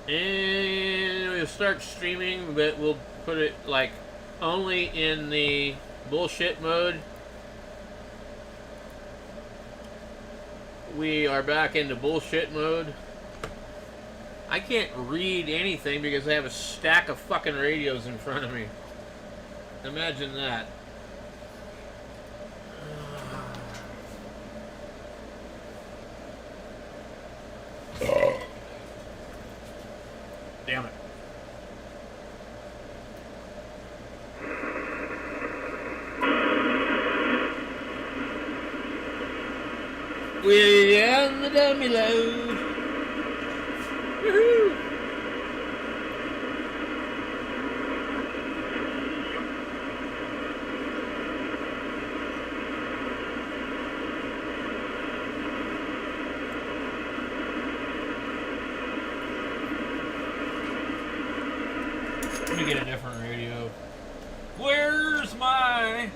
And we'll start streaming, but we'll put it like only in the bullshit mode. We are back into bullshit mode. I can't read anything because I have a stack of fucking radios in front of me. Imagine that. Damn it. We're on the dummy load. Woohoo! Let me get a different radio. Where's my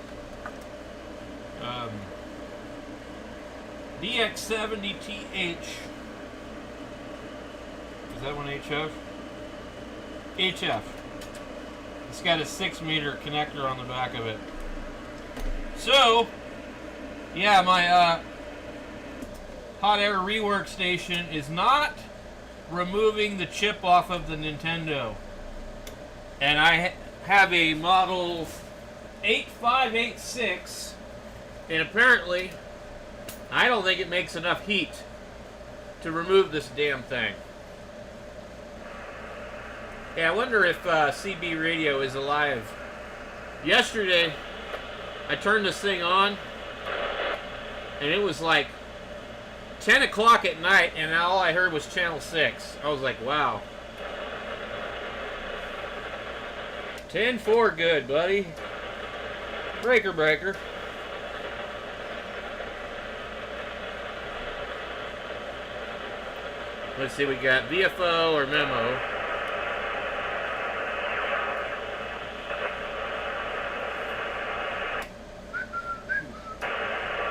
DX70TH? Is that one HF? HF. It's got a 6-meter connector on the back of it. So, yeah, my hot air rework station is not removing the chip off of the Nintendo. And I have a model 8586, and apparently I don't think it makes enough heat to remove this damn thing. Yeah, I wonder if CB radio is alive. Yesterday, I turned this thing on, and it was like 10 o'clock at night, and all I heard was channel 6. I was like, wow. 10-4 good, buddy. Breaker, breaker. Let's see, we got VFO or memo.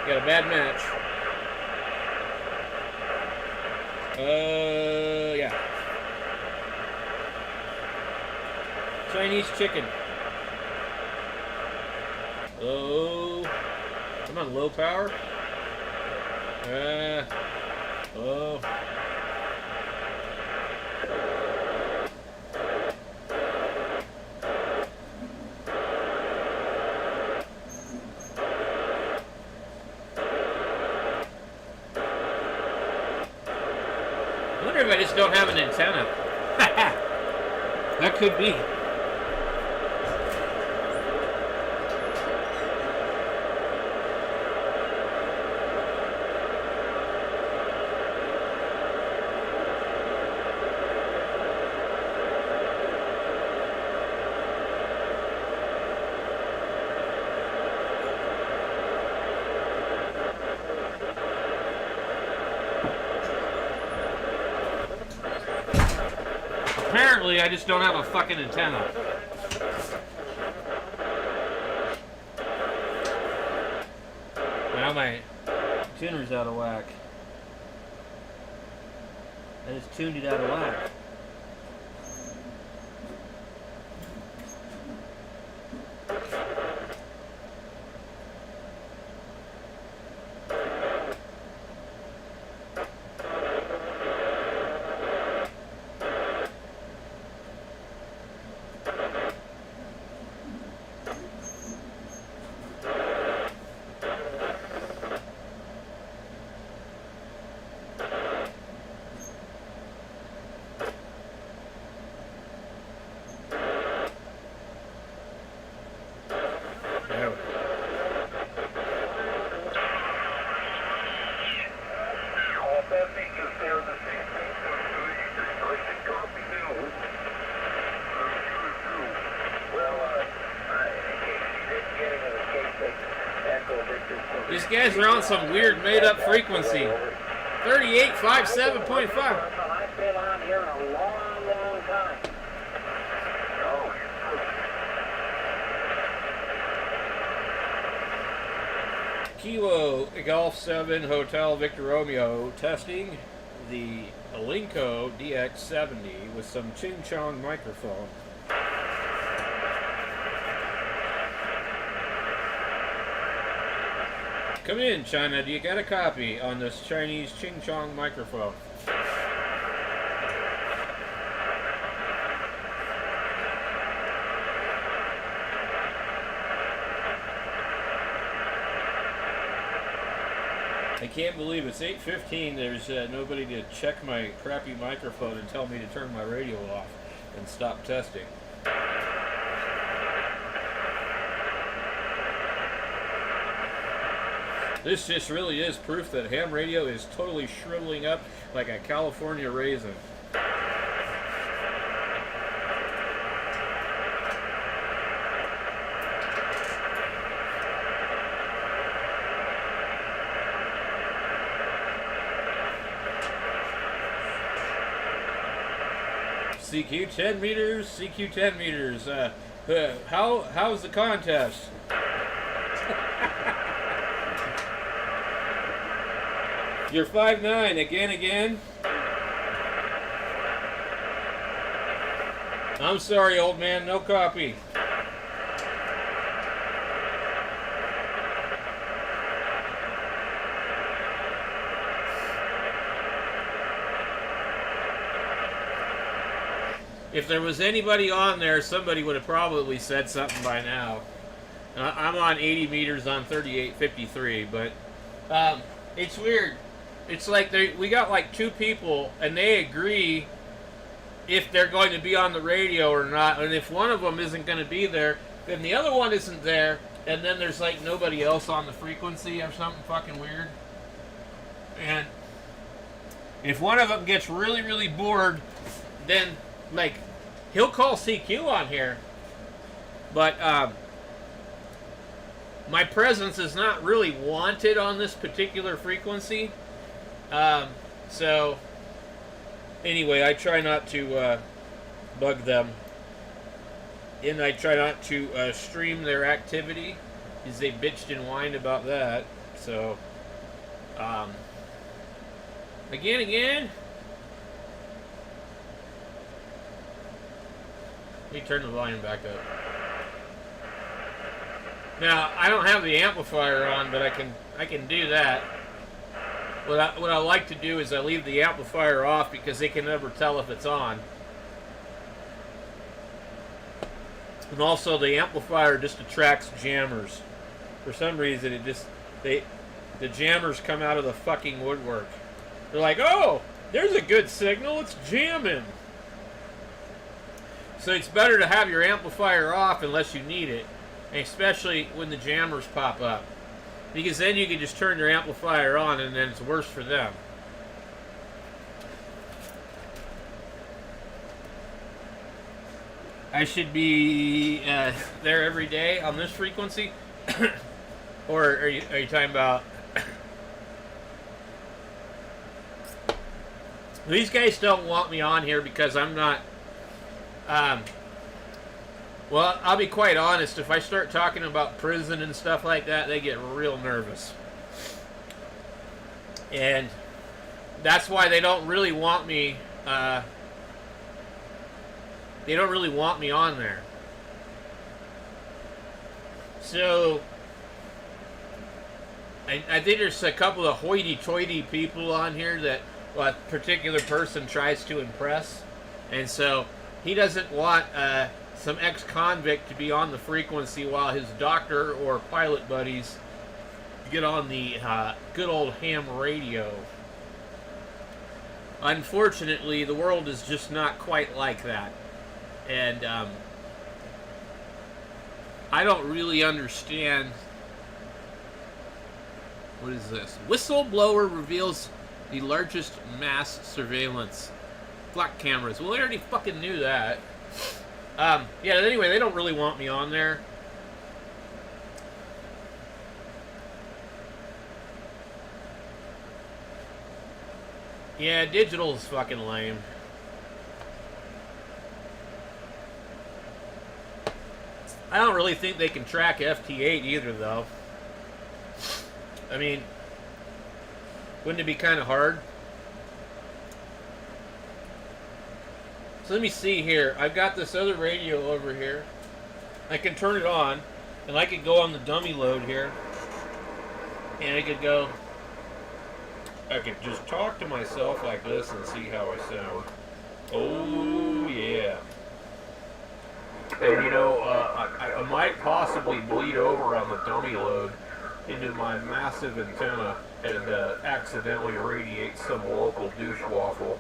Got a bad match. Yeah. Chinese chicken. Oh. I'm on low power. Oh. I wonder if I just don't have an antenna. That could be. Apparently, I just don't have a fucking antenna. Now my tuner's out of whack. I just tuned it out of whack. These guys are on some weird made-up frequency. 3857.5. I've been on here a long, long time. Kilo Golf 7 Hotel Victor Romeo testing the Linko DX70 with some Ching Chong microphone. Come in, China. Do you got a copy on this Chinese Ching Chong microphone? I can't believe it's 8:15. There's nobody to check my crappy microphone and tell me to turn my radio off and stop testing. This just really is proof that ham radio is totally shriveling up like a California raisin. CQ 10 meters, CQ 10 meters. How's the contest? You're 5'9", again? I'm sorry, old man, no copy. If there was anybody on there, somebody would have probably said something by now. I'm on 80 meters on 3853, but it's weird. It's like we got like two people, and they agree if they're going to be on the radio or not. And if one of them isn't going to be there, then the other one isn't there, and then there's like nobody else on the frequency or something fucking weird. And if one of them gets really, really bored, then like he'll call CQ on here, but my presence is not really wanted on this particular frequency. So anyway, I try not to bug them, and I try not to stream their activity, because they bitched and whined about that. So again. Let me turn the volume back up. Now, I don't have the amplifier on, but I can do that. What I like to do is I leave the amplifier off because they can never tell if it's on. And also the amplifier just attracts jammers. For some reason the jammers come out of the fucking woodwork. They're like, oh, there's a good signal, it's jamming. So it's better to have your amplifier off unless you need it, and especially when the jammers pop up, because then you can just turn your amplifier on and then it's worse for them. I should be there every day on this frequency, or are you talking about? These guys don't want me on here because I'm not. Well, I'll be quite honest. If I start talking about prison and stuff like that, they get real nervous. And that's why they don't really want me, they don't really want me on there. So, I think there's a couple of hoity-toity people on here that a particular person tries to impress. And so, he doesn't want some ex-convict to be on the frequency while his doctor or pilot buddies get on the good old ham radio. Unfortunately, the world is just not quite like that. And I don't really understand. What is this? Whistleblower reveals the largest mass surveillance. Flock cameras. Well, I already fucking knew that. Yeah, anyway, they don't really want me on there. Yeah, digital is fucking lame. I don't really think they can track FT8 either, though. I mean, wouldn't it be kind of hard? So let me see here. I've got this other radio over here. I can turn it on, and I could go on the dummy load here. And I could go, I could just talk to myself like this and see how I sound. Oh, yeah. And you know, I might possibly bleed over on the dummy load into my massive antenna and accidentally radiate some local douche waffle.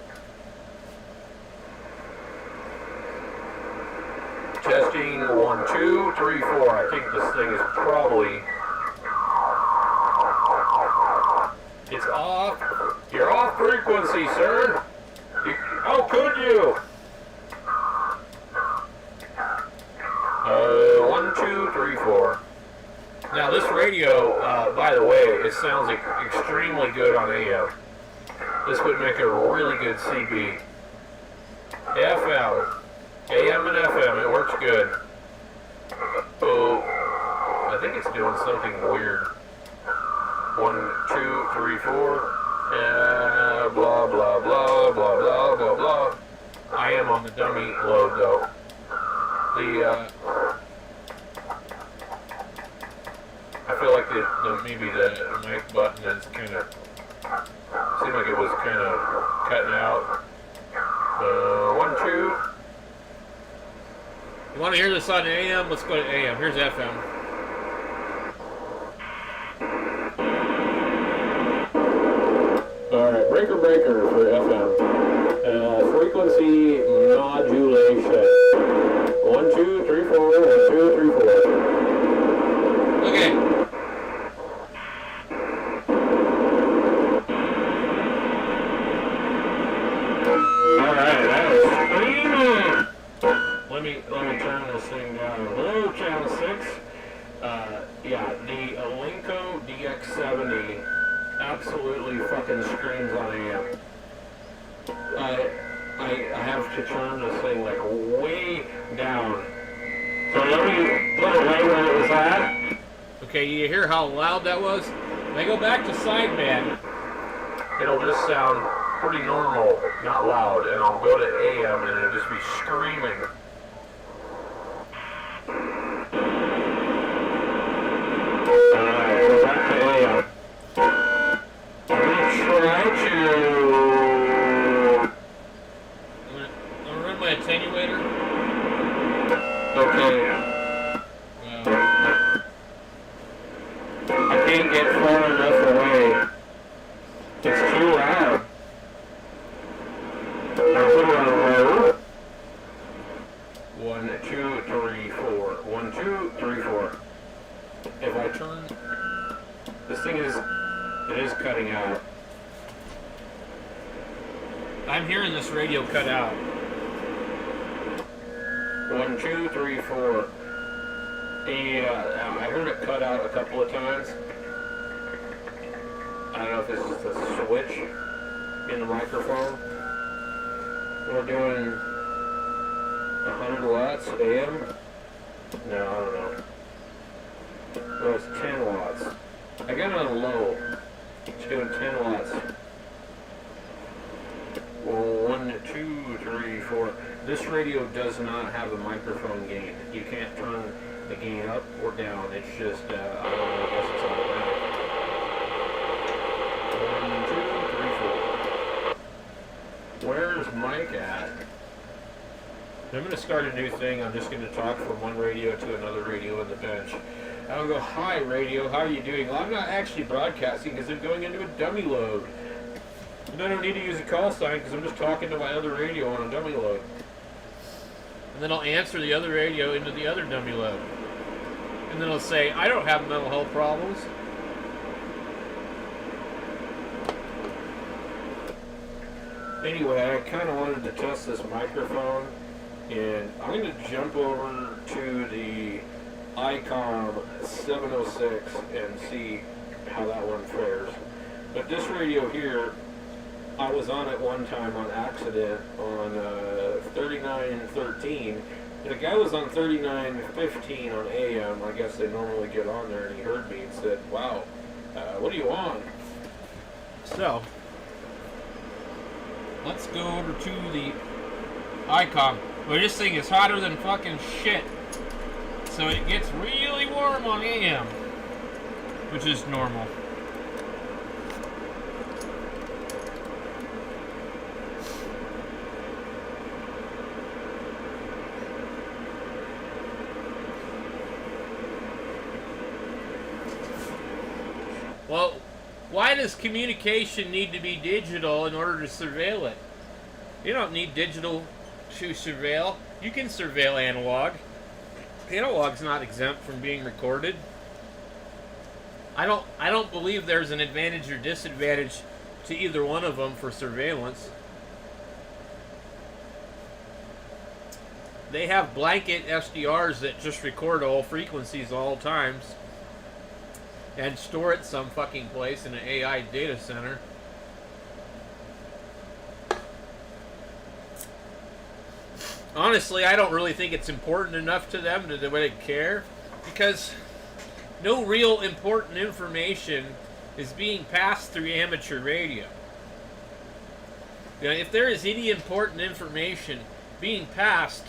Testing 1, 2, 3, 4. I think this thing is probably... It's off. You're off frequency, sir. How could you? 1, 2, 3, 4. Now this radio, by the way, it sounds extremely good on AM. This would make a really good CB. FM. AM and FM, it works good. Oh, I think it's doing something weird. 1, 2, 3, 4. Blah, blah, blah, blah, blah, blah, blah. I am on the dummy load, though. I feel like maybe the mic button is kind of, seemed like it was kind of cutting out. 1, 2. You want to hear this on AM? Let's go to AM. Here's FM. Alright, breaker for FM. Frequency modulation. 1, 2, 3, 4, 1, 2, 3, 4. Okay. Alright, that was screaming! Let me turn this thing down. Hello, channel 6. Yeah, the Alinco DX70 absolutely fucking screams on AM. I have to turn this thing like way down. So let me put it right where it was at. Okay, you hear how loud that was? When I go back to sideband, it'll just sound pretty normal, not loud, and I'll go to AM and it'll just be screaming. Alright, we're back to AM. I'm gonna run my attenuator. Okay. I can't get far enough away. It's too loud. I'll put it on low. 1, 2, 3, 4. 1, 2, 3, 4. If I turn, this thing is cutting out. I'm hearing this radio cut out. 1, 2, 3, 4. I heard it cut out a couple of times. I don't know if this is the switch in the microphone. We're doing 100 watts AM. No, I don't know. No, it's 10 watts. I got it on low. It's doing 10 watts. 1, 2, 3, 4. This radio does not have a microphone gain. You can't turn the gain up or down. It's just, I don't know, I guess it's automatic. 1, 2, 3, 4. Where's Mike at? I'm going to start a new thing. I'm just going to talk from one radio to another radio in the bench. I'll go, hi radio, how are you doing? Well, I'm not actually broadcasting because I'm going into a dummy load. And I don't need to use a call sign because I'm just talking to my other radio on a dummy load. And then I'll answer the other radio into the other dummy load. And then I'll say, I don't have mental health problems. Anyway, I kind of wanted to test this microphone. And I'm going to jump over to the ICOM 706 and see how that one fares. But this radio here, I was on it one time on accident on 3913, and a guy was on 3915 on AM. I guess they normally get on there, and he heard me and said, wow, what are you on? So, let's go over to the icon. But this thing is hotter than fucking shit. So it gets really warm on AM, which is normal. Well, why does communication need to be digital in order to surveil it? You don't need digital to surveil. You can surveil analog. Analog's not exempt from being recorded. I don't believe there's an advantage or disadvantage to either one of them for surveillance. They have blanket SDRs that just record all frequencies all times and store it some fucking place in an AI data center. Honestly, I don't really think it's important enough to them to the way they care, because no real important information is being passed through amateur radio. You know, if there is any important information being passed,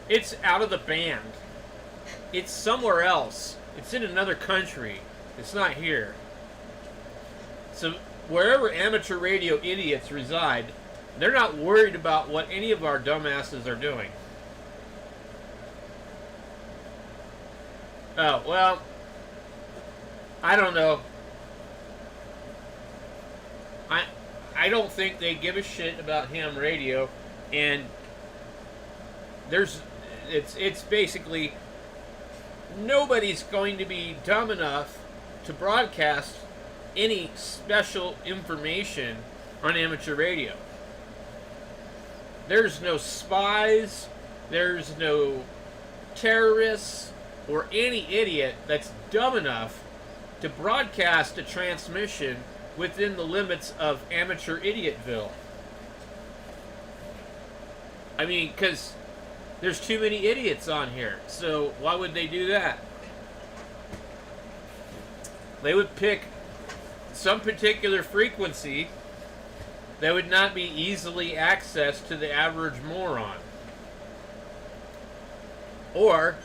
it's out of the band. It's somewhere else. It's in another country. It's not here. So wherever amateur radio idiots reside, they're not worried about what any of our dumbasses are doing. Oh, well, I don't know. I don't think they give a shit about ham radio, and it's basically nobody's going to be dumb enough to broadcast any special information on amateur radio. There's no spies, there's no terrorists, or any idiot that's dumb enough to broadcast a transmission within the limits of amateur idiotville. I mean, because there's too many idiots on here, so why would they do that? They would pick some particular frequency that would not be easily accessed to the average moron. Or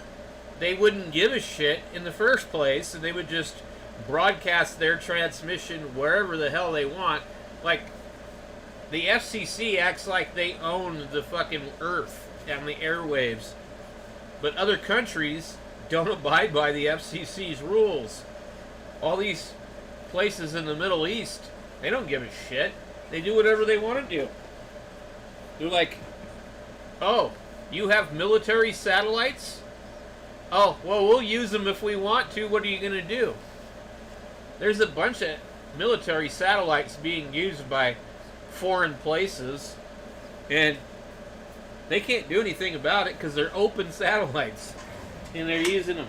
they wouldn't give a shit in the first place, and they would just broadcast their transmission wherever the hell they want. Like, the FCC acts like they own the fucking earth and the airwaves. But other countries don't abide by the FCC's rules. All these places in the Middle East, they don't give a shit. They do whatever they want to do. They're like, oh, you have military satellites? Oh, well, we'll use them if we want to. What are you going to do? There's a bunch of military satellites being used by foreign places, and they can't do anything about it because they're open satellites, and they're using them.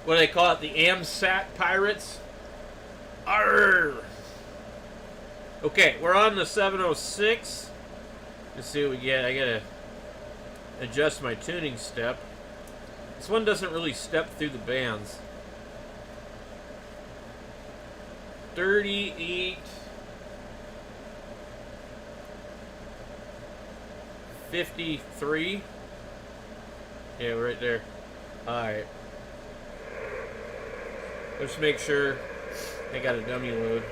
What do they call it? The AMSAT pirates? Arrgh! Okay, we're on the 706. Let's see what we get. I gotta adjust my tuning step. This one doesn't really step through the bands. 38, 53. Yeah, right there. Alright. Let's make sure I got a dummy load.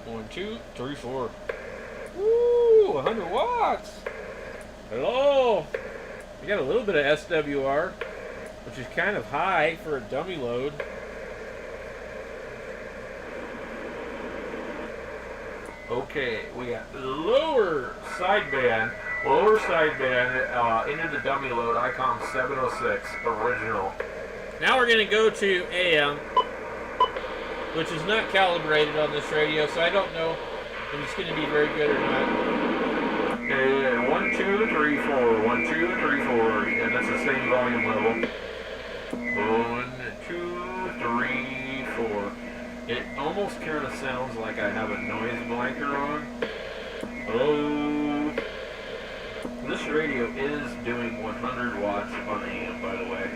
1, 2, 3, 4. Woo! 100 watts! Hello! We got a little bit of SWR, which is kind of high for a dummy load. Okay, we got lower sideband into the dummy load, ICOM 706 original. Now we're going to go to AM, which is not calibrated on this radio, so I don't know if it's going to be very good or not. And 1, 2, 3, 4, 1, 2, 3, 4, and that's the same volume level. 1, 2, 3, 4. It almost kind of sounds like I have a noise blanker on. Oh, this radio is doing 100 watts on AM, by the way.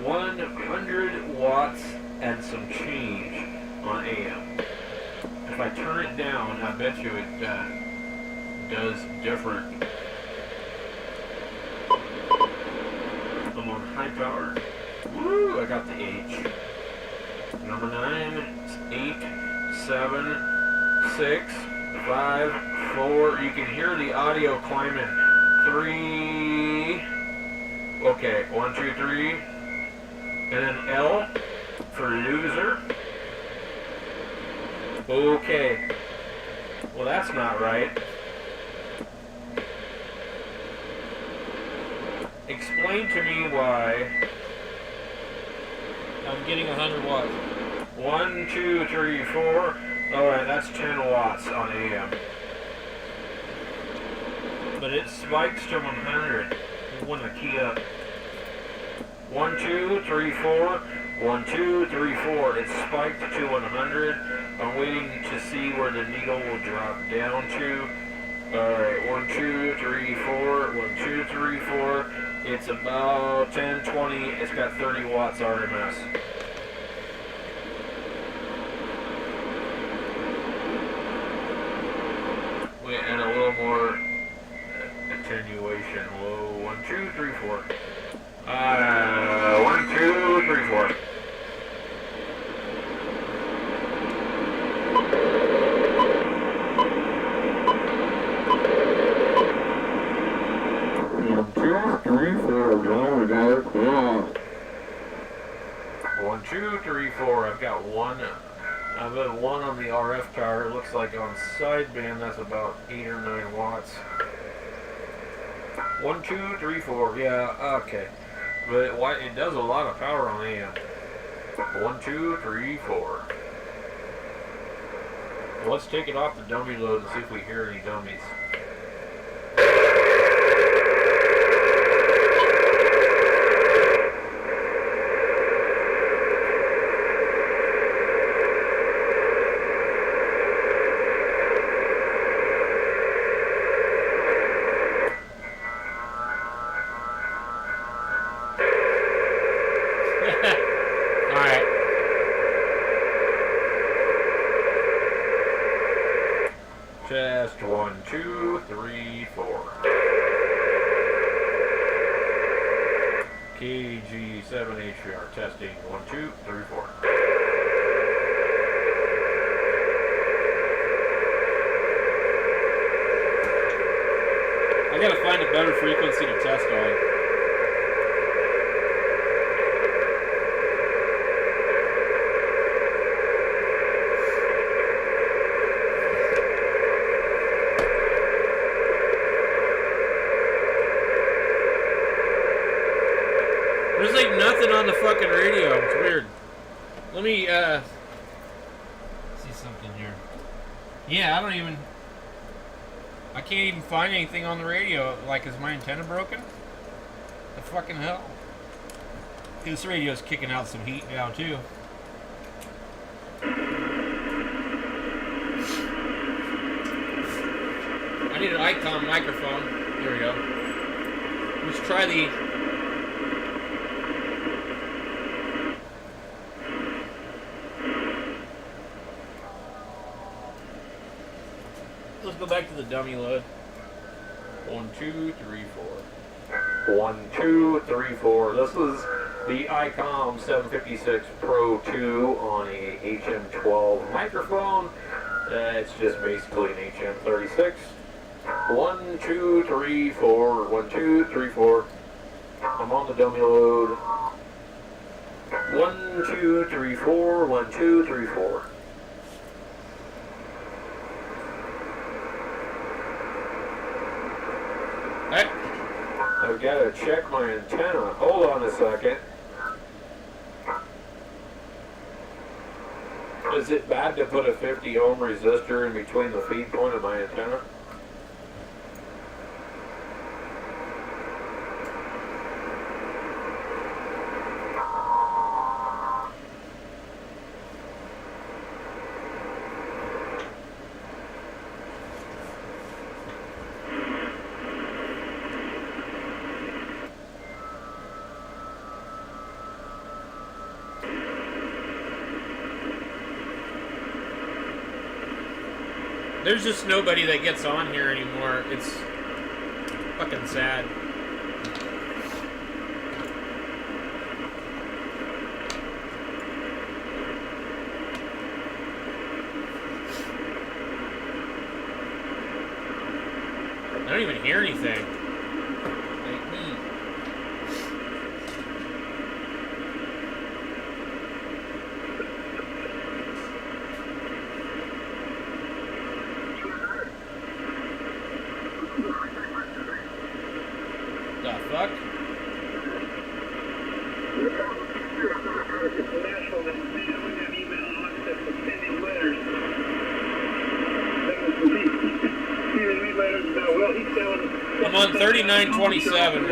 100 watts and some change on AM. I turn it down, I bet you it does different. I'm on high power. Woo! I got the H. Number 9, 8, 7, 6, 5, 4. You can hear the audio climbing. 3. Okay, 1, 2, 3. And then L for loser. Okay. Well, that's not right. Explain to me why I'm getting 100 watts. 1, 2, 3, 4. Alright, that's 10 watts on AM. But it spikes to 100 when I key up. 1, 2, 3, 4. 1, 2, 3, 4. It's spiked to 100. I'm waiting to see where the needle will drop down to. Alright, 1, 2, 3, 4. 1, 2, 3, 4. It's about 10, 20. It's got 30 watts RMS. We add a little more attenuation. Whoa, 1, 2, 3, 4. 1, 2, 3, 4. One, two, three, four. I've got one. I've got one on the RF tower. It looks like on sideband that's about 8 or 9 watts. 1, 2, 3, 4. Yeah, okay. But it does a lot of power on AM. 1, 2, 3, 4. Well, let's take it off the dummy load and see if we hear any dummies. Test 1, 2, 3, 4. KG7HVR testing 1, 2, 3, 4. I gotta find a better frequency to test on. There's like nothing on the fucking radio. It's weird. Let me see something here. Yeah, I can't even find anything on the radio. Like, is my antenna broken? The fucking hell? This radio's kicking out some heat now too. I need an ICOM microphone. Here we go. Let's try the Let's go back to the dummy load. 1, 2, 3, 4. 1, 2, 3, 4. This is the ICOM 756 Pro 2 on a HM12 microphone. It's just basically an HM36. 1, 2, 3, 4. 1, 2, 3, 4. I'm on the dummy load. 1, 2, 3, 4. 1, 2, 3, 4. I've got to check my antenna. Hold on a second. Is it bad to put a 50 ohm resistor in between the feed point of my antenna? There's just nobody that gets on here anymore. It's fucking sad. I don't even hear anything. The fuck? I'm on 3927.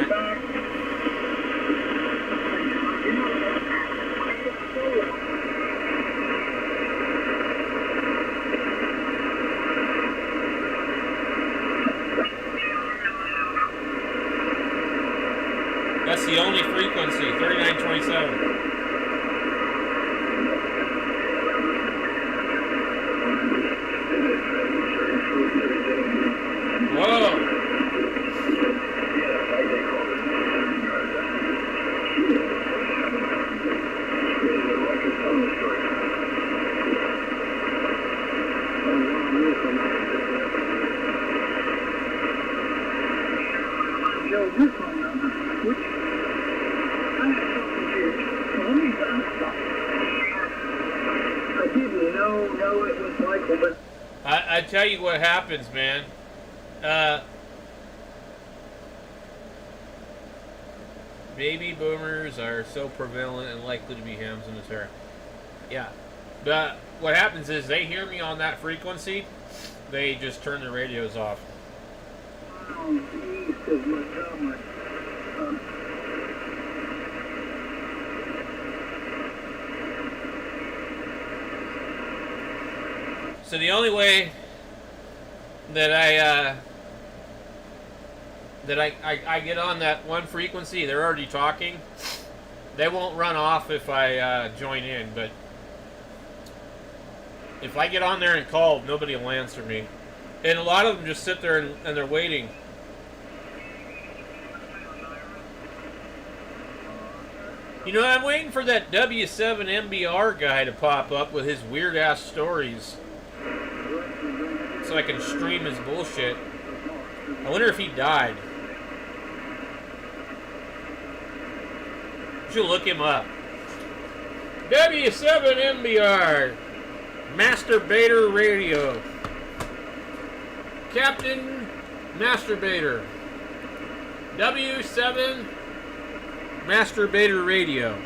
That's the only frequency, 3927. Whoa! I tell you what happens, man. Baby boomers are so prevalent and likely to be hams in this era. Yeah. But what happens is they hear me on that frequency, they just turn their radios off. So the only way that I get on that one frequency, they're already talking. They won't run off if I join in, but if I get on there and call, nobody will answer me. And a lot of them just sit there and they're waiting. You know, I'm waiting for that W7MBR guy to pop up with his weird ass stories, so I can stream his bullshit. I wonder if he died. You should look him up. W7MBR, Masturbator Radio, Captain Masturbator, W7 Masturbator Radio,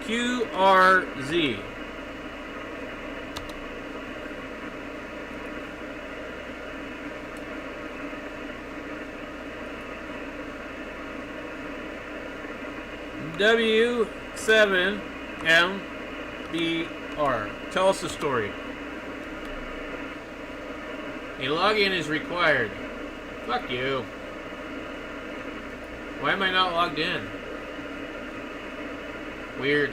QRZ. W7MBR. Tell us the story. A login is required. Fuck you. Why am I not logged in? Weird.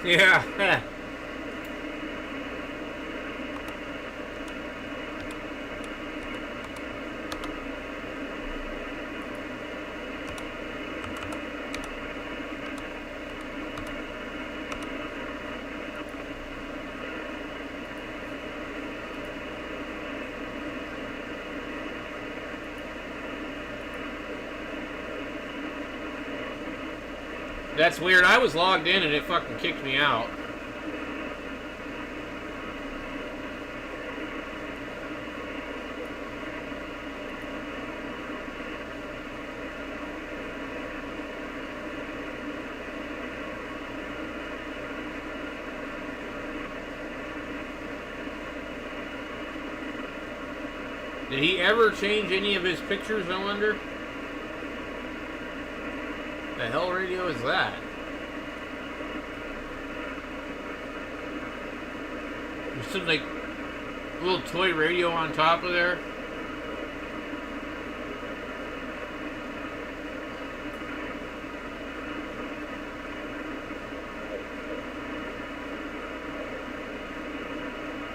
Yeah. That's weird. I was logged in and it fucking kicked me out. Did he ever change any of his pictures, I wonder? The hell radio is that? There's some like little toy radio on top of there.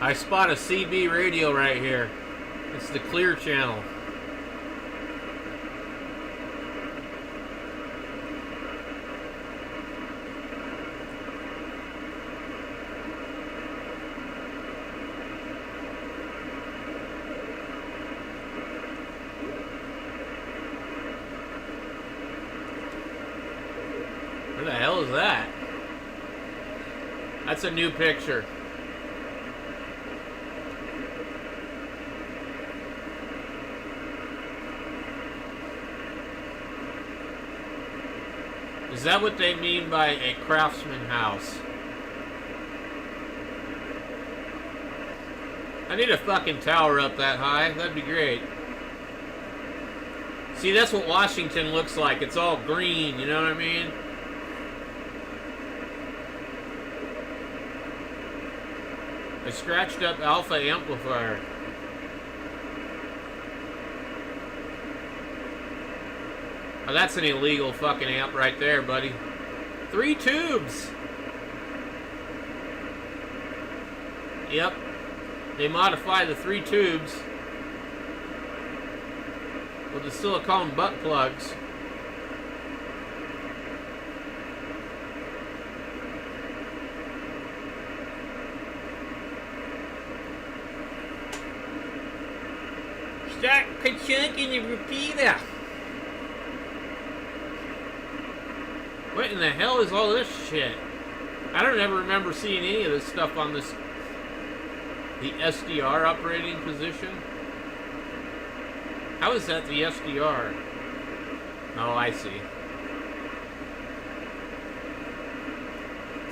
I spot a CB radio right here. It's the clear channel. Where the hell is that? That's a new picture. Is that what they mean by a craftsman house? I need a fucking tower up that high. That'd be great. See, that's what Washington looks like. It's all green, you know what I mean? A scratched up alpha amplifier. Oh, that's an illegal fucking amp right there, buddy. 3 tubes. Yep. They modify the 3 tubes with the silicone butt plugs. Start chunking the repeater. What in the hell is all this shit? I don't ever remember seeing any of this stuff on this, the SDR operating position. How is that the SDR? Oh, I see.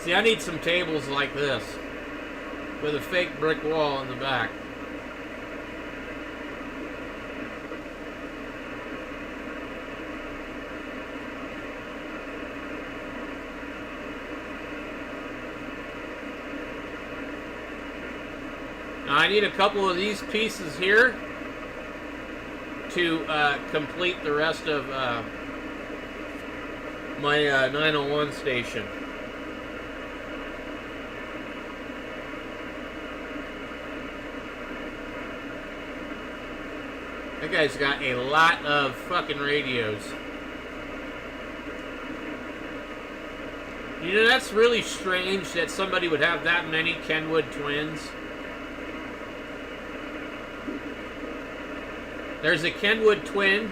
See, I need some tables like this with a fake brick wall in the back. Now I need a couple of these pieces here to complete the rest of my 901 station. That guy's got a lot of fucking radios. You know, that's really strange that somebody would have that many Kenwood twins. There's a Kenwood twin.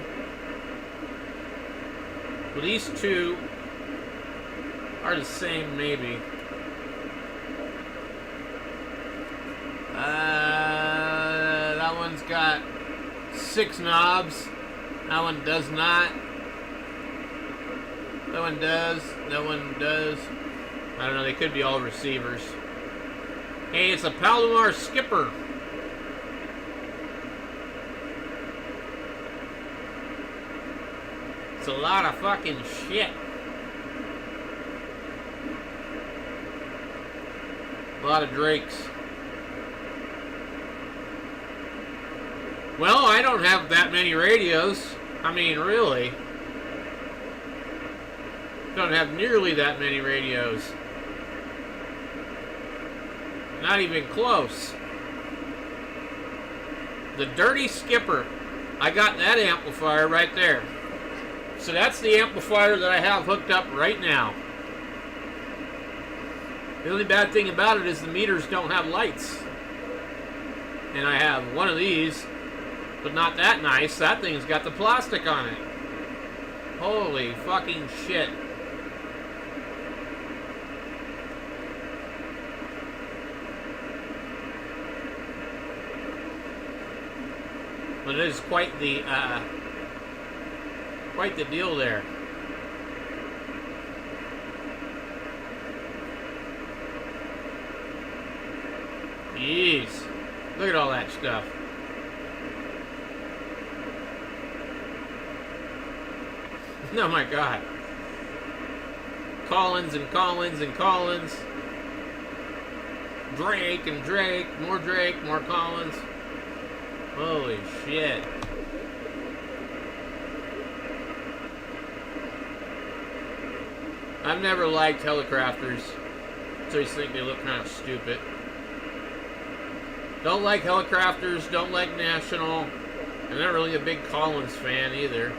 Well, these two are the same, maybe. That one's got 6 knobs. That one does not. That one does. That one does. I don't know. They could be all receivers. Hey, it's a Palomar Skipper. It's a lot of fucking shit. A lot of Drakes. Well, I don't have that many radios. I mean, really. Don't have nearly that many radios. Not even close. The Dirty Skipper. I got that amplifier right there. So that's the amplifier that I have hooked up right now. The only bad thing about it is the meters don't have lights. And I have one of these, but not that nice. That thing's got the plastic on it. Holy fucking shit. But it is quite the deal there. Jeez. Look at all that stuff. Oh my God. Collins and Collins and Collins. Drake and Drake. More Collins. Holy shit. I've never liked helicopters. So I just think they look kind of stupid. Don't like Helicrafters, don't like National. I'm not really a big Collins fan either.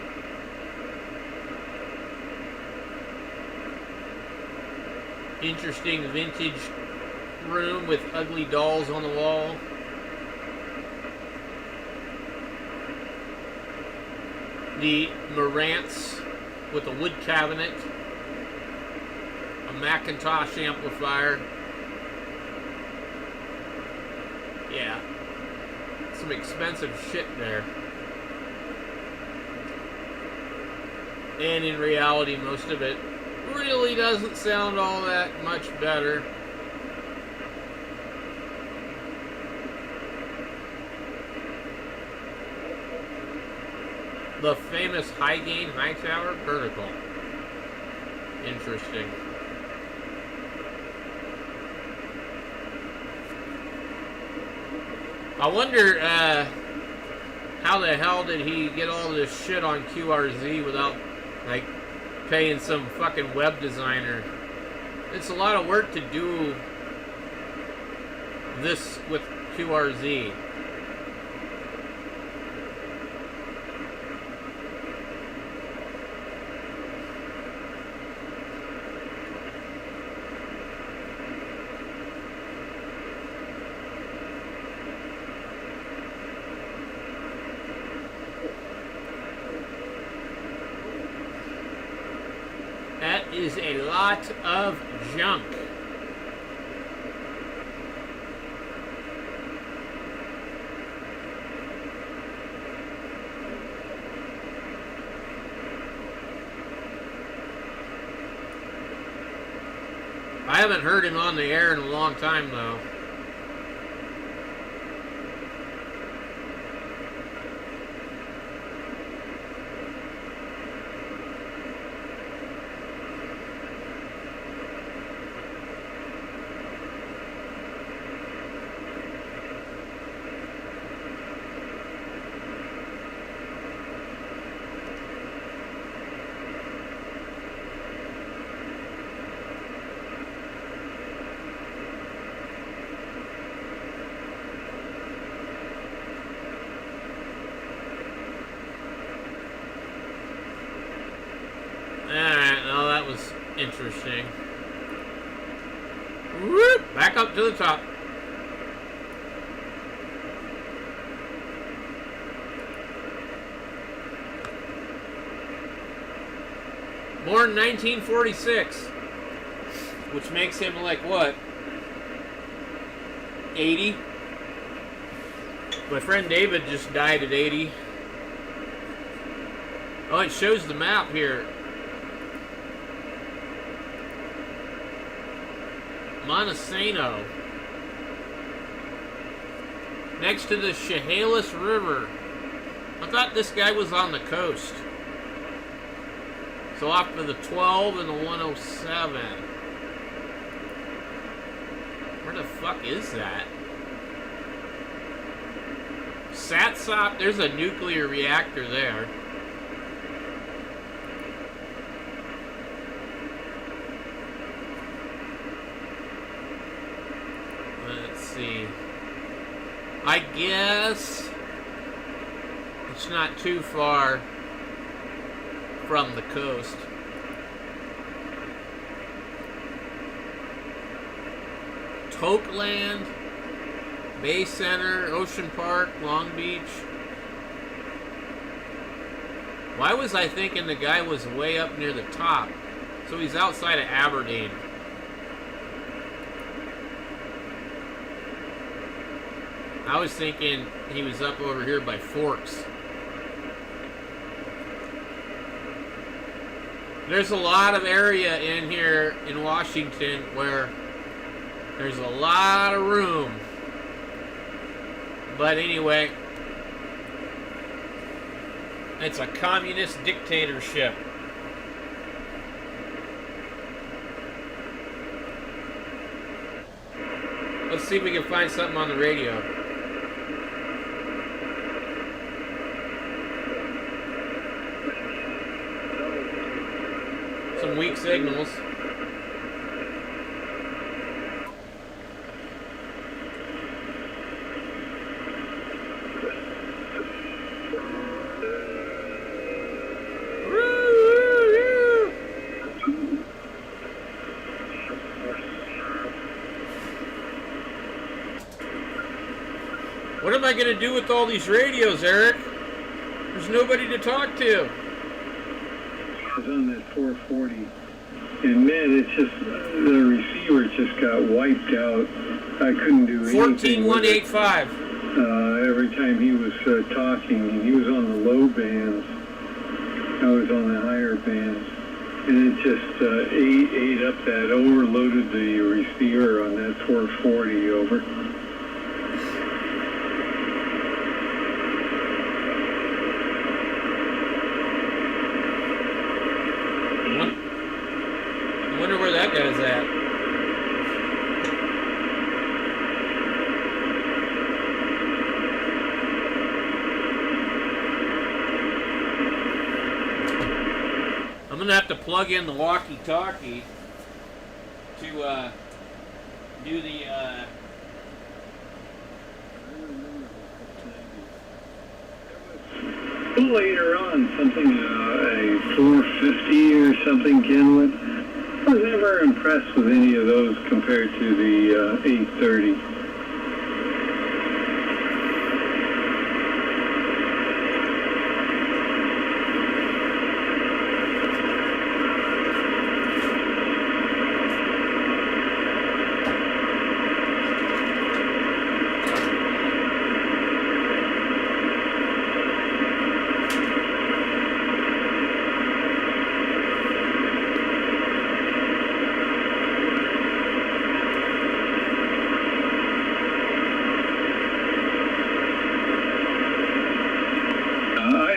Interesting vintage room with ugly dolls on the wall. The Marantz with a wood cabinet. A Macintosh amplifier. Yeah. Some expensive shit there. And in reality, most of it really doesn't sound all that much better. The famous high gain, high tower, vertical. Interesting. I wonder how the hell did he get all this shit on QRZ without like paying some fucking web designer? It's a lot of work to do this with QRZ. That is a lot of junk. I haven't heard him on the air in a long time, though. Alright, well, that was interesting. Whoop, back up to the top. Born 1946, which makes him like what? 80? My friend David just died at 80. Oh, it shows the map here. Montesano. Next to the Chehalis River. I thought this guy was on the coast. So off of the 12 and the 107. Where the fuck is that? Satsop, there's a nuclear reactor there. Let's see. I guess it's not too far from the coast. Tokeland, Bay Center, Ocean Park, Long Beach. Why was I thinking the guy was way up near the top? So he's outside of Aberdeen. I was thinking he was up over here by Forks. There's a lot of area in here in Washington where there's a lot of room. But anyway, it's a communist dictatorship. Let's see if we can find something on the radio. Some weak signals. am I going to do with all these radios, Eric? There's nobody to talk to. I was on that 440, and man, it's just, the receiver just got wiped out. I couldn't do anything. 14185. Every time he was talking, he was on the low bands. I was on the higher bands. And it just ate up that, overloaded the receiver on that 440 over. I wonder where that guy's at. I'm gonna have to plug in the walkie-talkie to do the Later on, something, a 450 or something, Kenwood. I was never impressed with any of those compared to the 830.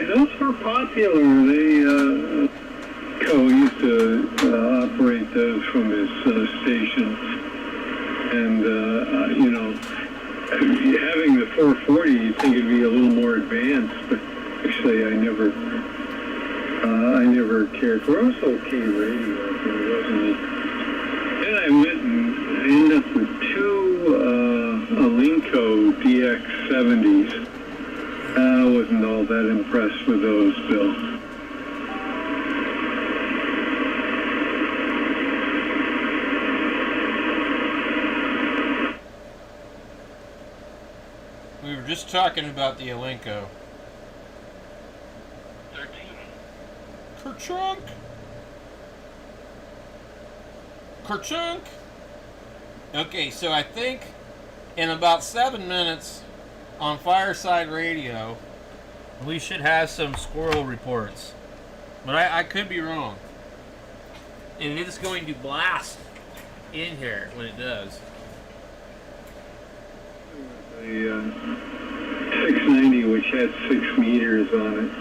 Those were popular. They, Co used to operate those from his station. And, you know, having the 440, you'd think it'd be a little more advanced, but actually I never cared for it. It was okay radio, but it wasn't. Then I went and I ended up with two Alinco DX70s. I wasn't all that impressed with those, Bill. We were just talking about the Alinco. 13. Kerchunk! Kerchunk! Okay, so I think in about 7 minutes on Fireside Radio, we should have some squirrel reports. But I could be wrong. And it is going to blast in here when it does. The 690, which had 6 meters on it.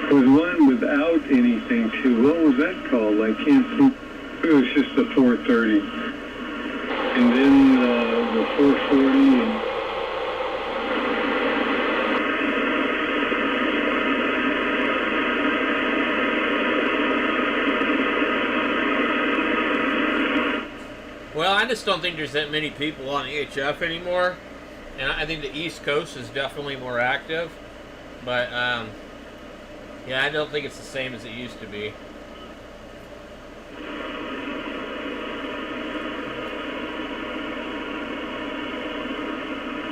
There was one without anything too. What was that called? I can't think. It was just a 430. And then the 440 and well, I just don't think there's that many people on EHF anymore, and I think the East Coast is definitely more active, but yeah, I don't think it's the same as it used to be.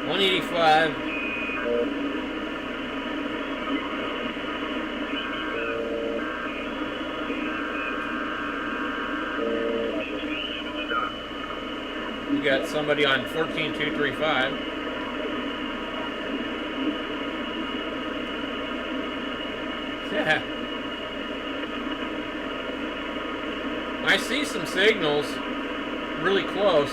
$185. We got somebody on 14235. Yeah. I see some signals really close.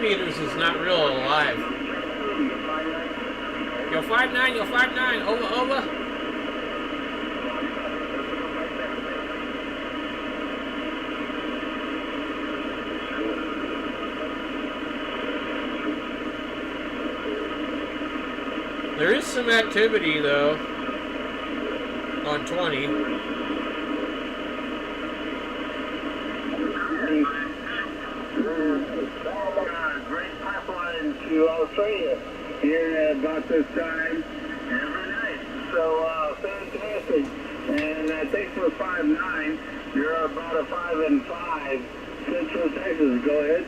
Meters is not real alive. Yo, 5-9, yo, 5-9, over. There is some activity though on 20. to Australia here at about this time every night. So, fantastic. And thanks for 5'9". You're about a 5'5". Central Texas. Go ahead.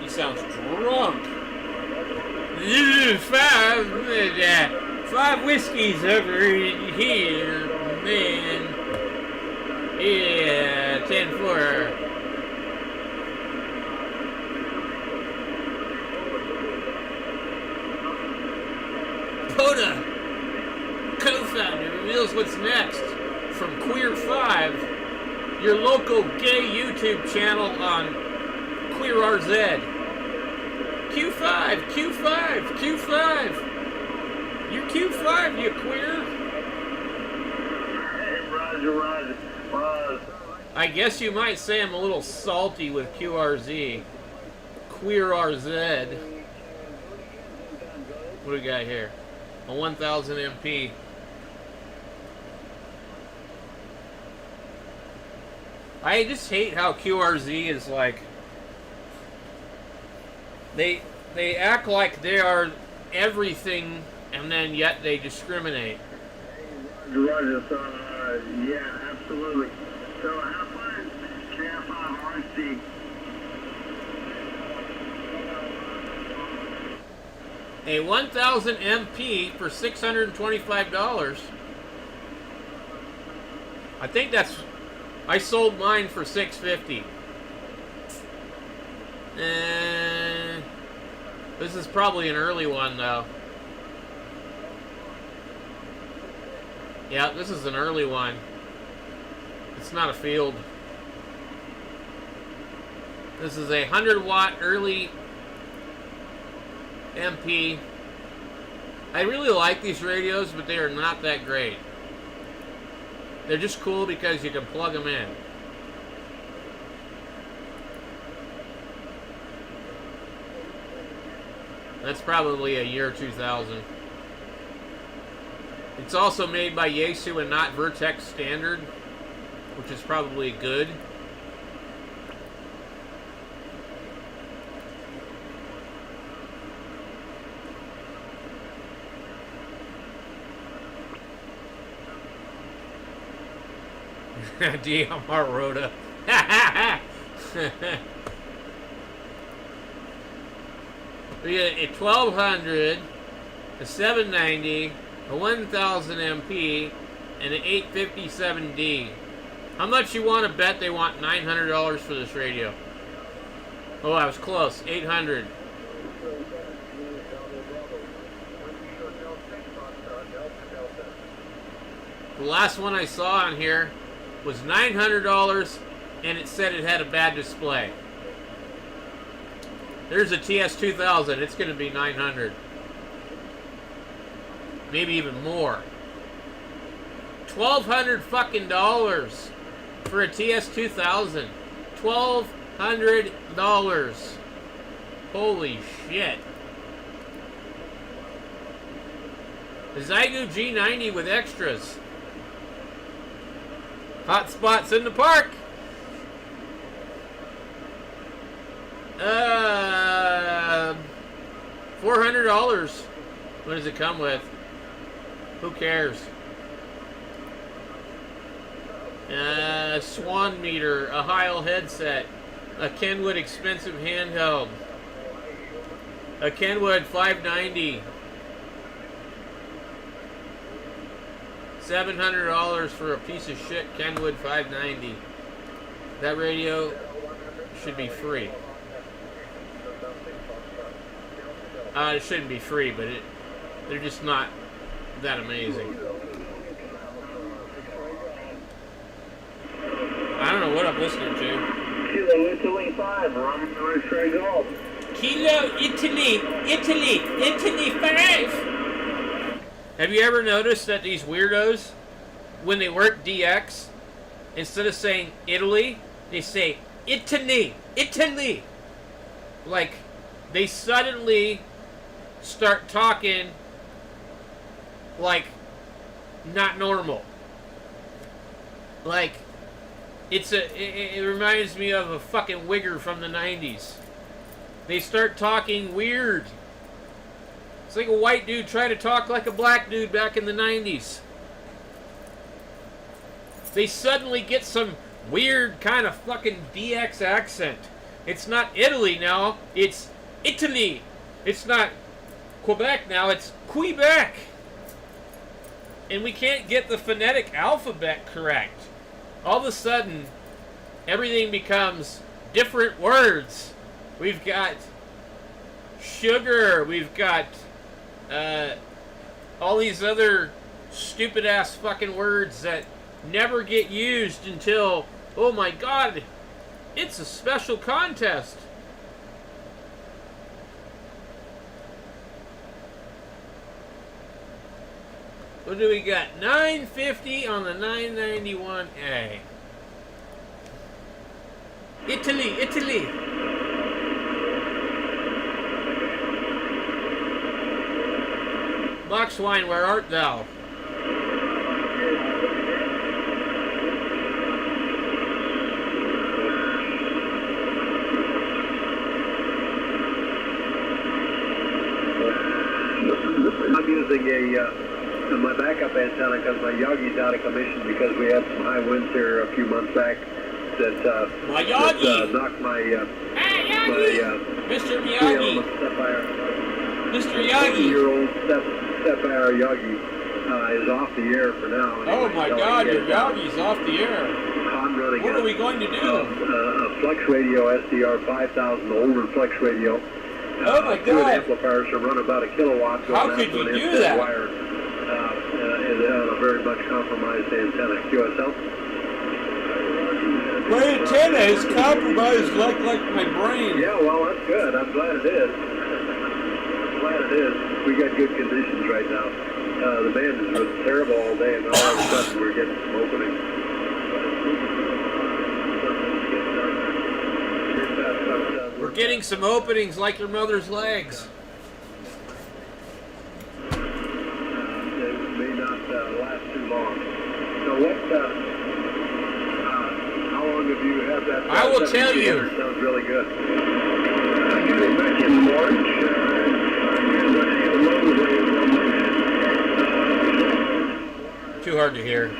He sounds drunk. Five whiskeys over here, man. Yeah, 10-4. Coda, co-founder, reveals what's next from Queer 5, your local gay YouTube channel on Queer RZ. Q5, Q5, Q5. You're Q5, you queer. Hey, Roger, Roger. I guess you might say I'm a little salty with QRZ. Queer RZ. What do we got here? A 1000 MP. I just hate how QRZ is like... They act like they are everything, and then yet they discriminate. Roger, so, yeah, absolutely. So, have fun, KF5RC. A 1000 MP for $625. I think that's... I sold mine for $650. This is probably an early one, though. Yeah, this is an early one. It's not a field. This is a 100-watt early MP. I really like these radios, but they are not that great. They're just cool because you can plug them in. That's probably a year 2000. It's also made by Yaesu and not Vertex Standard, which is probably good. DMR Rhoda. We got a 1200, a 790, a 1000 MP, and an 857D. How much you want to bet they want $900 for this radio? Oh, I was close. 800. The last one I saw on here was $900, and it said it had a bad display. There's a TS2000. It's going to be $900. Maybe even more. $1,200 fucking dollars for a TS2000. $1,200. Holy shit. The Zygo G90 with extras. Hot spots in the park. $400. What does it come with? Who cares? Swan meter, a Heil headset, a Kenwood expensive handheld, a Kenwood 590, $700 for a piece of shit Kenwood 590. That radio should be free. It shouldn't be free, but they're just not that amazing. I don't know what I'm listening to. Kilo Italy 5, Roman X-ray Golf. Kilo Italy 5! Have you ever noticed that these weirdos, when they work DX, instead of saying Italy, they say Italy. Like, they suddenly start talking like not normal. Like, it reminds me of a fucking wigger from the 90s. They start talking weird. It's like a white dude trying to talk like a black dude back in the 90s. They suddenly get some weird kind of fucking DX accent. It's not Italy now, it's Italy. It's not Quebec now, it's Quebec. And we can't get the phonetic alphabet correct. All of a sudden, everything becomes different words. We've got sugar, we've got all these other stupid ass fucking words that never get used until, oh my god, it's a special contest. What do we got? 950 on the 991A. Italy, Italy. Boxwine, where art thou? I'm using my backup antenna because my Yagi's out of commission because we had some high winds here a few months back that, My Yagi! knocked my Hey, Yagi! Mr. Miyagi! Mr. Yagi! 2-year-old Sapphire Yagi is off the air for now. Oh my god, your Yagi's off the air. I'm running What are we going to do? a Flex Radio SDR 5000, the older Flex Radio. Oh my Two god! amplifiers that run about a kilowatt. How could you do that? Wire, a very much compromised antenna. QSL. My antenna is compromised like my brain. Yeah, well, that's good. I'm glad it is. I'm glad it is. We got good conditions right now. The band has been terrible all day, and all of a sudden we're getting some openings. We're getting some openings like your mother's legs. It may not last too long. So how long have you had that? I will tell you. It sounds really good. You mentioned March. Too hard to hear.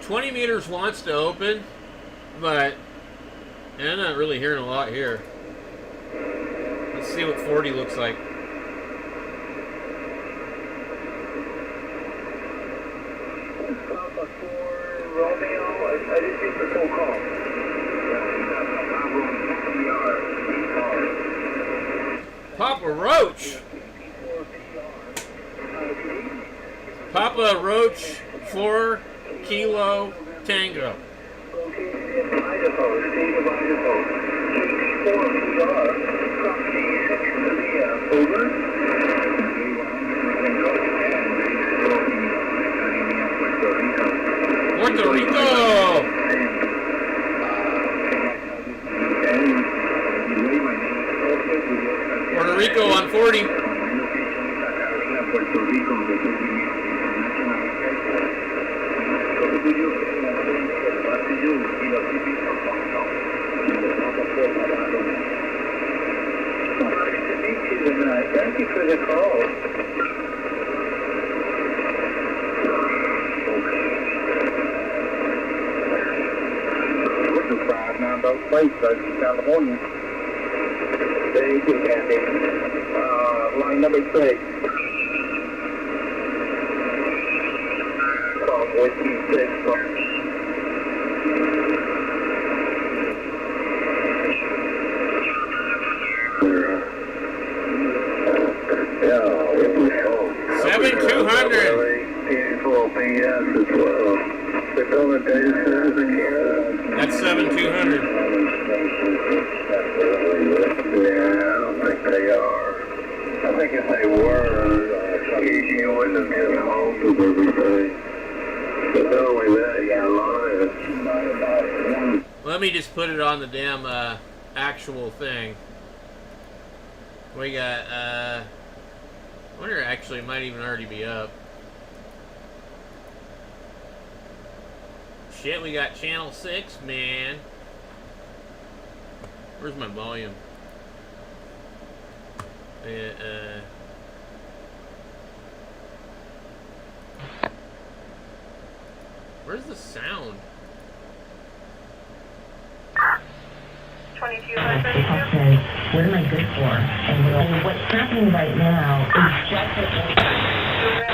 20 meters wants to open, but I'm not really hearing a lot here. Let's see what 40 looks like. Papa 4 Romeo, I didn't get the full call. Papa Roach. Papa Roach 4 Kilo Tango. Located in Idaho, state of Idaho. 4 VR, property 6 Korea, over. Puerto Rico! Puerto Rico on 40. Thank you for the call. What's the 590 plate, California? Thank you, Kathy. Line number 6. Whiskey 6. Yeah, 7200. That's 7200. Yeah, I don't think they are. I think if they were, easy wouldn't have been home with everything. But not only that, you got a lot of Let me just put it on the damn actual thing. We got, I wonder actually it might even already be up. Shit, we got channel 6, man. Where's my volume? Where's the sound? 2232. Okay, what am I good for? And what's happening right now is just that I do believe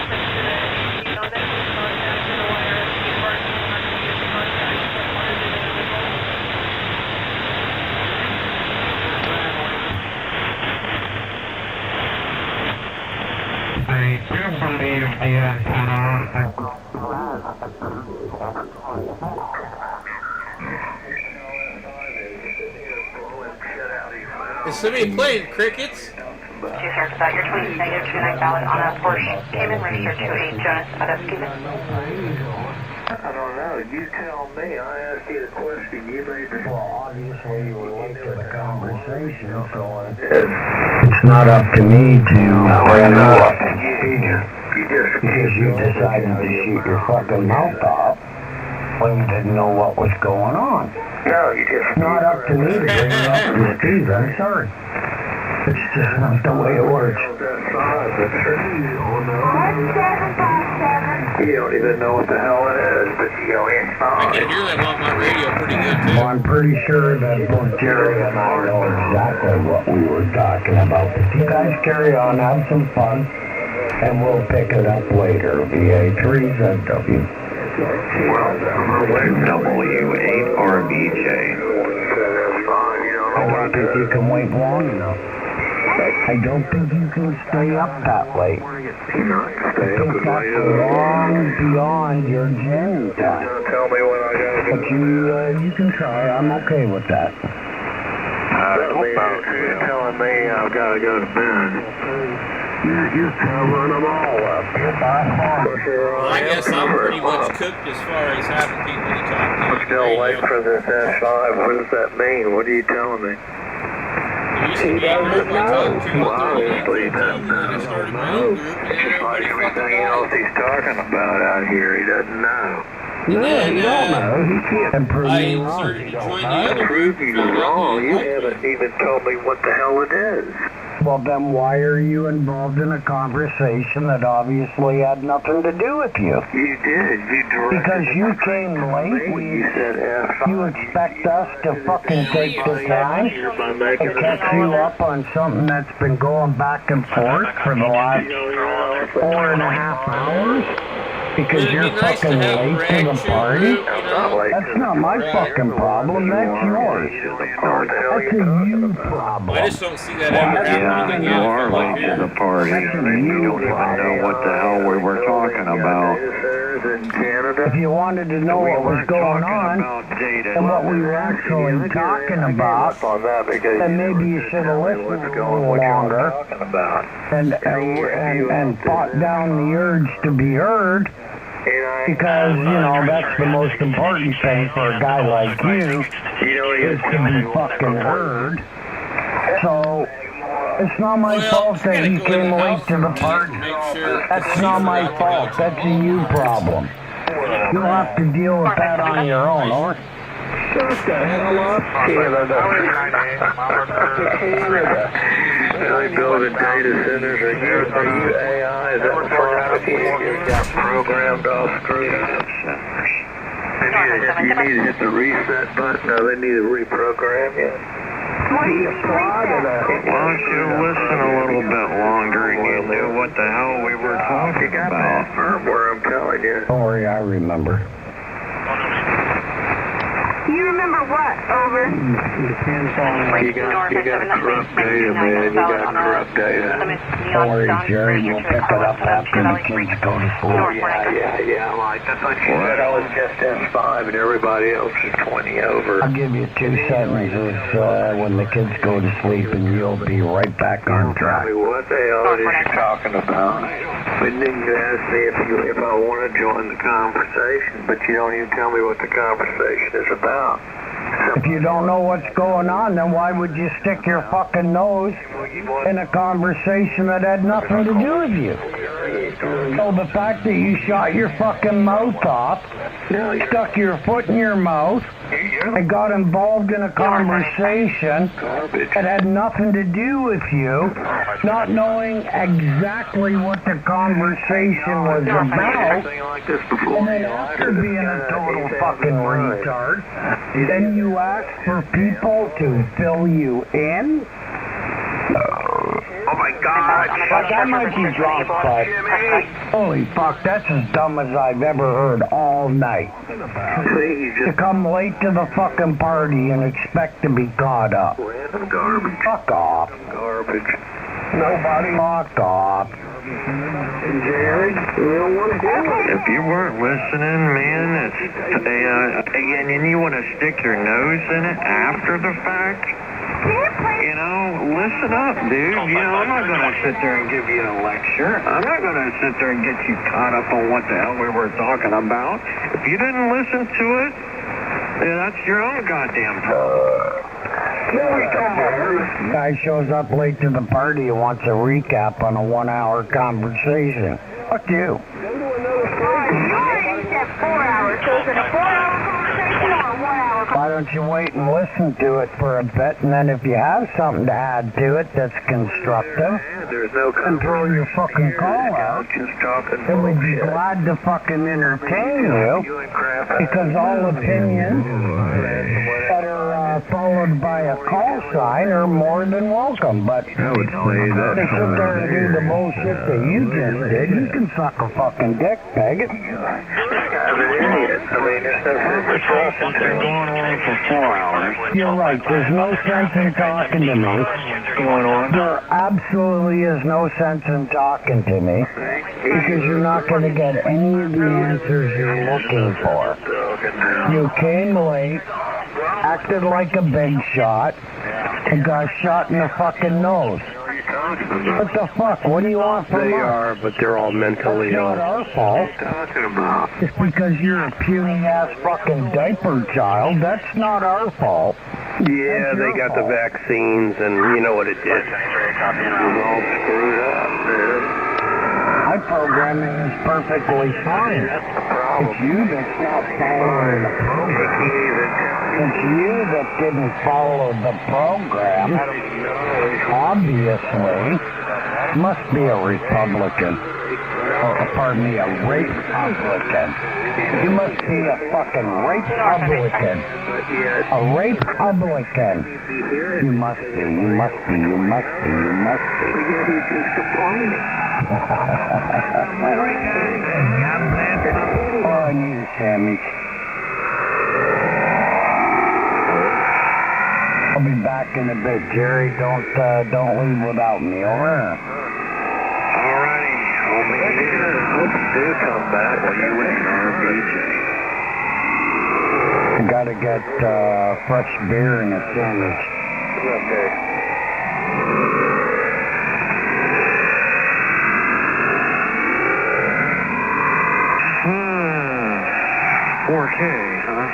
Is somebody playing crickets? Two-thirds about your 20 negative 29 ballot on a Porsche came in registered to a Jonas Adamski. I don't know. You tell me. I asked you the question. You made the... Well, obviously you were late to the conversation, so it's not up to me to bring you up to speed because you decided to shoot your fucking mouth off when you didn't know what was going on. No, you just... It's not up to me to bring you up to speed. I'm sorry. It's just not the way it works. You don't even know what the hell it is, but you go inside. I can hear them on my radio pretty good too. Well, I'm pretty sure that both Jerry and I know exactly what we were talking about. But you guys carry on, have some fun, and we'll pick it up later. VA3ZW. Well, W8RBJ. I don't think you can wait long enough. I don't think you can stay up that late. I think that's long beyond your jamming time. Tell me when I gotta But you can try. I'm okay with that. You're telling me I've got to go to bed. You're covering them all up. Well, I guess I'm pretty much cooked as far as having people to talk to. I'm still waiting for this S5. What does that mean? What are you telling me? There used to be a group I talked to Well, on 38, obviously, he 13, doesn't and then I started my own group, and then Just like everybody fucking everything else died. he's talking about out here, he doesn't know. And then, you don't know. He can't prove I you wrong. started to You don't join the know. other group Prove and you found out wrong. they You liked me. haven't even told me what the hell it is. Well, then why are you involved in a conversation that obviously had nothing to do with you? You did. You directed Because you it came to late, me. You said F5. you expect us to fucking take the time to catch you up on something that's been going back and forth for the last 4.5 hours? Because It'd be you're nice fucking to have a late to rag the shoot party? group, you know? That's not my fucking problem, that's yours. That's a you problem. I just don't see that ever happening you again. are Like late here. to the party, and you don't even know what the hell we were talking about. If you wanted to know what was going on and what we were actually talking about, then maybe you should have listened a little longer and fought down the urge to be heard, because, you know, that's the most important thing for a guy like you, is to be fucking heard. So, it's not my fault that he came late to the party. That's not my fault. That's a you problem. You'll have to deal with that on your own, or? Shut the hell up, Canada. They building data centers. Are you AI? Is that private? You got programmed all screwed up. You need to hit the reset button. No, they need to reprogram you. Why don't you listen a little bit longer and you knew what the hell we were talking Got about? that firmware, I'm telling you. Don't worry, I remember. You remember what? Over. Depends on You got corrupt data, man. You got corrupt data. Don't worry, Jerry, we'll pick it up after the kids go to school. Yeah. Like, I thought you said I was just S5 and everybody else is 20 over. I'll give you 2 sentences when the kids go to sleep, and you'll be right back on track. Tell me what the hell it is you're talking about. But then you ask me if I want to join the conversation, but you don't even tell me what the conversation is about. about? If you don't know what's going on, then why would you stick your fucking nose in a conversation that had nothing to do with you? So the fact that you shot your fucking mouth off, stuck your foot in your mouth, and got involved in a conversation that had nothing to do with you, not knowing exactly what the conversation was about, and then after being a total fucking retard, then you ask for people to fill you in? Oh my God! That might be drunk, but holy fuck, that's as dumb as I've ever heard all night. To come late to the fucking party and expect to be caught up. Random garbage. Fuck off. Garbage. Nobody fuck off. Jerry, we don't want to do it. If you weren't listening, man, it's and you want to stick your nose in it after the fact. You know, listen up, dude. You know, I'm not going to sit there and give you a lecture. I'm not going to sit there and get you caught up on what the hell we were talking about. If you didn't listen to it, that's your own goddamn problem. Guy shows up late to the party and wants a recap on a 1-hour conversation. Fuck you. You already said 4 hours, so is it a 4-hour conversation or a 1-hour conversation? Why don't you wait and listen to it for a bit, and then if you have something to add to it that's constructive, There's no and throw your fucking call out, just talking then we'd be glad to fucking entertain you, because all opinions that are followed by a call sign are more than welcome. But I would say that. to sit there and do the bullshit that you just did, you can suck a fucking dick, Peg. They're going on for 4 hours. You're right, there's no sense in talking to me. There absolutely is no sense in talking to me, because you're not going to get any of the answers you're looking for. You came late, acted like a big shot, and got shot in the fucking nose. What the fuck? What do you want from us? They are, but they're all mentally It's not ill. our fault. Just because you're a puny-ass fucking diaper child, that's not our fault. Yeah, they got the vaccines, and you know what it did. all screwed up, man. My programming is perfectly fine. It's you that's not following the program. It's you that didn't follow the program. Obviously, must be a Republican. Or, pardon me, a Rape-Publican. You must be a fucking Rape-Publican. A Rape-Publican. You must be, you must be, you must be, you must be. Oh, I need a sandwich. I'll be back in a bit, Jerry. Don't leave without me, alright? Alrighty. Well, maybe hope you do come back while you wait on our DJ. I gotta get fresh beer and a sandwich. Okay. 4K, huh?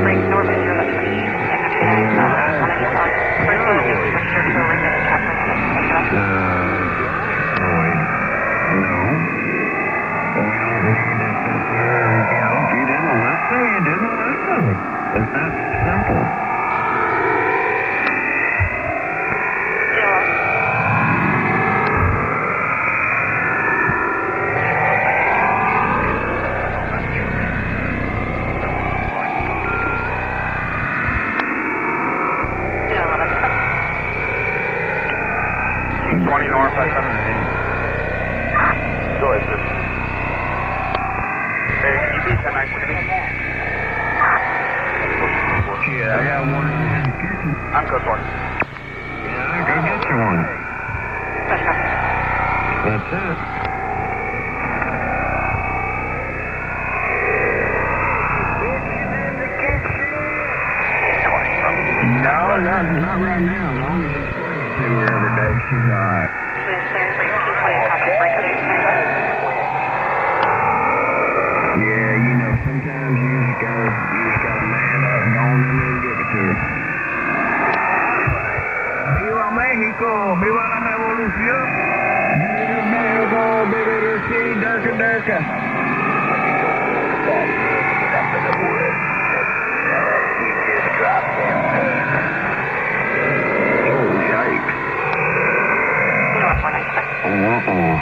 Break north of your It's that simple. North, 578. Go ahead, sir. Hey, can you be 10-9 for me? Yeah, I got one in the kitchen. I'm code 4. Yeah, go get you one. That's it. No, not right now. As long as you see her every day, she's alright. Yeah, you know, sometimes you just gotta man up and go on in there and give it to her. ¡Viva México! ¡Viva la revolución! ¡Viva México! ¡Viva el sí! ¡Durka, durka! Oh, yikes. Uh-oh.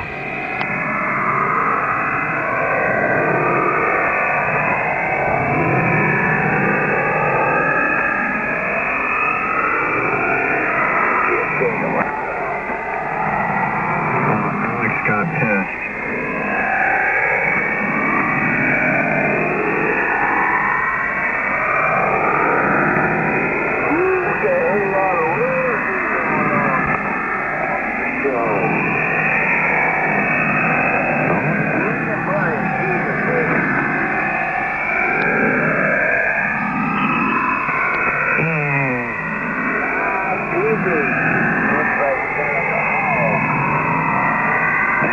Alex got pissed.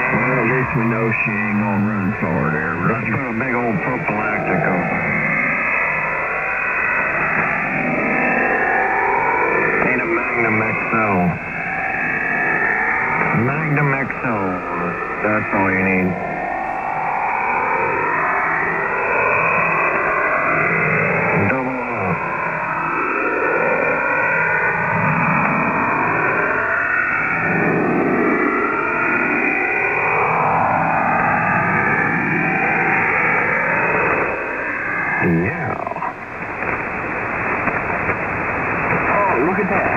Well, at least we know she ain't gonna run for it there. Let's put a big old prophylactic over her. Ain't a Magnum XL. Magnum XL. That's all you need. Double up. Yeah. Oh, look at that.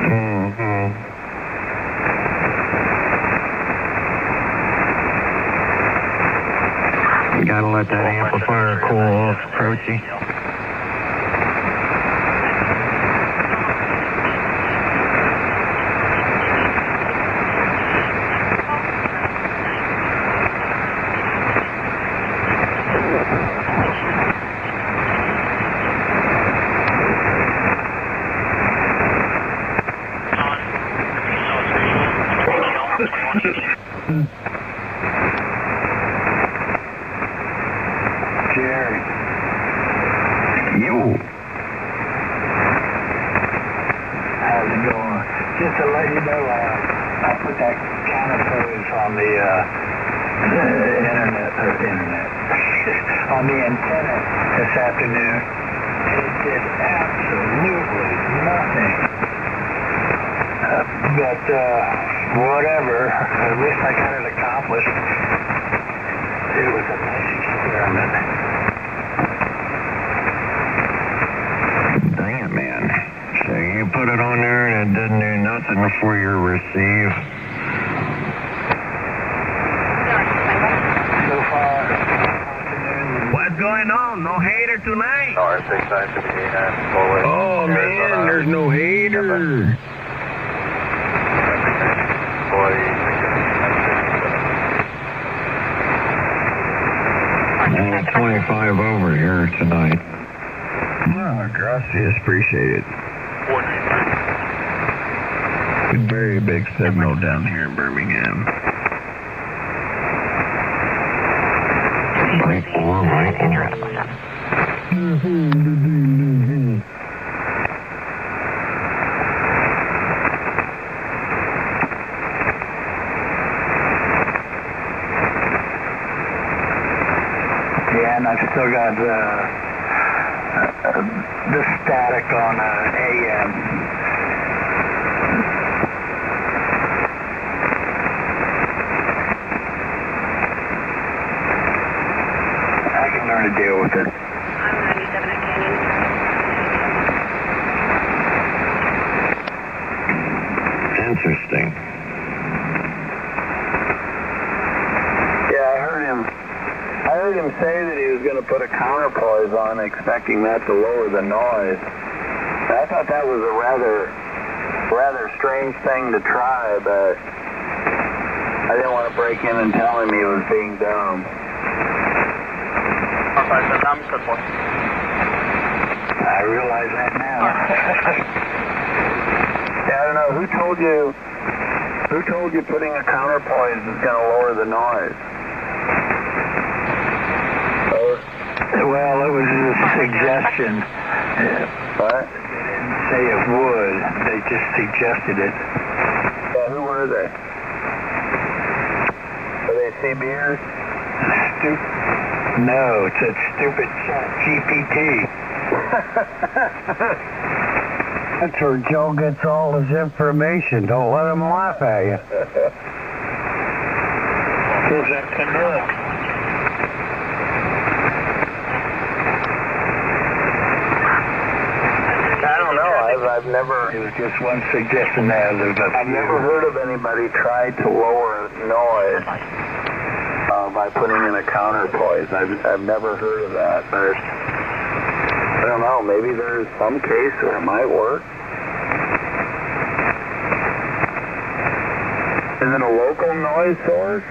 Mm-hmm. You gotta let that amplifier cool off, Approachy. Jerry. Yo. How's it going? Just to let you know, I put that counterpose on the internet, on the antenna this afternoon. It did absolutely nothing. But whatever. At least I got it accomplished. It was a nice experiment. Dang it, man. So you put it on there and it didn't do nothing before you receive? So far, what's going on? No hater tonight? No, R6958 Oh, man, there's no hater. 25 over here tonight. Oh, gracias, appreciate it. Very big signal down here in Birmingham. Right interest. Yeah, and I've still got the static on AM. I can learn to deal with it. I'm 97 at Canyon. Interesting. Yeah, I heard him say that he was going to put a counterpoise on, expecting that to lower the noise. I thought that was a rather strange thing to try, but I didn't want to break in and tell him he was being dumb. I realize that now. Yeah, I don't know. Who told you putting a counterpoise is going to lower the noise? Well, it was a suggestion. What? They didn't say it would. They just suggested it. Yeah, who were they? Were they CBers? No, it's that stupid GPT. That's where Joe gets all his information. Don't let him laugh at you. Who's that Canuck? I don't know. I've never. It was just one suggestion there. I've never heard of anybody try to lower noise by putting in a counterpoise. I've never heard of that, but I don't know. Maybe there's some case where it might work. Is it a local noise source?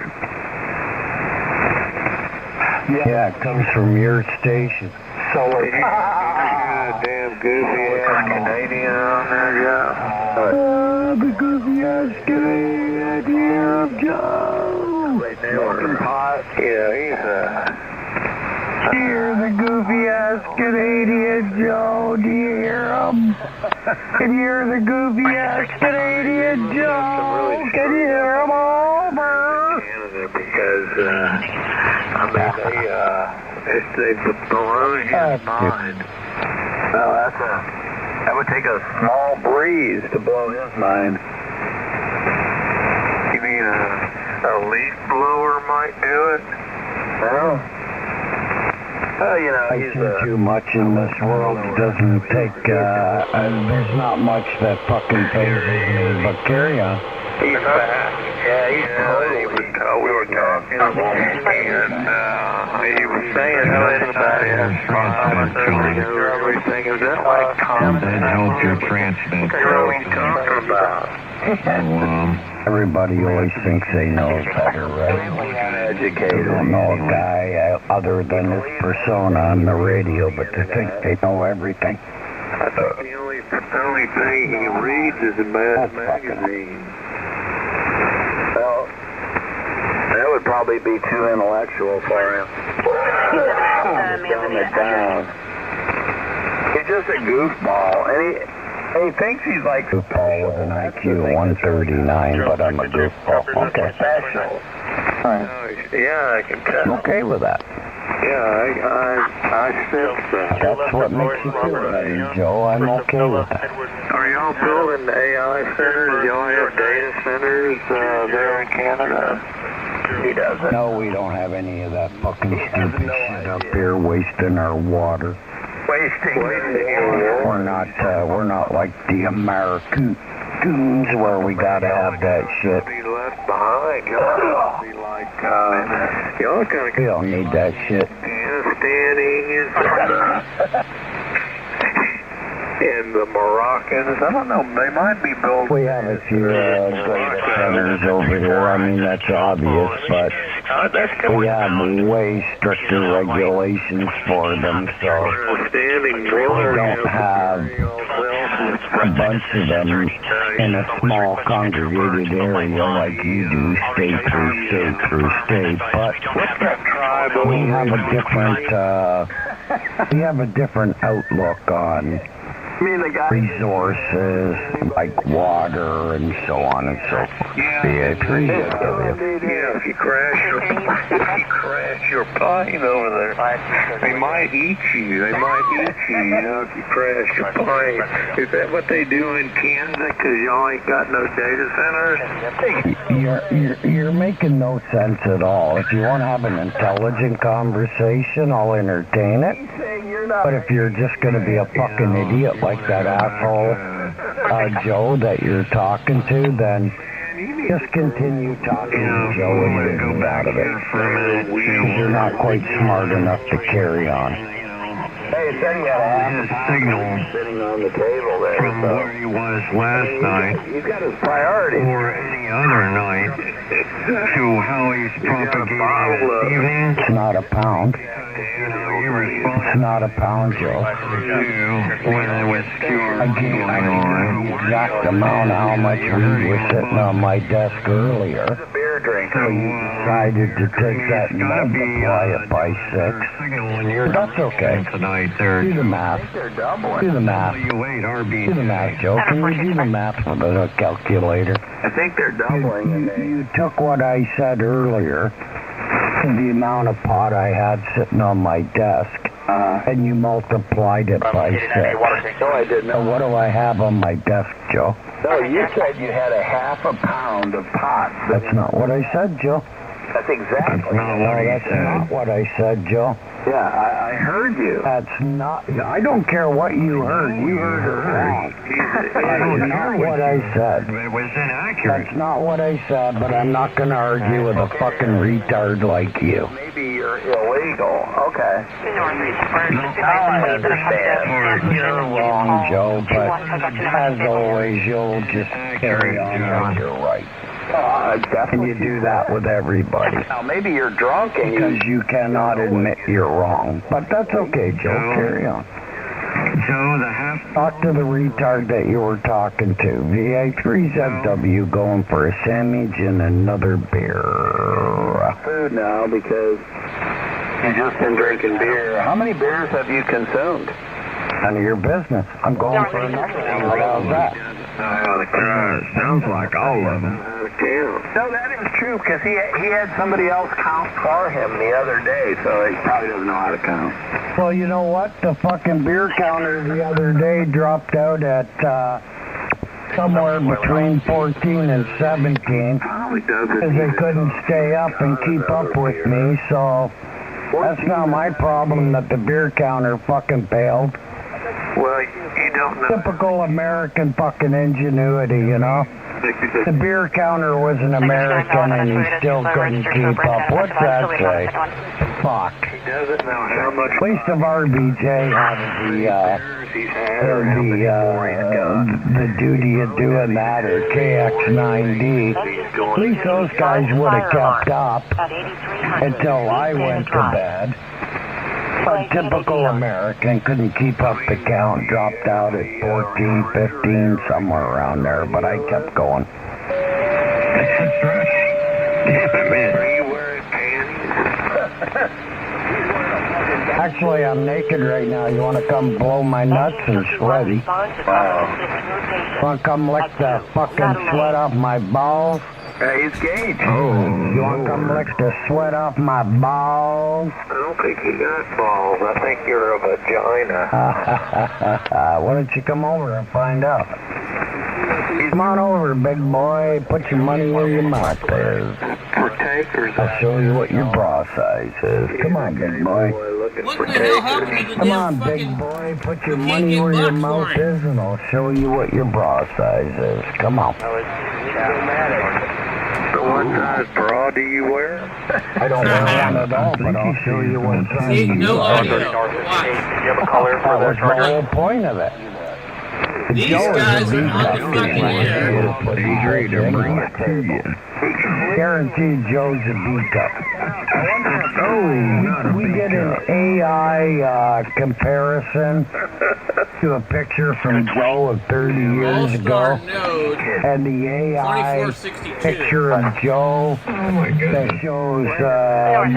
Yeah, it comes from your station. Solar. Damn goofy ass Canadian on there, Joe. The goofy ass Canadian here of Joe. Smoking pot. Yeah, he's Do you hear the goofy ass Canadian Joe? Do you hear him? Can you hear the goofy ass Canadian Joe? Can you hear him over? Canada, because they've blown his mind. Well, that would take a small breeze to blow his mind. You mean a leaf blower might do it? Well, you know, I see too much in this world. It doesn't take, there's not much that fucking phases me, but carry on. He's back. Yeah, he's totally. We were talking about him, and he was saying something about his everything. Is that like common? That helps your transmit. What are you talking about? Everybody always thinks they know better, right? They don't know a guy other than his persona on the radio, but they think they know everything. The only thing he reads is a magazine. Well, that would probably be too intellectual for him. Dumb it down. He's just a goofball, and he thinks he's like goofball with an IQ of 139, but I'm a goofball. Okay, special. Right. Yeah, I can tell. Okay with that. Yeah, I sense that. That's what makes you feel better, Joe. I'm okay with that. Are y'all building AI centers? Y'all have data centers there in Canada? He doesn't. No, we don't have any of that fucking stupid shit up here wasting our water. Wasting your water? We're not like the Americans where we gotta have that shit. Be left behind. Y'all be like, y'all kind of. We don't need that shit. And the Moroccans, I don't know, they might be built. We have a few data centers over here. I mean, that's obvious, but we have way stricter regulations for them, so we don't have a bunch of them in a small congregated area like you do, state through state through state, but we have a different outlook on resources like water and so on and so forth. VA3 Yeah, if you crash your plane over there, they might eat you. They might eat you, you know, if you crash your plane. Is that what they do in Kansas? Because y'all ain't got no data centers? You're making no sense at all. If you want to have an intelligent conversation, I'll entertain it. But if you're just going to be a fucking idiot like that asshole Joe that you're talking to, then just continue talking to Joe and get him out of it. Because you're not quite smart enough to carry on. Hey, it said he had a signal sitting on the table there from where he was last night. He's got his priorities. Or any other night to how he's propagating this evening. It's not a pound. It's not a pound, Joe. I gave you the exact amount of how much weed was sitting on my desk earlier. So you decided to take that and multiply it by 6. That's okay. Do the math. Do the math. Do the math, Joe. Can you do the math with a calculator? I think they're doubling. You took what I said earlier, the amount of pot I had sitting on my desk, and you multiplied it by 6. No, I didn't. So what do I have on my desk, Joe? No, you said you had a half a pound of pot. That's not what I said, Joe. That's exactly That's not what I said, Joe. Yeah, I heard you. That's not... I don't care what you heard. You heard it wrong. That's not what I said. It was inaccurate. That's not what I said, but I'm not going to argue with a fucking retard like you. Maybe you're illegal. Okay. Now I understand. You're wrong, Joe, but as always, you'll just carry on like you're right. And you do that with everybody. Now, maybe you're drunk and because you cannot admit you're wrong. But that's okay, Joe. Carry on. Joe, the half... Talk to the retard that you were talking to. VA3ZW going for a sandwich and another beer. Food now because you've just been drinking beer. How many beers have you consumed? None of your business. I'm going for another one. How's that? Sounds like all of them. No, that is true because he had somebody else count for him the other day, so he probably doesn't know how to count. Well, you know what? The fucking beer counter the other day dropped out at somewhere between 14 and 17 because they couldn't stay up and keep up with me, so that's not my problem that the beer counter fucking failed. Well, you don't know. Typical American fucking ingenuity, you know? The beer counter was an American and he still couldn't keep up. What's that say? Fuck. He doesn't know how much... At least of RBJ had the duty of doing that, or KX9D. At least those guys would have kept up until I went to bed. A typical American couldn't keep up the count, dropped out at 14, 15, somewhere around there, but I kept going. That's right. Are you wearing panties? Actually, I'm naked right now. You want to come blow my nuts or sweaty? Want to come lick the fucking sweat off my balls? Hey, he's Gage. You want to come lick the sweat off my balls? I don't think you got balls. I think you're a vagina. Why don't you come over and find out? Come on over, big boy. Put your money where your mouth is. I'll show you what your bra size is. Come on, big boy. What the hell happened to the Come damn on, fucking... big boy. Put your money where your mouth is, and I'll show you what your bra size is. Come on. What size bra do you wear? I don't wear one at all, but I'll show you what size See, you no are. audio. Do you have a color for That was the the charger? whole point of it. These Joe is guys a are lead on the deputy. fucking air. He's ready to bring it to you. Guaranteed Joe's a beat-up. We did an AI comparison to a picture from Joe of 30 years ago. All-star node, And the AI 2462. picture of Joe that shows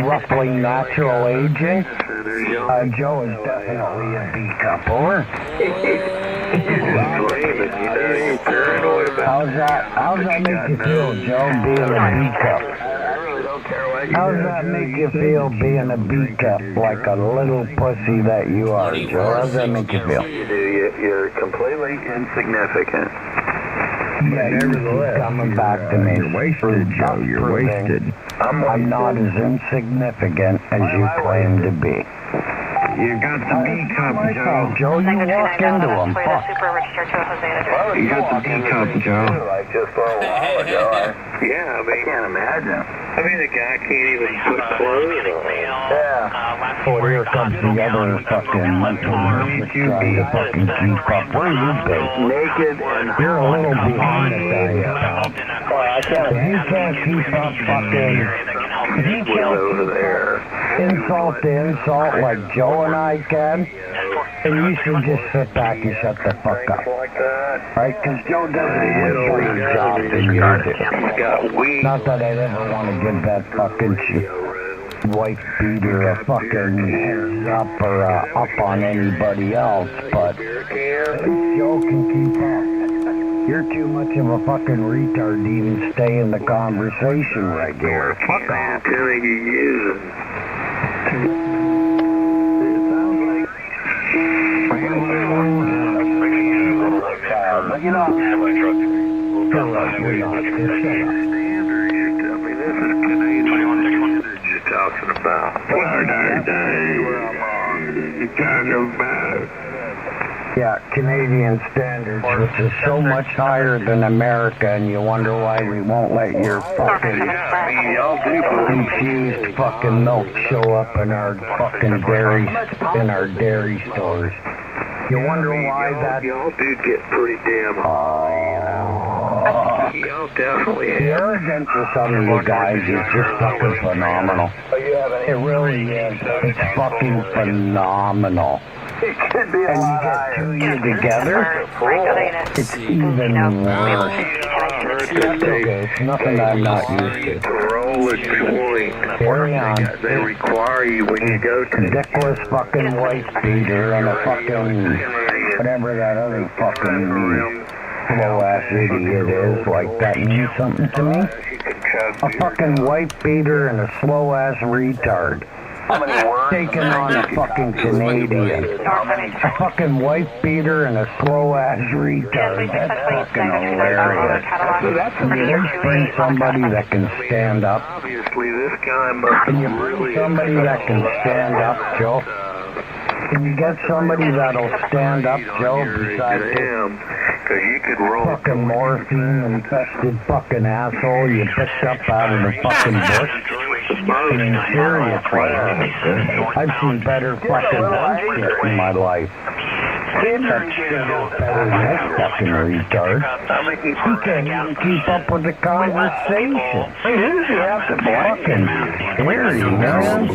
roughly natural aging. Joe is definitely a B-cup. Over. You're paranoid about How's that make you feel, Joe, being a B-cup? How's that make you feel being a B-cup, like a little pussy that you are, Joe? How's that make you feel? You're completely insignificant. Yeah, nevertheless, coming back to me. You're wasted, Joe. You're wasted. I'm not as insignificant as you claim to be. You got the B-cup, Joe. Joe, you walk into him. Fuck. You got the B-cup, Joe. Like just a while ago. Yeah, I mean, I can't imagine. I mean, the guy can't even put clothes on. Yeah. Oh, here comes the other fucking mental nurse trying to fucking keep up. Where you been? Naked and You're a little behind the times, pal. If you can't keep up fucking... If you can't over there. insult to insult like Joe and I can, then you should just sit back and shut the fuck up. Right? Because Joe does a much better job than you do. Not that I'd ever want to give that fucking wife beater a fucking heads up or up on anybody else, but Joe can keep up. You're too much of a fucking retard to even stay in the conversation right here. Fuck off. Telling you using. But you know, you're talking about. What are you talking about? yeah, Canadian standards, which is so much higher than America, and you wonder why we won't let your fucking infused fucking milk show up in our fucking dairy stores. You wonder why that... Y'all do get pretty damn high. Y'all definitely The arrogance of some of you guys is just fucking phenomenal. It really is. It's fucking phenomenal. And you get two of you together, it's even worse. That's okay. It's nothing I'm not used to. Roll a joint. Carry on. They require you when you go to Dickless fucking wife beater and a fucking whatever that other fucking slow ass idiot is, like that means something to me. A fucking wife beater and a slow ass retard. Taking on a fucking Canadian. A fucking wife beater and a slow ass retard. That's fucking hilarious. Can you just bring somebody that can stand up? Obviously, this guy must Can you bring somebody that can stand up, Joe? Can you get somebody that'll stand up, Joe, besides this because you could roll fucking morphine-infested fucking asshole you picked up out of the fucking bush? I mean, seriously. I've seen better fucking bullshit in my life. That's still better than this fucking retard. He can't even keep up with the conversation. You have to fucking scary, man.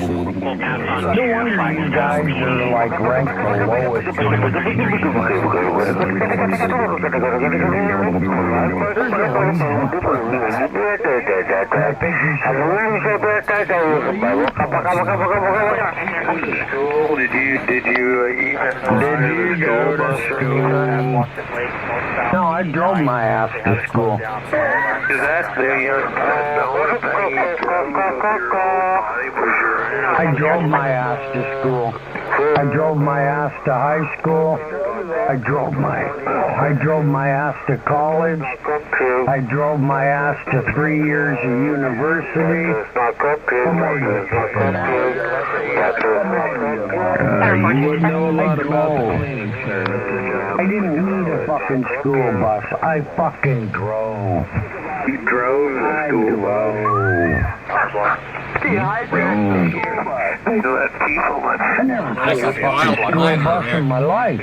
No wonder you guys are like ranked the lowest in I think you should. School? Did you go to school? No, I drove my ass to school. That's the only thing you I drove my ass to school. I drove my ass to high school. I drove my ass to college. I drove my ass to 3 years of university. What more do you fucking want? You would know a lot about the cleaning service. I didn't need a fucking school bus. I fucking drove. You drove the school bus. I never took a fucking school bus in my life.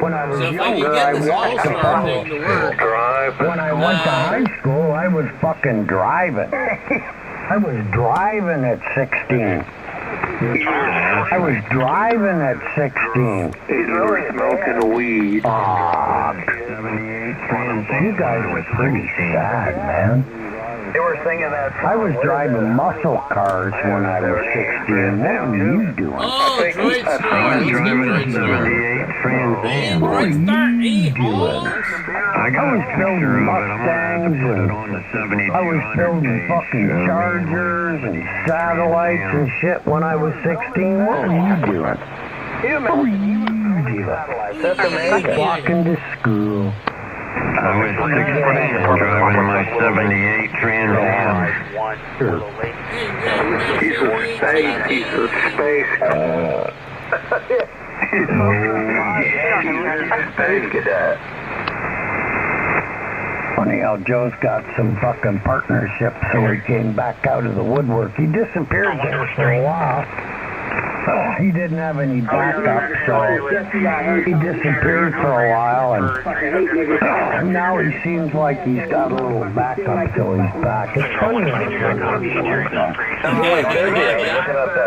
When I was younger, I walked to public school. When I went to high school, I was fucking driving. I was driving at 16. I was driving at 16. He's really smoking weed. You guys were pretty sad, man. They were singing that. I was driving muscle cars when I was 16. What were you doing? Oh, great story. let's get driving a Droid Star. 78 Trans Am. Droid Star, I was building Mustangs and on the 72. I was building fucking Chargers and satellites and shit when I was 16. What were you doing? What were you doing? That's amazing. Walking to school. I was 16 driving my 78 Trans Am. He's for space. He's for space. Space cadet. Funny how Joe's got some fucking partnerships, so he came back out of the woodwork. He disappeared there for a while. He didn't have any backup, so he disappeared for a while, and now he seems like he's got a little backup till he's back. It's funny.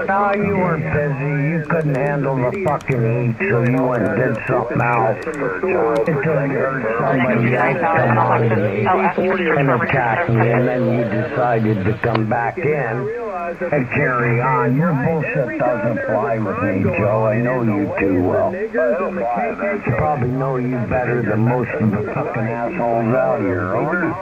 No, you weren't busy. You couldn't handle the fucking heat, so you went and did something else until you heard somebody else come on to me and attack me, and then you decided to come back in and carry on. Your bullshit doesn't fly with me, Joe. I know you too well. I probably know you better than most of the fucking assholes out here. Over.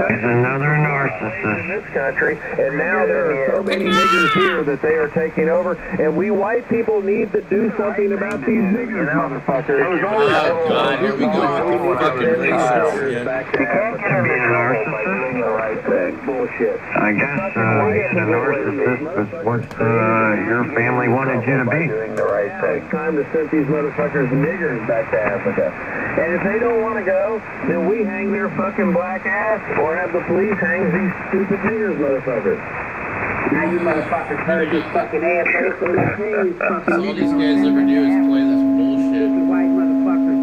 He's another narcissist. In this country, and now there are so many niggers here that they are taking over, and we white people need to do something about these niggers, motherfuckers. Oh, God, here we go with the fucking racist shit. You can't be a narcissist. Bullshit. I guess being a narcissist is what your family wanted you to be. Doing the right thing. It's time to send these motherfuckers niggers back to Africa. And if they don't want to go, then we hang their fucking black ass, or have the police hang these stupid niggers, motherfuckers. Now you motherfuckers heard this fucking asshole, so let's hang these fucking All these guys ever do is play this bullshit. white motherfuckers.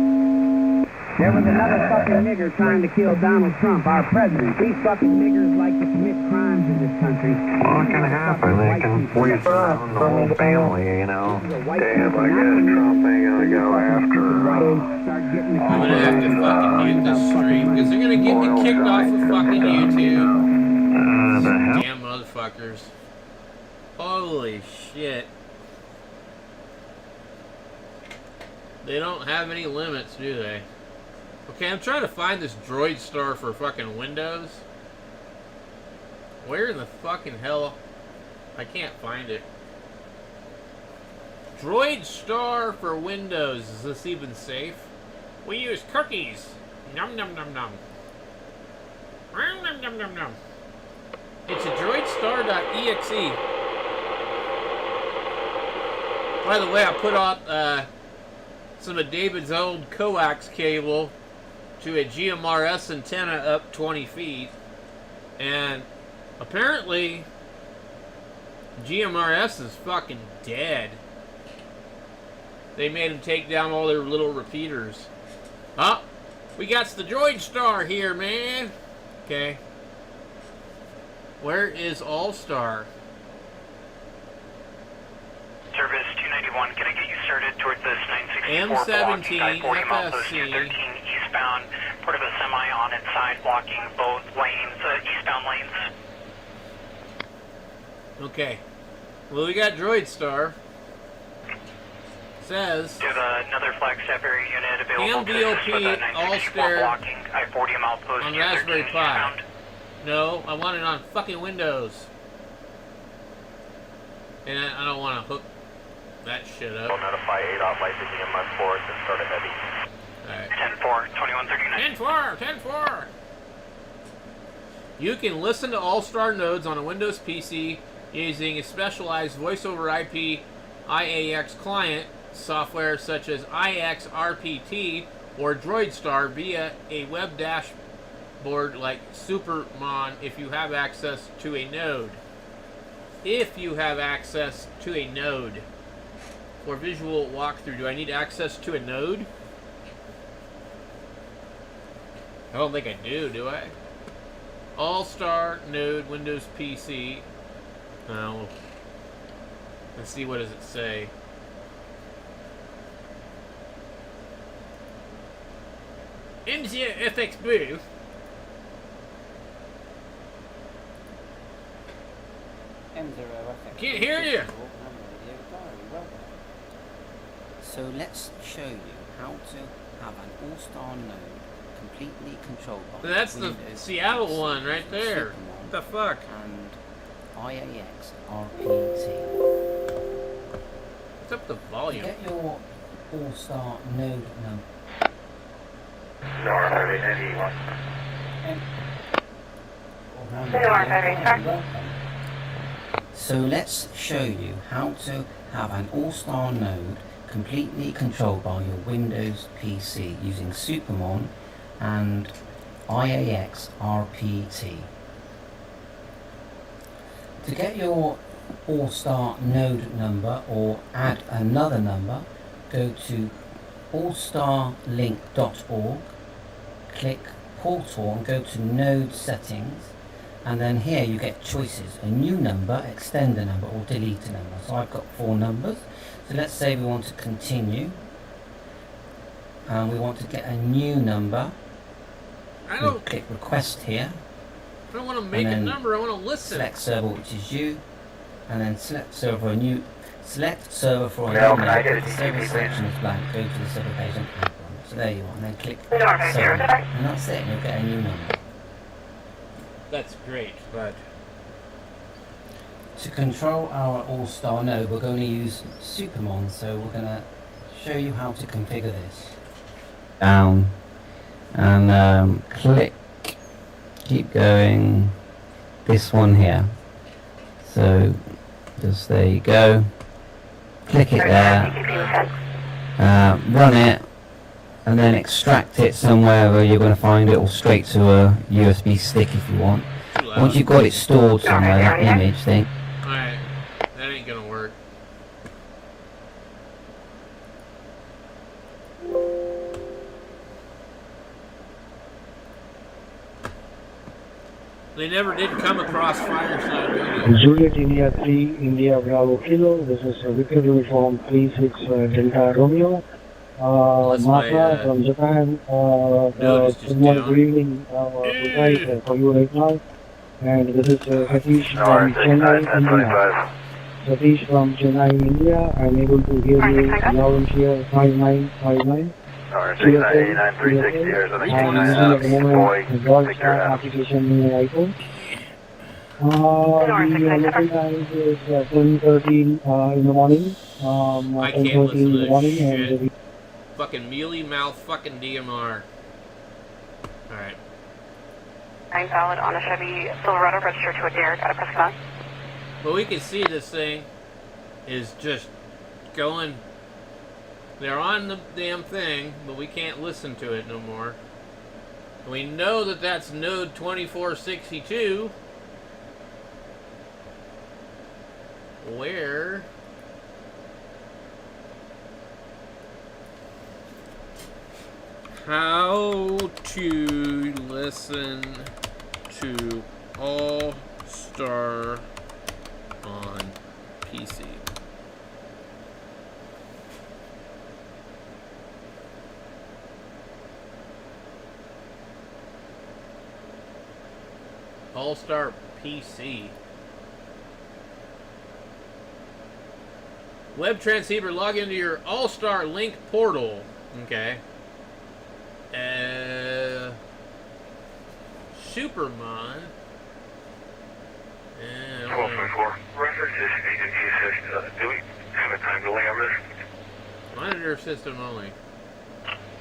There was another fucking nigger trying to kill Donald Trump, our president. These fucking niggers like to commit crimes in this country. What can happen? They can poison around the whole family, you know. Damn, I guess Trump ain't gonna go after I'm gonna have to fucking mute this stream because they're gonna get me kicked off of fucking YouTube. The hell? Damn motherfuckers. Holy shit. They don't have any limits, do they? Okay, I'm trying to find this Droid Star for fucking Windows. Where in the fucking hell? I can't find it. Droid Star for Windows. Is this even safe? We use cookies. Num num num num. Num num num num num. It's a droidstar.exe. By the way, I put out some of David's old coax cable to a GMRS antenna up 20 feet, and apparently GMRS is fucking dead. They made them take down all their little repeaters. Oh, we got the Droid Star here, man. Okay. Where is All-Star? Service 291, can I get you started towards this 964 M17 blocking I-40 mile post FSC. 213 eastbound, port of a semi on its side blocking both lanes, eastbound lanes. Okay. Well, we got Droid Star. Says We have another flag staff area unit available to DOP, assist with a 964 All-Star blocking I-40 mile post on 213 Raspberry Pi. eastbound. No, I want it on fucking Windows. And I don't want to hook that shit up. We'll notify ADOT light begin left forward and start a heavy. Alright. 10-4, 2139. 10-4! 10-4! You can listen to All-Star nodes on a Windows PC using a specialized voice-over IP IAX client software such as IXRPT or DroidStar via a web dashboard like Supermon if you have access to a node. If you have access to a node. For visual walkthrough, do I need access to a node? I don't think I do I? All-Star node Windows PC. Oh. Let's see, what does it say? MCA FX Blue. Can't hear you. So let's show you how to have an all-star node completely controlled by That's the Windows Seattle PC one right using there. Supermon What the fuck? and IAX RPT. What's up the To volume? get your all-star node number. So let's show you how to have an all-star node completely controlled by your Windows PC using Supermon and IAX RPT. To get your all-star node number or add another number, go to allstarlink.org, click portal and go to node settings, and then here you get choices: a new number, extend a number, or delete a number. So I've got 4 numbers. So let's say we want to continue and we want to get a new number. We'll click request here. I don't want to make a number, I want to listen. Select server, which is you, and then select server for a new. Select server for a new name. If the server selection is blank, go to the server page and add one. So there you are, and then click server, and that's it. You'll get a new number. That's great, but to control our all-star node, we're going to use Supermon. So we're going to show you how to configure this. Down and click. Keep going. This one here. So just there you go. Click it there. Run it, and then extract it somewhere where you're going to find it, or straight to a USB stick if you want. Once you've got it stored somewhere, that image thing. Alright, that ain't gonna work. They never did come across Fireside Radio. Juliet India 3, India Bravo Kilo. This is Victor Uniform 36 Delta Romeo. Matra from Japan. Good evening guys, for you right now. And this is Satish from Chennai, India. Satish from Chennai, India. I'm able to hear you loud and clear. 5959. Alright, 6989360 here, so I think I'm using at the moment the broadcast application in my iPhone. The local time is 10:30 in the morning. I can't 10:30 listen in to the this morning, shit. and Fucking mealy mouth fucking DMR. Alright. I'm valid on a Chevy Silverado registered to a Derek at a Prescott. But we can see this thing is just going. They're on the damn thing, but we can't listen to it no more. And we know that that's node 2462. Where how to listen to All Star on PC. All Star PC. Web transceiver, log into your All Star Link portal. Okay. Supermon. 1224. Reference is agency assist. Do we have a time delay on this? Monitor system only.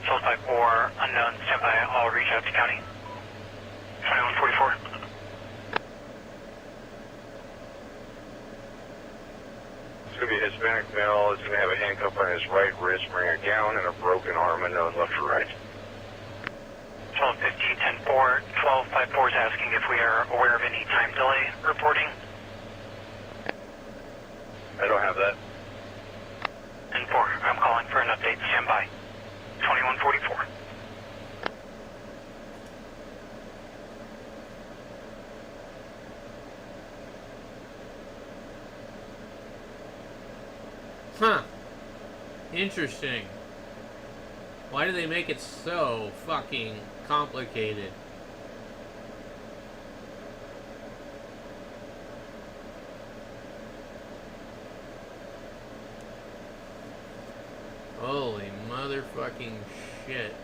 Source type 4, unknown, standby. I'll reach out to county. 2144. It's going to be a Hispanic male. It's going to have a handcuff on his right wrist, wearing a gown, and a broken arm, and nose left or right. 1250, 10-4, 1254 is asking if we are aware of any time delay reporting. I don't have that. 10-4, I'm calling for an update. Stand by. 2144. Huh. Interesting. Why do they make it so fucking complicated? Holy motherfucking shit.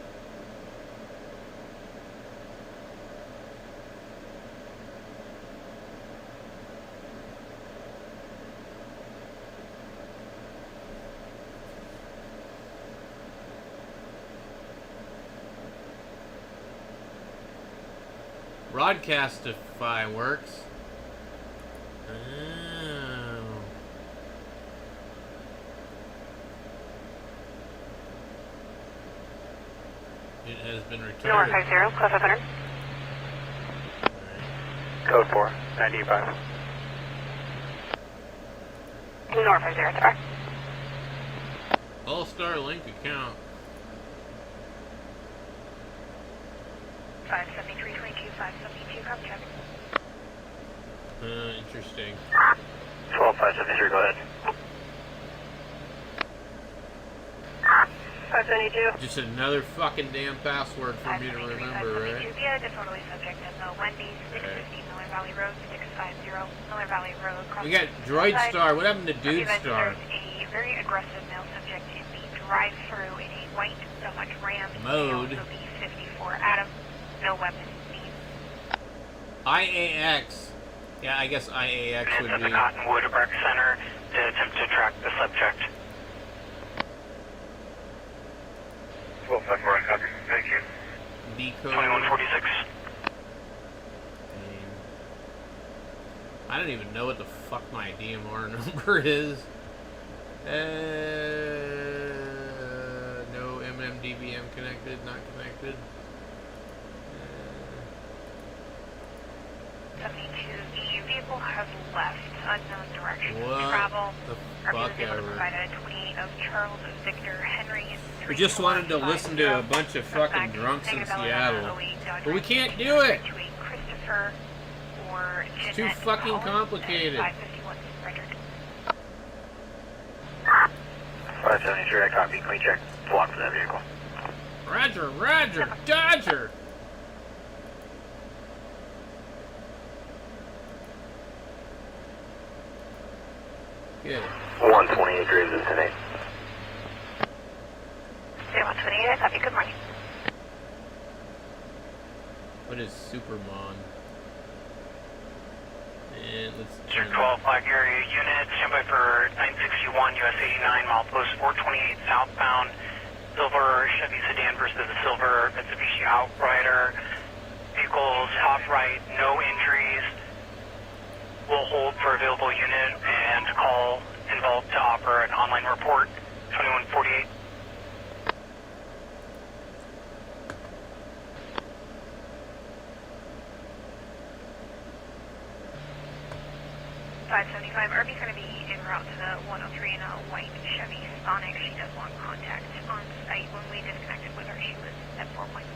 Broadcastify works. Oh. It has been returned. North 50, close 500. Code 4, 95. North 50, sorry. All-Star Link account. 57322, 572, copy check. Interesting. 12573, go ahead. 572. Just another fucking damn password for me to 573, remember, 572, right? yeah, totally subject to the Wendy's, 650 Miller Valley Road, 650 Miller Valley Road. We got Droid Star. What happened to Dude Star? There's a very aggressive male subject in the drive-through in a white Dodge Ram. Mode. Also B54 Adam. No weapons seen. IAX. Yeah, I guess IAX It's would at the be. Cottonwood Rec Center to attempt to track the subject. 1254, copy. Thank you. Decode. 2146. I don't even know what the fuck my DMR number is. No MMDBM connected, not connected. 72, the vehicle has left unknown direction of What travel. the Our fuck vehicle was able to ever. provide a 28 of Charles Victor Henry. We just wanted to listen to a bunch of fucking drunks in Seattle. But we can't do it! To a Christopher or It's too Jeanette fucking Collins, complicated. 551 rendered. 573, I copy. Clean check. Block for that vehicle. Roger, Roger, Dodger! Good. 128 Graves is tonight. 128, copy, good morning. What is Supermon? And let's Check 12 Flag Area Unit. Stand by for 961 US 89 milepost 428 southbound. Silver Chevy sedan versus a silver Mitsubishi Outrider. Vehicles top right, no injuries. We'll hold for available unit and call involved to offer an online report. 2148. RB's going to be en route to the 103 in a white Chevy Sonic. She does want contact on site. When we disconnected with her, she was at 4 points.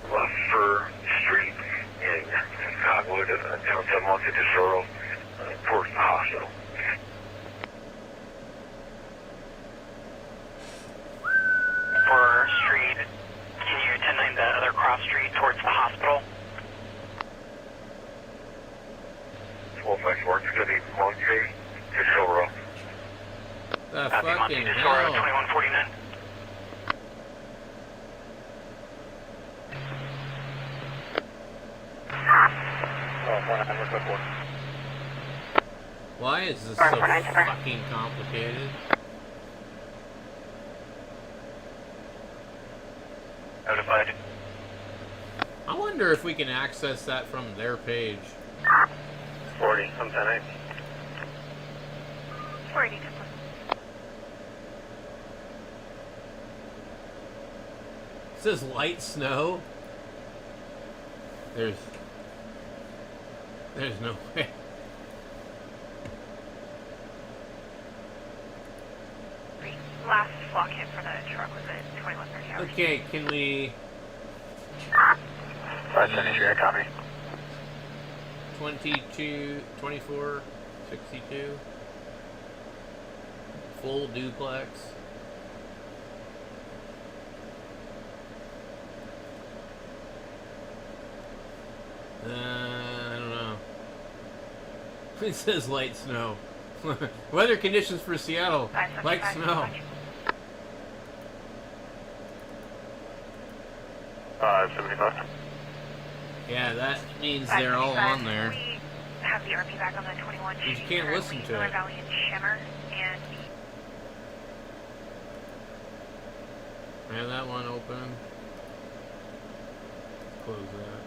Left for Street in Cottonwood, downtown Monte Tesoro, towards the hospital. For Street, can you 10-9 the other cross street towards the hospital? 1254, it's going to be Monte Tesoro. the Copy, Monte fucking Tesoro, hell. 2149. Why is this so fucking complicated? Notified. I wonder if we can access that from their page. 40, I'm 10-8. 480. It says light snow. There's no way. Last flock hit for the truck was at 2130 hours. Okay, can we 573, I copy. 22, 24, 62 full duplex? I don't know. It says light snow. Weather conditions for Seattle, like snow. 75. Yeah, that means they're all on there. We have the RP back on the 21. You can't listen to Miller it. Valley and Shimmer, and I have that one open. Close that.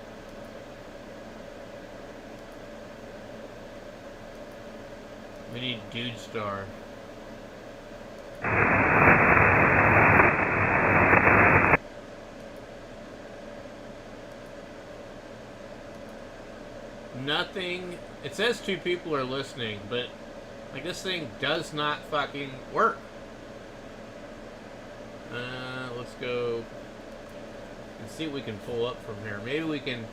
We need Dude Star. Nothing. It says 2 people are listening, but like this thing does not fucking work. Let's go and see what we can pull up from here. Maybe we can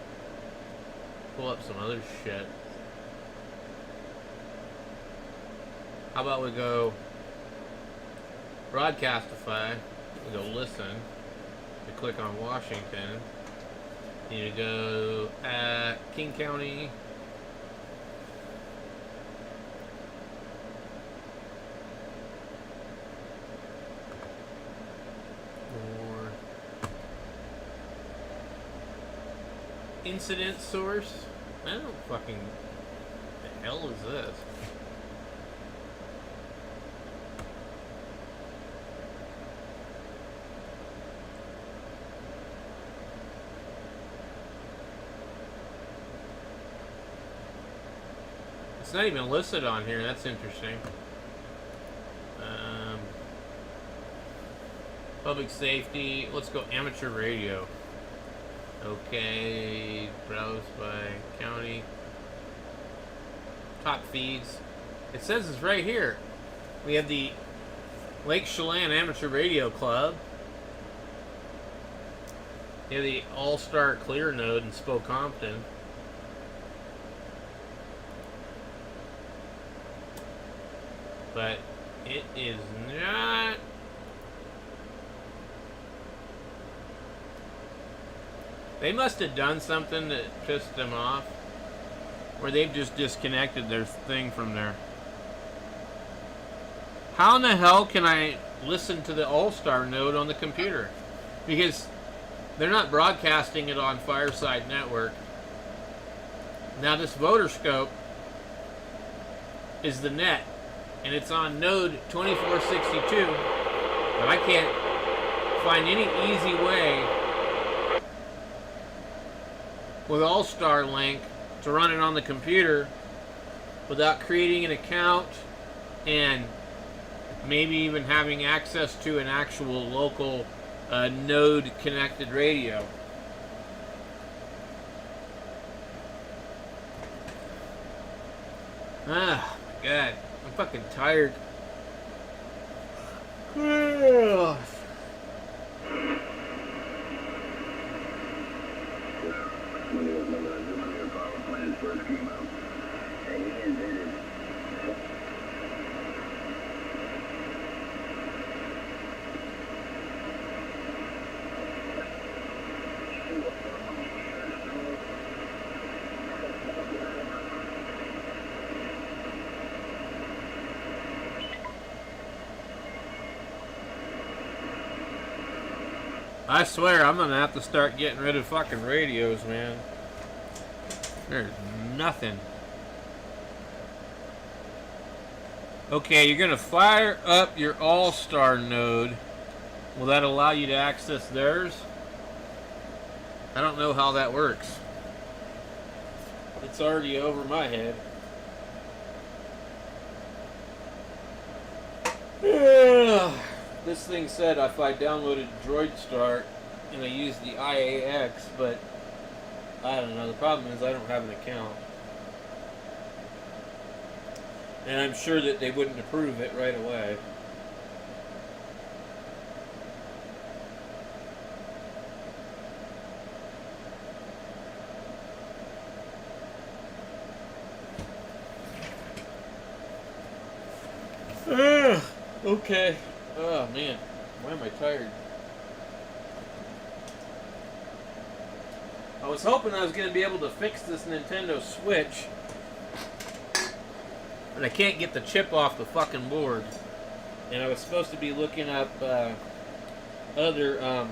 pull up some other shit. How about we go Broadcastify, we go listen, we click on Washington, you go at King County, or incident source. I don't fucking, the hell is this? It's not even listed on here. That's interesting. Public safety. Let's go amateur radio. Okay. Browse by county. Top feeds. It says it's right here. We have the Lake Chelan Amateur Radio Club. We have the All-Star Clear Node in Spokompton. But it is not. They must have done something that pissed them off, where they've just disconnected their thing from there. How in the hell can I listen to the All-Star node on the computer? Because they're not broadcasting it on Fireside Network. Now this voter scope is the net. And it's on node 2462, but I can't find any easy way with All-Star Link to run it on the computer without creating an account and maybe even having access to an actual local node connected radio. Ah, my God. I'm fucking tired. I swear, I'm gonna have to start getting rid of fucking radios, man. There's nothing. Okay, you're gonna fire up your All-Star node. Will that allow you to access theirs? I don't know how that works. It's already over my head. This thing said if I downloaded Droid Start and I used the IAX, but I don't know. The problem is I don't have an account. And I'm sure that they wouldn't approve it right away. Okay. Oh man, why am I tired? I was hoping I was going to be able to fix this Nintendo Switch but I can't get the chip off the fucking board. And I was supposed to be looking up other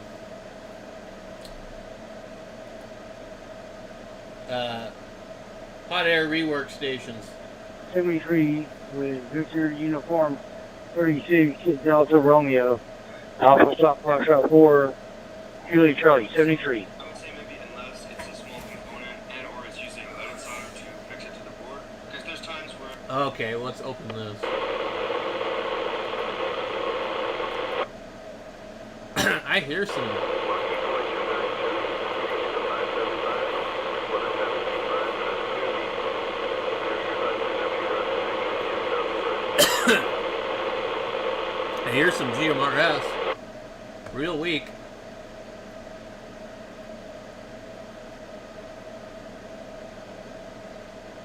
hot air rework stations. 73 with Victor Uniform 36 Delta Romeo, Alpha Stop Foxtrot 4, Julie Charlie 73. I would say maybe unless it's a small component and or it's using leaded solder to fix it to the board. Because there's times where... Okay, let's open this. I hear some... I hear some GMRS. Real weak.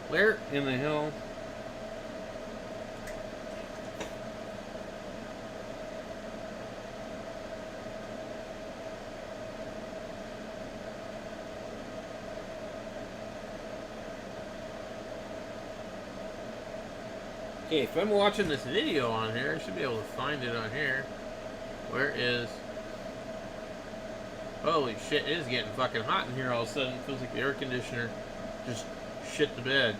Where in the hell? Okay, if I'm watching this video on here, I should be able to find it on here. Where is... Holy shit, it is getting fucking hot in here all of a sudden. It feels like the air conditioner just shit the bed.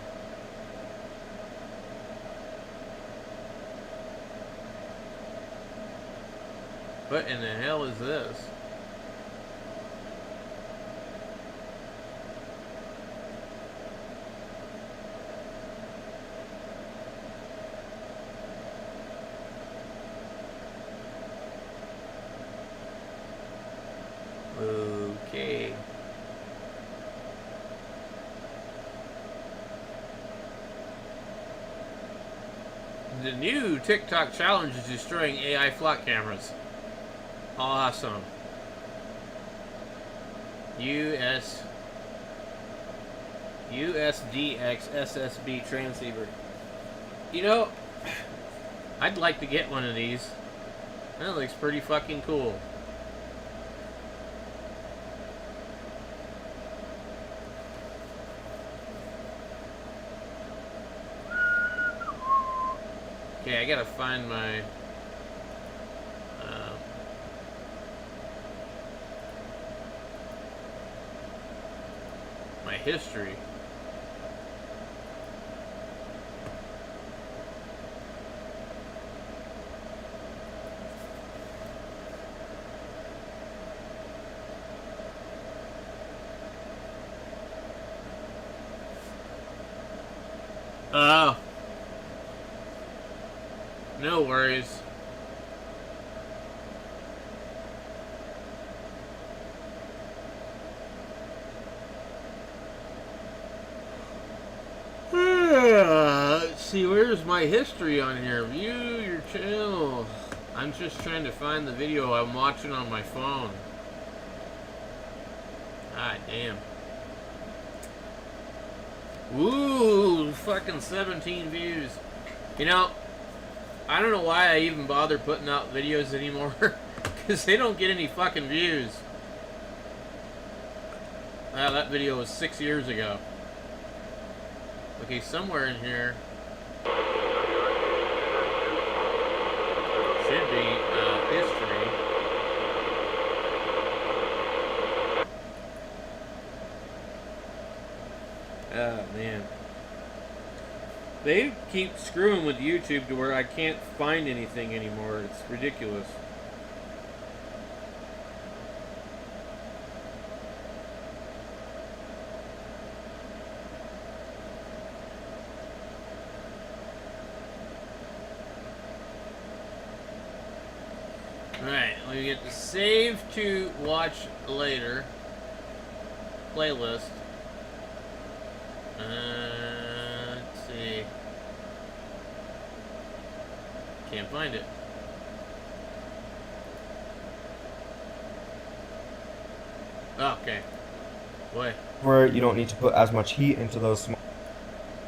What in the hell is this? Okay. The new TikTok challenge is destroying AI flock cameras. Awesome. USDX SSB transceiver. You know, I'd like to get one of these. That looks pretty fucking cool. Okay, I gotta find my my history. Oh. No worries. Let's see, where's my history on here? View your channel. I'm just trying to find the video I'm watching on my phone. God damn. Ooh, fucking 17 views. You know, I don't know why I even bother putting out videos anymore, because they don't get any fucking views. Wow, that video was 6 years ago. Okay, somewhere in here should be history. Oh, man. They keep screwing with YouTube to where I can't find anything anymore. It's ridiculous. Alright, we get the save to watch later playlist. Let's see. Can't find it. Okay. Boy. Where you don't need to put as much heat into those small...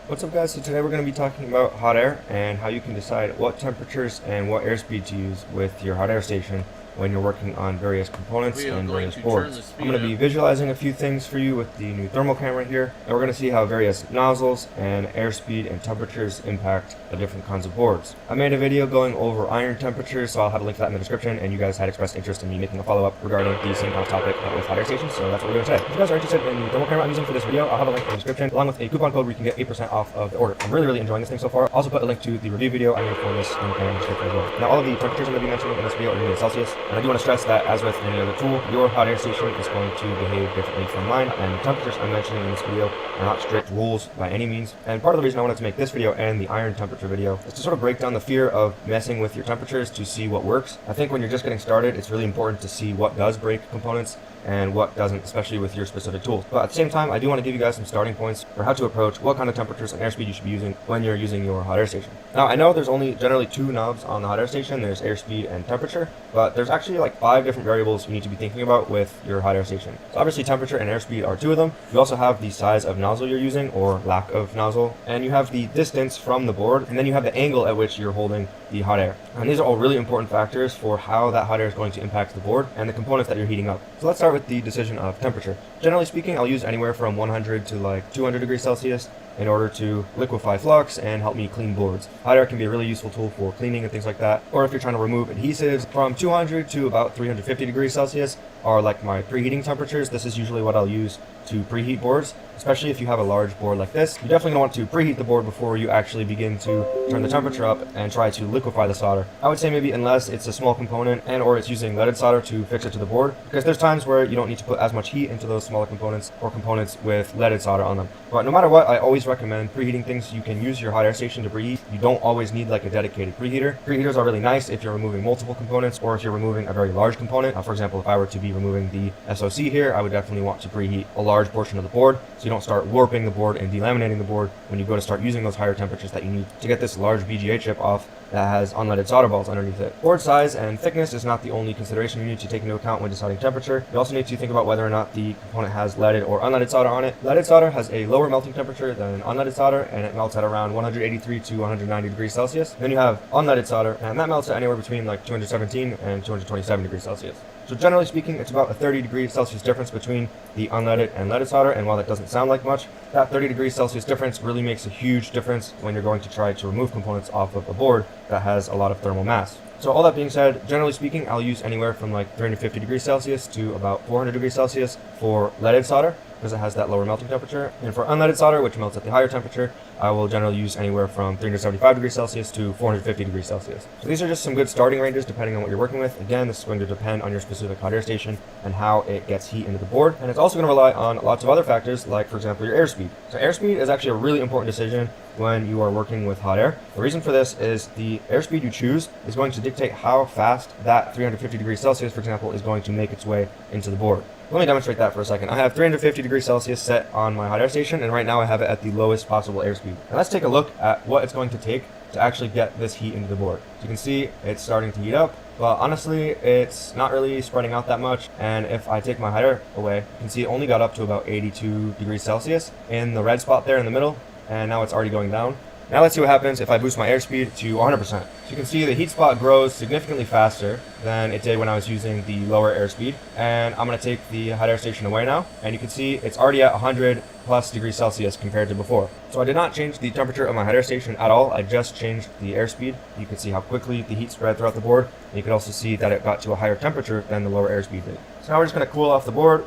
What's up, guys? So today we're going to be talking about hot air and how you can decide what temperatures and what airspeed to use with your hot air station when you're working on various components We are and going various to boards. turn the speed I'm going to be up. visualizing a few things for you with the new thermal camera here, and we're going to see how various nozzles and airspeed and temperatures impact the different kinds of boards. I made a video going over iron temperatures, so I'll have a link to that in the description, and you guys had expressed interest in me making a follow-up regarding the same kind of topic with hot air stations, so that's what we're doing today. If you guys are interested in the thermal camera I'm using for this video, I'll have a link in the description, along with a coupon code where you can get 8% off of the order. I'm really enjoying this thing so far. I'll also put a link to the review video I made for this thermal camera in the description as well. Now, all of the temperatures I'm going to be mentioning in this video are going to be in Celsius, and I do want to stress that, as with any other tool, your hot air station is going to behave differently from mine, and the temperatures I'm mentioning in this video are not strict rules by any means. And part of the reason I wanted to make this video and the iron temperature video is to sort of break down the fear of messing with your temperatures to see what works. I think when you're just getting started, it's really important to see what does break components and what doesn't, especially with your specific tools. But at the same time, I do want to give you guys some starting points for how to approach what kind of temperatures and airspeed you should be using when you're using your hot air station. Now, I know there's only generally 2 knobs on the hot air station. There's airspeed and temperature, but there's actually like 5 different variables you need to be thinking about with your hot air station. So obviously temperature and airspeed are 2 of them. You also have the size of nozzle you're using or lack of nozzle, and you have the distance from the board, and then you have the angle at which you're holding the hot air. And these are all really important factors for how that hot air is going to impact the board and the components that you're heating up. So let's start with the decision of temperature. Generally speaking, I'll use anywhere from 100 to like 200 degrees Celsius in order to liquefy flux and help me clean boards. Hot air can be a really useful tool for cleaning and things like that. Or if you're trying to remove adhesives, from 200 to about 350 degrees Celsius are like my preheating temperatures. This is usually what I'll use to preheat boards, especially if you have a large board like this. You definitely don't want to preheat the board before you actually begin to turn the temperature up and try to liquefy the solder. I would say maybe unless it's a small component and or it's using leaded solder to fix it to the board, because there's times where you don't need to put as much heat into those smaller components or components with leaded solder on them. But no matter what, I always recommend preheating things. You can use your hot air station to preheat. You don't always need like a dedicated preheater. Preheaters are really nice if you're removing multiple components or if you're removing a very large component. For example, if I were to be removing the SoC here, I would definitely want to preheat a large portion of the board so you don't start warping the board and delaminating the board when you go to start using those higher temperatures that you need to get this large BGA chip off that has unleaded solder balls underneath it. Board size and thickness is not the only consideration you need to take into account when deciding temperature. You also need to think about whether or not the component has leaded or unleaded solder on it. Leaded solder has a lower melting temperature than unleaded solder, and it melts at around 183 to 190 degrees Celsius. Then you have unleaded solder, and that melts at anywhere between like 217 and 227 degrees Celsius. So generally speaking, it's about a 30 degrees Celsius difference between the unleaded and leaded solder, and while that doesn't sound like much, that 30 degrees Celsius difference really makes a huge difference when you're going to try to remove components off of a board that has a lot of thermal mass. So all that being said, generally speaking, I'll use anywhere from like 350 degrees Celsius to about 400 degrees Celsius for leaded solder, because it has that lower melting temperature. And for unleaded solder, which melts at the higher temperature, I will generally use anywhere from 375 degrees Celsius to 450 degrees Celsius. So these are just some good starting ranges depending on what you're working with. Again, this is going to depend on your specific hot air station and how it gets heat into the board. And it's also going to rely on lots of other factors, like for example, your airspeed. So airspeed is actually a really important decision when you are working with hot air. The reason for this is the airspeed you choose is going to dictate how fast that 350 degrees Celsius, for example, is going to make its way into the board. Let me demonstrate that for a second. I have 350 degrees Celsius set on my hot air station, and right now I have it at the lowest possible airspeed. Now let's take a look at what it's going to take to actually get this heat into the board. So you can see it's starting to heat up, but honestly, it's not really spreading out that much. And if I take my hot air away, you can see it only got up to about 82 degrees Celsius in the red spot there in the middle, and now it's already going down. Now let's see what happens if I boost my airspeed to 100%. So you can see the heat spot grows significantly faster than it did when I was using the lower airspeed. And I'm going to take the hot air station away now, and you can see it's already at 100 plus degrees Celsius compared to before. So I did not change the temperature of my hot air station at all. I just changed the airspeed. You can see how quickly the heat spread throughout the board. And you can also see that it got to a higher temperature than the lower airspeed did. So now we're just going to cool off the board.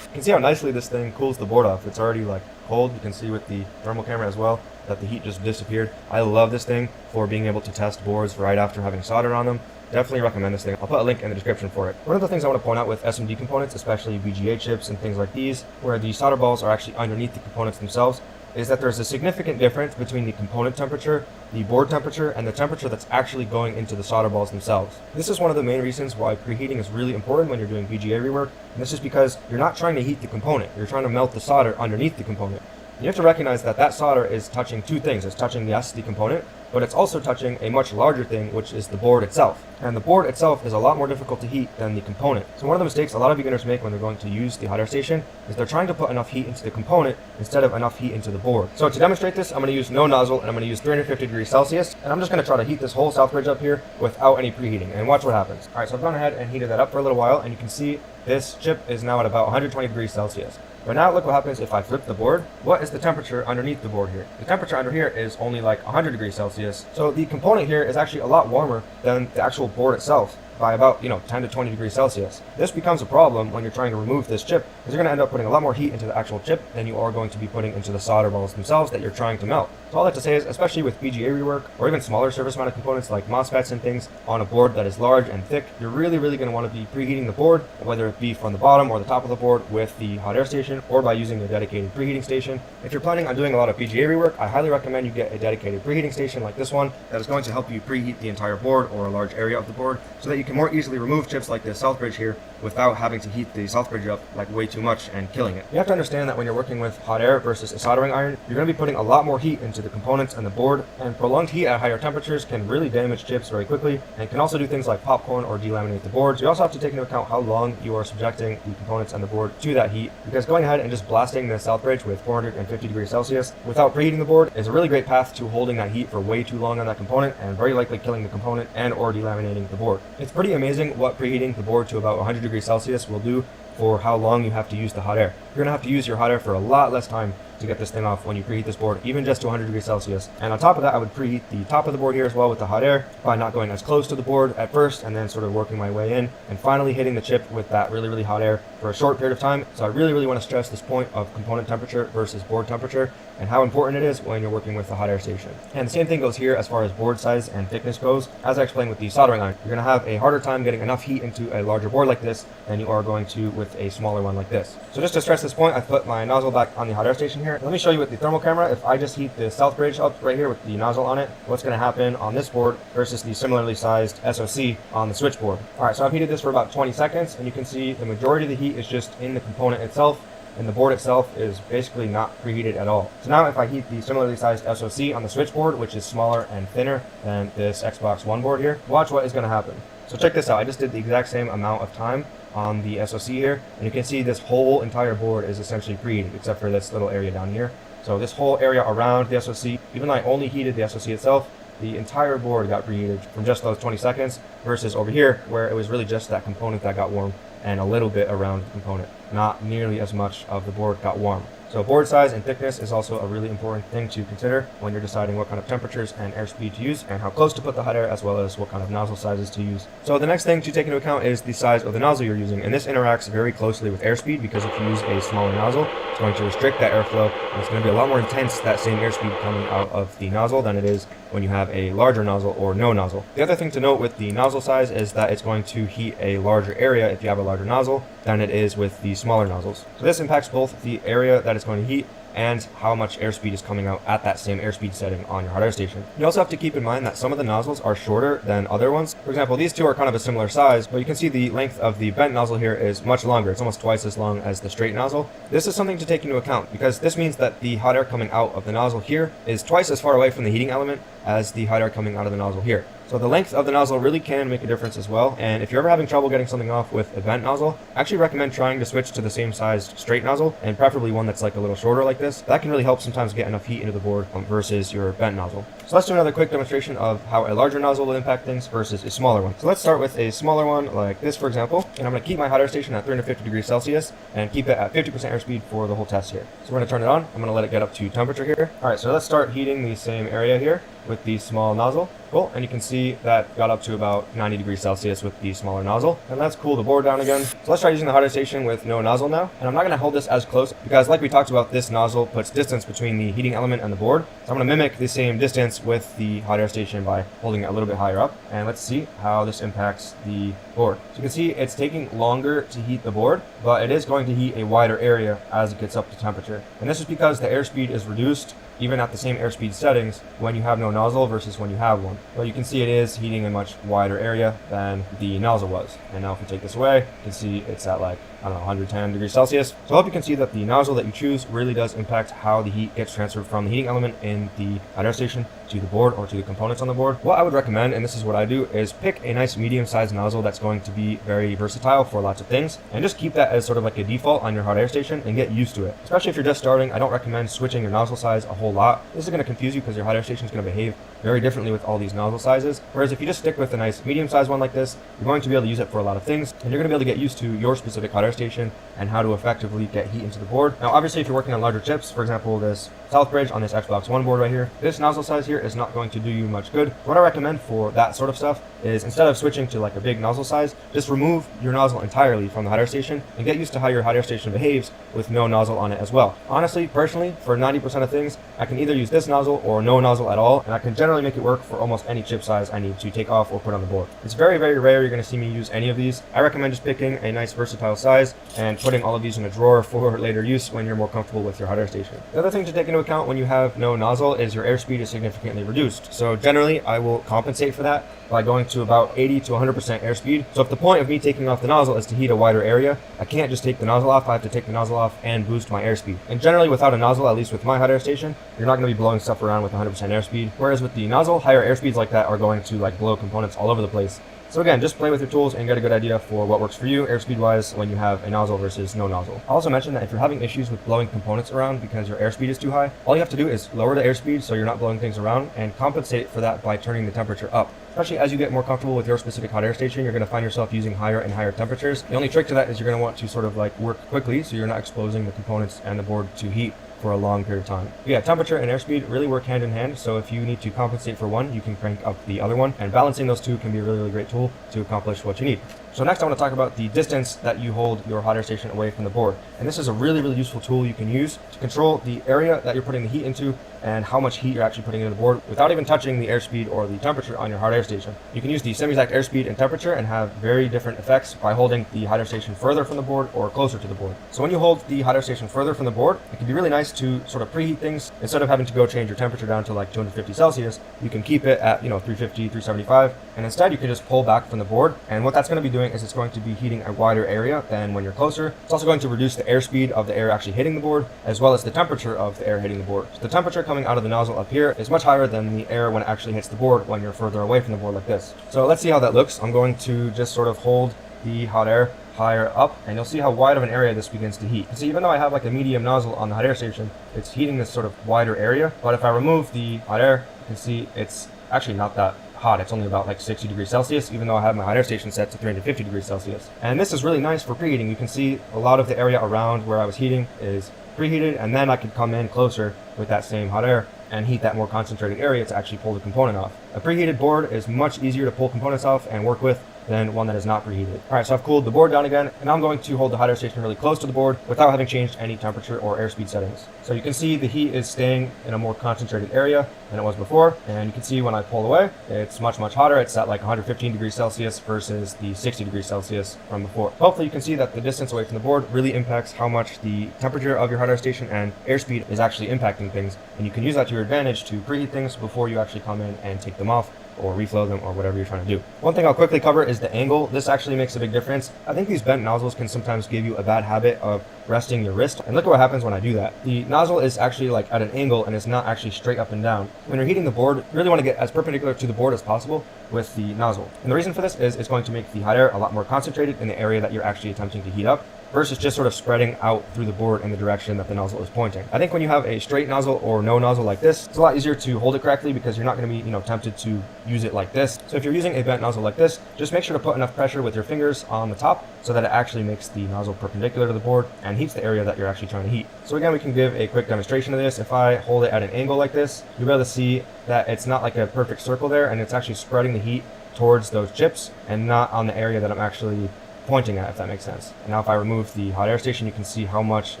You can see how nicely this thing cools the board off. It's already like cold. You can see with the thermal camera as well that the heat just disappeared. I love this thing for being able to test boards right after having solder on them. Definitely recommend this thing. I'll put a link in the description for it. One of the things I want to point out with SMD components, especially VGA chips and things like these, where the solder balls are actually underneath the components themselves, is that there's a significant difference between the component temperature, the board temperature, and the temperature that's actually going into the solder balls themselves. This is one of the main reasons why preheating is really important when you're doing VGA rework, and this is because you're not trying to heat the component, you're trying to melt the solder underneath the component. You have to recognize that that solder is touching two things. It's touching, yes, the component, but it's also touching a much larger thing, which is the board itself. And the board itself is a lot more difficult to heat than the component. So one of the mistakes a lot of beginners make when they're going to use the hot air station is they're trying to put enough heat into the component instead of enough heat into the board. So to demonstrate this, I'm going to use no nozzle, and I'm going to use 350 degrees Celsius, and I'm just going to try to heat this whole south bridge up here without any preheating, and watch what happens. Alright, so I've gone ahead and heated that up for a little while, and you can see this chip is now at about 120 degrees Celsius. But now look what happens if I flip the board. What is the temperature underneath the board here? The temperature under here is only like 100 degrees Celsius. So the component here is actually a lot warmer than the actual board itself by about, 10 to 20 degrees Celsius. This becomes a problem when you're trying to remove this chip, because you're going to end up putting a lot more heat into the actual chip than you are going to be putting into the solder balls themselves that you're trying to melt. So all I have to say is, especially with BGA rework, or even smaller surface mounted components like MOSFETs and things, on a board that is large and thick, you're really going to want to be preheating the board, whether it be from the bottom or the top of the board with the hot air station, or by using a dedicated preheating station. If you're planning on doing a lot of BGA rework, I highly recommend you get a dedicated preheating station like this one that is going to help you preheat the entire board or a large area of the board, so that you can more easily remove chips like this south bridge here without having to heat the south bridge up like way too much and killing it. You have to understand that when you're working with hot air versus a soldering iron, you're going to be putting a lot more heat into the components and the board, and prolonged heat at higher temperatures can really damage chips very quickly, and can also do things like popcorn or delaminate the board. So you also have to take into account how long you are subjecting the components and the board to that heat, because going ahead and just blasting the south bridge with 450 degrees Celsius without preheating the board is a really great path to holding that heat for way too long on that component, and very likely killing the component and or delaminating the board. It's pretty amazing what preheating the board to about 100 degrees Celsius will do for how long you have to use the hot air. You're going to have to use your hot air for a lot less time to get this thing off when you preheat this board, even just to 100 degrees Celsius. And on top of that, I would preheat the top of the board here as well with the hot air by not going as close to the board at first, and then sort of working my way in, and finally hitting the chip with that really hot air for a short period of time. So I really want to stress this point of component temperature versus board temperature, and how important it is when you're working with the hot air station. And the same thing goes here as far as board size and thickness goes. As I explained with the soldering iron, you're going to have a harder time getting enough heat into a larger board like this than you are going to with a smaller one like this. So just to stress this point, I've put my nozzle back on the hot air station here. Let me show you with the thermal camera. If I just heat the south bridge up right here with the nozzle on it, what's going to happen on this board versus the similarly sized SoC on the switchboard. Alright, so I've heated this for about 20 seconds, and you can see the majority of the heat is just in the component itself, and the board itself is basically not preheated at all. So now if I heat the similarly sized SoC on the switchboard, which is smaller and thinner than this Xbox One board here, watch what is going to happen. So check this out. I just did the exact same amount of time on the SoC here, and you can see this whole entire board is essentially preheated except for this little area down here. So this whole area around the SoC, even though I only heated the SoC itself, the entire board got preheated from just those 20 seconds versus over here where it was really just that component that got warm and a little bit around the component. Not nearly as much of the board got warm. So board size and thickness is also a really important thing to consider when you're deciding what kind of temperatures and airspeed to use, and how close to put the hot air, as well as what kind of nozzle sizes to use. So the next thing to take into account is the size of the nozzle you're using, and this interacts very closely with airspeed, because if you use a smaller nozzle, it's going to restrict that airflow, and it's going to be a lot more intense, that same airspeed coming out of the nozzle, than it is when you have a larger nozzle or no nozzle. The other thing to note with the nozzle size is that it's going to heat a larger area if you have a larger nozzle than it is with the smaller nozzles. So this impacts both the area that it's going to heat and how much airspeed is coming out at that same airspeed setting on your hot air station. You also have to keep in mind that some of the nozzles are shorter than other ones. For example, these two are kind of a similar size, but you can see the length of the bent nozzle here is much longer. It's almost twice as long as the straight nozzle. This is something to take into account, because this means that the hot air coming out of the nozzle here is twice as far away from the heating element as the hot air coming out of the nozzle here. So the length of the nozzle really can make a difference as well, and if you're ever having trouble getting something off with a bent nozzle, I actually recommend trying to switch to the same sized straight nozzle, and preferably one that's like a little shorter like this. That can really help sometimes get enough heat into the board versus your bent nozzle. So let's do another quick demonstration of how a larger nozzle will impact things versus a smaller one. So let's start with a smaller one like this, for example, and I'm going to keep my hot air station at 350 degrees Celsius and keep it at 50% airspeed for the whole test here. So we're going to turn it on. I'm going to let it get up to temperature here. Alright, so let's start heating the same area here with the small nozzle. Cool, and you can see that got up to about 90 degrees Celsius with the smaller nozzle. And let's cool the board down again. So let's try using the hot air station with no nozzle now. And I'm not going to hold this as close, because like we talked about, this nozzle puts distance between the heating element and the board. So I'm going to mimic the same distance with the hot air station by holding it a little bit higher up. And let's see how this impacts the board. So you can see it's taking longer to heat the board, but it is going to heat a wider area as it gets up to temperature. And this is because the airspeed is reduced even at the same airspeed settings when you have no nozzle versus when you have one. But you can see it is heating a much wider area than the nozzle was. And now if we take this away, you can see it's at like, I don't know, 110 degrees Celsius. So I hope you can see that the nozzle that you choose really does impact how the heat gets transferred from the heating element in the hot air station to the board or to the components on the board. What I would recommend, and this is what I do, is pick a nice medium-sized nozzle that's going to be very versatile for lots of things, and just keep that as sort of like a default on your hot air station and get used to it. Especially if you're just starting, I don't recommend switching your nozzle size a whole lot. This is going to confuse you because your hot air station is going to behave very differently with all these nozzle sizes. Whereas if you just stick with a nice medium-sized one like this, you're going to be able to use it for a lot of things, and you're going to be able to get used to your specific hot air station and how to effectively get heat into the board. Now, obviously, if you're working on larger chips, for example, this Southbridge on this Xbox One board right here, this nozzle size here is not going to do you much good. What I recommend for that sort of stuff is, instead of switching to like a big nozzle size, just remove your nozzle entirely from the hot air station and get used to how your hot air station behaves with no nozzle on it as well. Honestly, personally, for 90% of things, I can either use this nozzle or no nozzle at all, and I can generally make it work for almost any chip size I need to take off or put on the board. It's very, very rare you're going to see me use any of these. I recommend just picking a nice versatile size and putting all of these in a drawer for later use when you're more comfortable with your hot air station. The other thing to take into account when you have no nozzle is your airspeed is significantly reduced. So generally, I will compensate for that by going to about 80 to 100% airspeed. So if the point of me taking off the nozzle is to heat a wider area, I can't just take the nozzle off. I have to take the nozzle off and boost my airspeed. And generally, without a nozzle, at least with my hot air station, you're not going to be blowing stuff around with 100% airspeed. Whereas with the nozzle, higher airspeeds like that are going to like blow components all over the place. So again, just play with your tools and get a good idea for what works for you airspeed wise when you have a nozzle versus no nozzle. I'll also mention that if you're having issues with blowing components around because your airspeed is too high, all you have to do is lower the airspeed so you're not blowing things around, and compensate for that by turning the temperature up. Especially as you get more comfortable with your specific hot air station, you're going to find yourself using higher and higher temperatures. The only trick to that is you're going to want to sort of like work quickly so you're not exposing the components and the board to heat for a long period of time. But yeah, temperature and airspeed really work hand in hand, so if you need to compensate for one, you can crank up the other one, and balancing those two can be a really, really great tool to accomplish what you need. So next I want to talk about the distance that you hold your hot air station away from the board. And this is a really, really useful tool you can use to control the area that you're putting the heat into and how much heat you're actually putting into the board without even touching the airspeed or the temperature on your hot air station. You can use the same exact airspeed and temperature and have very different effects by holding the hot air station further from the board or closer to the board. So when you hold the hot air station further from the board, it can be really nice to sort of preheat things. Instead of having to go change your temperature down to like 250 Celsius, you can keep it at 350, 375, and instead you can just pull back from the board. And what that's going to be doing is it's going to be heating a wider area than when you're closer. It's also going to reduce the airspeed of the air actually hitting the board, as well as the temperature of the air hitting the board. So the temperature coming out of the nozzle up here is much higher than the air when it actually hits the board when you're further away from the board like this. So let's see how that looks. I'm going to just sort of hold the hot air higher up, and you'll see how wide of an area this begins to heat. So even though I have like a medium nozzle on the hot air station, it's heating this sort of wider area. But if I remove the hot air, you can see it's actually not that hot. It's only about like 60 degrees Celsius, even though I have my hot air station set to 350 degrees Celsius. And this is really nice for preheating. You can see a lot of the area around where I was heating is preheated, and then I could come in closer with that same hot air and heat that more concentrated area to actually pull the component off. A preheated board is much easier to pull components off and work with than one that is not preheated. Alright, so I've cooled the board down again, and I'm going to hold the hot air station really close to the board without having changed any temperature or airspeed settings. So you can see the heat is staying in a more concentrated area than it was before, and you can see when I pull away, it's much, much hotter. It's at like 115 degrees Celsius versus the 60 degrees Celsius from before. Hopefully you can see that the distance away from the board really impacts how much the temperature of your hot air station and airspeed is actually impacting things, and you can use that to your advantage to preheat things before you actually come in and take them off or reflow them or whatever you're trying to do. One thing I'll quickly cover is the angle. This actually makes a big difference. I think these bent nozzles can sometimes give you a bad habit of resting your wrist, and look at what happens when I do that. The nozzle is actually like at an angle and it's not actually straight up and down. When you're heating the board, you really want to get as perpendicular to the board as possible with the nozzle. And the reason for this is it's going to make the hot air a lot more concentrated in the area that you're actually attempting to heat up, versus just sort of spreading out through the board in the direction that the nozzle is pointing. I think when you have a straight nozzle or no nozzle like this, it's a lot easier to hold it correctly because you're not going to be, tempted to use it like this. So if you're using a bent nozzle like this, just make sure to put enough pressure with your fingers on the top so that it actually makes the nozzle perpendicular to the board and heats the area that you're actually trying to heat. So again, we can give a quick demonstration of this. If I hold it at an angle like this, you'll be able to see that it's not like a perfect circle there, and it's actually spreading the heat towards those chips and not on the area that I'm actually pointing at, if that makes sense. And now if I remove the hot air station, you can see how much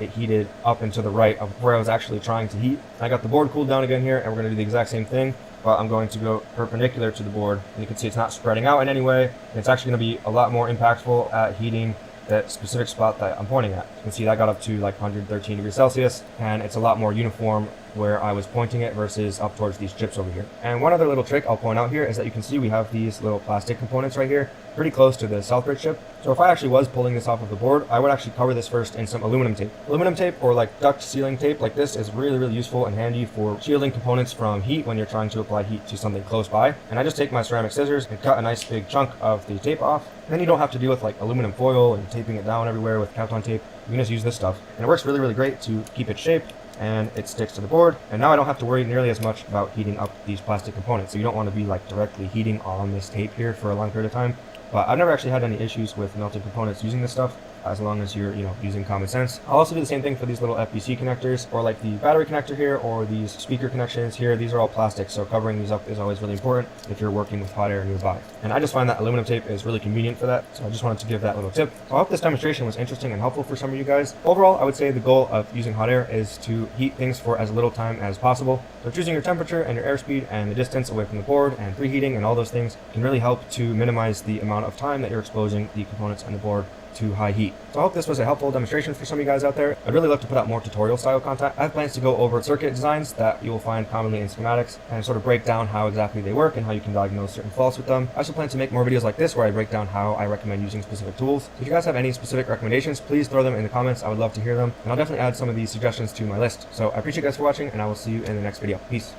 it heated up and to the right of where I was actually trying to heat. I got the board cooled down again here, and we're going to do the exact same thing, but I'm going to go perpendicular to the board, and you can see it's not spreading out in any way, and it's actually going to be a lot more impactful at heating that specific spot that I'm pointing at. You can see that got up to like 113 degrees Celsius, and it's a lot more uniform where I was pointing it versus up towards these chips over here. And one other little trick I'll point out here is that you can see we have these little plastic components right here pretty close to the Southbridge chip. So if I actually was pulling this off of the board, I would actually cover this first in some aluminum tape. Aluminum tape or like duct sealing tape like this is really useful and handy for shielding components from heat when you're trying to apply heat to something close by. And I just take my ceramic scissors and cut a nice big chunk of the tape off. And then you don't have to deal with like aluminum foil and taping it down everywhere with Kapton tape. You can just use this stuff. And it works really great to keep its shape, and it sticks to the board. And now I don't have to worry nearly as much about heating up these plastic components. So you don't want to be like directly heating on this tape here for a long period of time. But I've never actually had any issues with melted components using this stuff, as long as you're, using common sense. I'll also do the same thing for these little FPC connectors, or like the battery connector here, or these speaker connections here. These are all plastic, so covering these up is always really important if you're working with hot air nearby. And I just find that aluminum tape is really convenient for that, so I just wanted to give that little tip. So I hope this demonstration was interesting and helpful for some of you guys. Overall, I would say the goal of using hot air is to heat things for as little time as possible. So choosing your temperature and your airspeed and the distance away from the board and preheating and all those things can really help to minimize the amount of time that you're exposing the components and the board to high heat. So I hope this was a helpful demonstration for some of you guys out there. I'd really love to put out more tutorial style content. I have plans to go over circuit designs that you will find commonly in schematics and sort of break down how exactly they work and how you can diagnose certain faults with them. I also plan to make more videos like this where I break down how I recommend using specific tools. So if you guys have any specific recommendations, please throw them in the comments. I would love to hear them, and I'll definitely add some of these suggestions to my list. So I appreciate you guys for watching, and I will see you in the next video. Peace.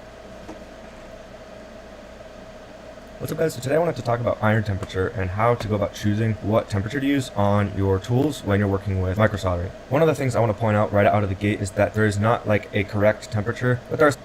What's up guys, so today I wanted to talk about iron temperature and how to go about choosing what temperature to use on your tools when you're working with microsoldering. One of the things I want to point out right out of the gate is that there is not like a correct temperature, but there's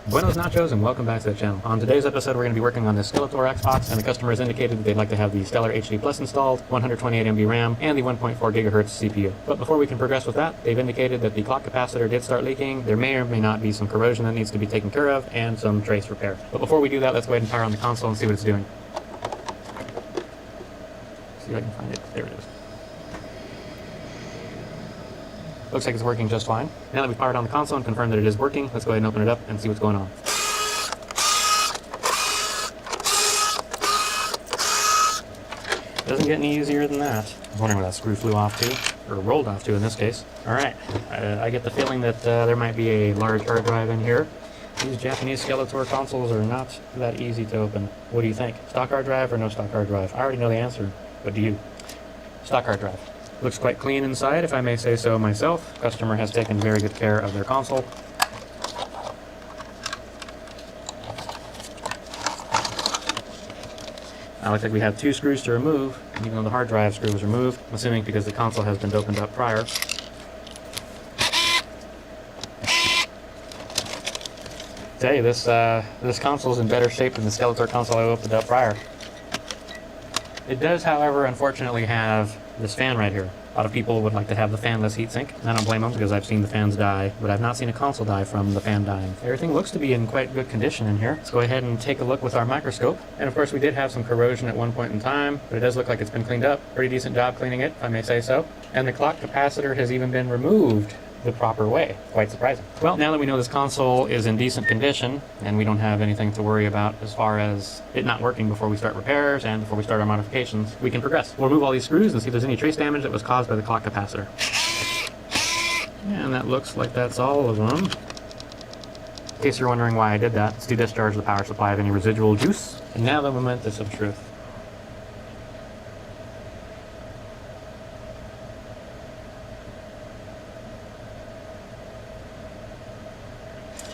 Buenos nachos and welcome back to the channel. On today's episode we're going to be working on the Skeletor Xbox, and the customer has indicated that they'd like to have the Stellar HD Plus installed, 128 MB RAM, and the 1.4 GHz CPU. But before we can progress with that, they've indicated that the clock capacitor did start leaking. There may or may not be some corrosion that needs to be taken care of, and some trace repair. But before we do that, let's go ahead and power on the console and see what it's doing. See if I can find it. There it is. Looks like it's working just fine. Now that we've powered on the console and confirmed that it is working, let's go ahead and open it up and see what's going on. Doesn't get any easier than that. I was wondering where that screw flew off to, or rolled off to in this case. Alright, I get the feeling that there might be a large hard drive in here. These Japanese Skeletor consoles are not that easy to open. What do you think? Stock hard drive or no stock hard drive? I already know the answer, but do you? Stock hard drive. Looks quite clean inside, if I may say so myself. Customer has taken very good care of their console. Now, looks like we have 2 screws to remove, even though the hard drive screw was removed. I'm assuming because the console has been opened up prior. Tell you, this console's in better shape than the Skeletor console I opened up prior. It does, however, unfortunately have this fan right here. A lot of people would like to have the fanless heatsink, and I don't blame them because I've seen the fans die, but I've not seen a console die from the fan dying. Everything looks to be in quite good condition in here. Let's go ahead and take a look with our microscope. And of course we did have some corrosion at one point in time, but it does look like it's been cleaned up. Pretty decent job cleaning it, if I may say so. And the clock capacitor has even been removed the proper way. Quite surprising. Well, now that we know this console is in decent condition and we don't have anything to worry about as far as it not working before we start repairs and before we start our modifications, we can progress. We'll remove all these screws and see if there's any trace damage that was caused by the clock capacitor. And that looks like that's all of them. In case you're wondering why I did that, it's to discharge the power supply of any residual juice. And now the momentous of truth.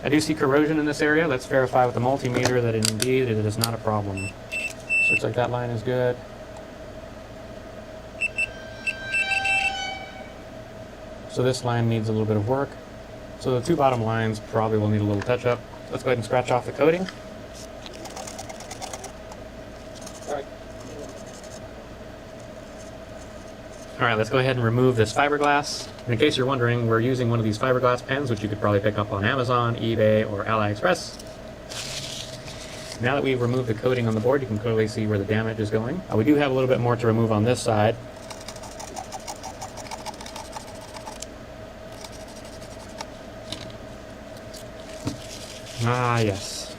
I do see corrosion in this area. Let's verify with the multimeter that indeed it is not a problem. So looks like that line is good. So this line needs a little bit of work. So the 2 bottom lines probably will need a little touch up. Let's go ahead and scratch off the coating. Alright, let's go ahead and remove this fiberglass. And in case you're wondering, we're using one of these fiberglass pens, which you could probably pick up on Amazon, eBay, or AliExpress. Now that we've removed the coating on the board, you can clearly see where the damage is going. We do have a little bit more to remove on this side. Ah, yes.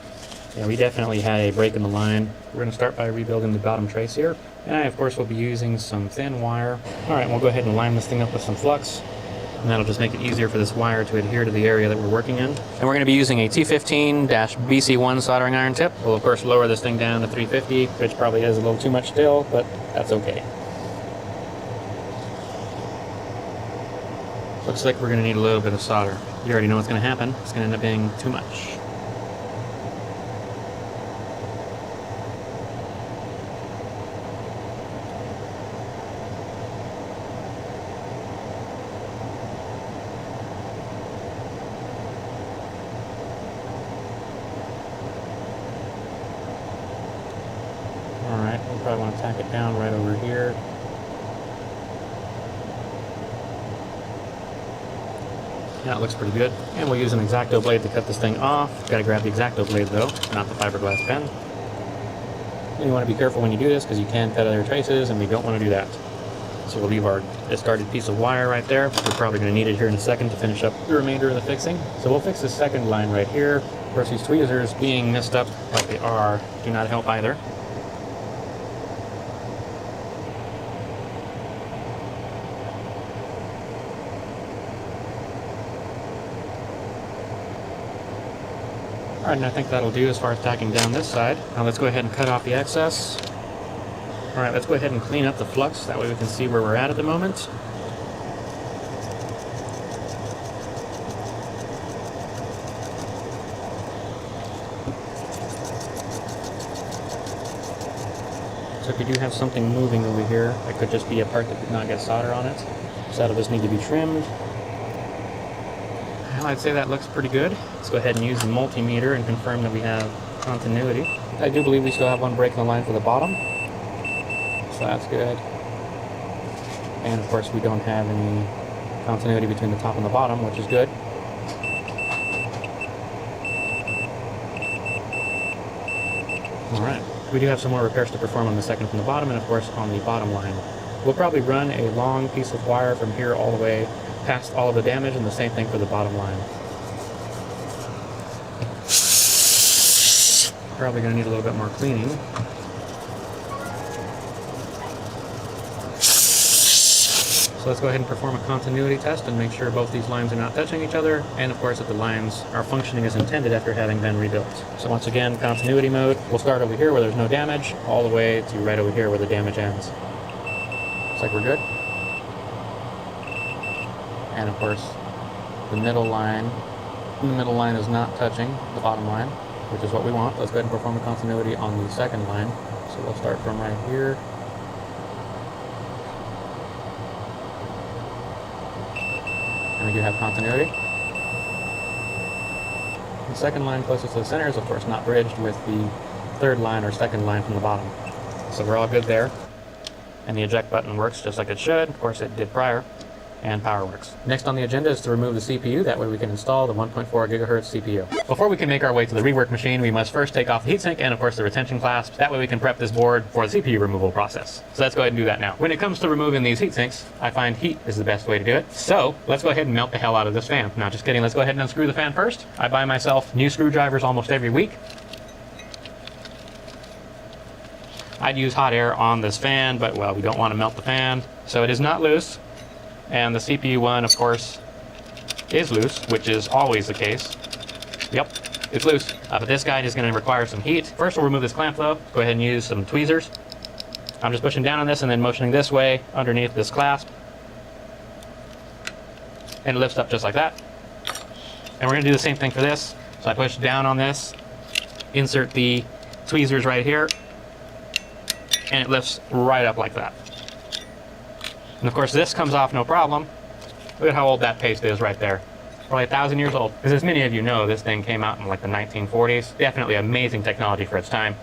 Yeah, we definitely had a break in the line. We're going to start by rebuilding the bottom trace here. And I, of course, will be using some thin wire. Alright, we'll go ahead and line this thing up with some flux. And that'll just make it easier for this wire to adhere to the area that we're working in. And we're going to be using a T15-BC1 soldering iron tip. We'll, of course, lower this thing down to 350, which probably is a little too much still, but that's okay. Looks like we're going to need a little bit of solder. You already know what's going to happen. It's going to end up being too much. Alright, we'll probably want to tack it down right over here. Yeah, it looks pretty good. And we'll use an X-Acto blade to cut this thing off. Gotta grab the X-Acto blade though, not the fiberglass pen. And you want to be careful when you do this because you can cut other traces and we don't want to do that. So we'll leave our discarded piece of wire right there. We're probably going to need it here in a second to finish up the remainder of the fixing. So we'll fix this second line right here. Of course, these tweezers being messed up like they are do not help either. Alright, and I think that'll do as far as tacking down this side. Now let's go ahead and cut off the excess. Alright, let's go ahead and clean up the flux, that way we can see where we're at the moment. So if you do have something moving over here, that could just be a part that did not get solder on it. So that'll just need to be trimmed. Well, I'd say that looks pretty good. Let's go ahead and use the multimeter and confirm that we have continuity. I do believe we still have one break in the line for the bottom. So that's good. And of course we don't have any continuity between the top and the bottom, which is good. Alright, we do have some more repairs to perform on the second from the bottom and of course on the bottom line. We'll probably run a long piece of wire from here all the way past all of the damage, and the same thing for the bottom line. Probably going to need a little bit more cleaning. So let's go ahead and perform a continuity test and make sure both these lines are not touching each other, and of course that the lines are functioning as intended after having been rebuilt. So once again, continuity mode. We'll start over here where there's no damage, all the way to right over here where the damage ends. Looks like we're good. And of course, the middle line is not touching the bottom line, which is what we want. Let's go ahead and perform a continuity on the second line. So we'll start from right here. And we do have continuity. The second line closest to the center is of course not bridged with the third line or second line from the bottom. So we're all good there. And the eject button works just like it should. Of course it did prior. And power works. Next on the agenda is to remove the CPU, that way we can install the 1.4 gigahertz CPU. Before we can make our way to the rework machine, we must first take off the heatsink and of course the retention clasps, that way we can prep this board for the CPU removal process. So let's go ahead and do that now. When it comes to removing these heatsinks, I find heat is the best way to do it. So let's go ahead and melt the hell out of this fan. No, just kidding, let's go ahead and unscrew the fan first. I buy myself new screwdrivers almost every week. I'd use hot air on this fan, but well, we don't want to melt the fan. So it is not loose. And the CPU one, of course, is loose, which is always the case. Yep, it's loose. But this guy is going to require some heat. First, we'll remove this clamp, though. Go ahead and use some tweezers. I'm just pushing down on this and then motioning this way underneath this clasp. And it lifts up just like that. And we're going to do the same thing for this. So I push down on this, insert the tweezers right here, and it lifts right up like that. And of course this comes off no problem. Look at how old that paste is right there. Probably 1,000 years old. Because as many of you know, this thing came out in like the 1940s. Definitely amazing technology for its time.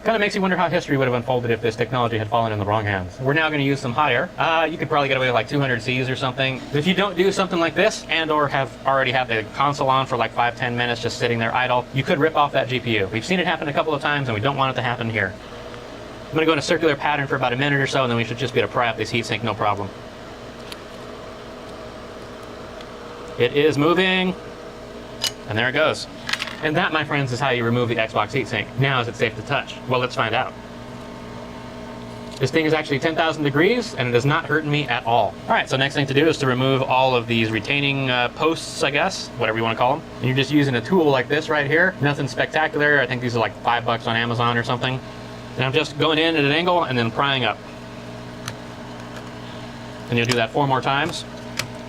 Kind of makes you wonder how history would have unfolded if this technology had fallen in the wrong hands. We're now going to use some hot air. You could probably get away with like 200 Cs or something. If you don't do something like this, and or already have the console on for like 5-10 minutes just sitting there idle, you could rip off that GPU. We've seen it happen a couple of times and we don't want it to happen here. I'm going to go in a circular pattern for about a minute or so, and then we should just be able to pry up this heatsink, no problem. It is moving, and there it goes. And that, my friends, is how you remove the Xbox heatsink. Now, is it safe to touch? Well, let's find out. This thing is actually 10,000 degrees, and it is not hurting me at all. All right, so next thing to do is to remove all of these retaining posts, I guess, whatever you want to call them. And you're just using a tool like this right here. Nothing spectacular. I think these are like $5 on Amazon or something. And I'm just going in at an angle and then prying up. And you'll do that 4 more times.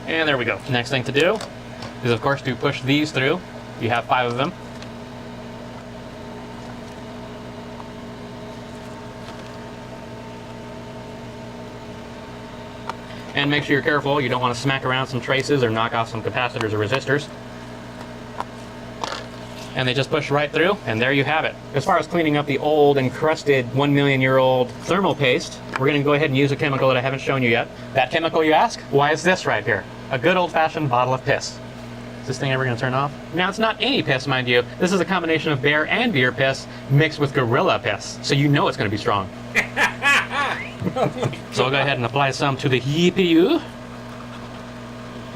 And there we go. Next thing to do is, of course, to push these through. You have 5 of them. And make sure you're careful. You don't want to smack around some traces or knock off some capacitors or resistors. And they just push right through, and there you have it. As far as cleaning up the old, encrusted, 1 million year old thermal paste, we're going to go ahead and use a chemical that I haven't shown you yet. That chemical, you ask? Why is this right here? A good old-fashioned bottle of piss. Is this thing ever going to turn off? Now, it's not any piss, mind you. This is a combination of bear and deer piss mixed with gorilla piss, so you know it's going to be strong. So I'll go ahead and apply some to the GPU.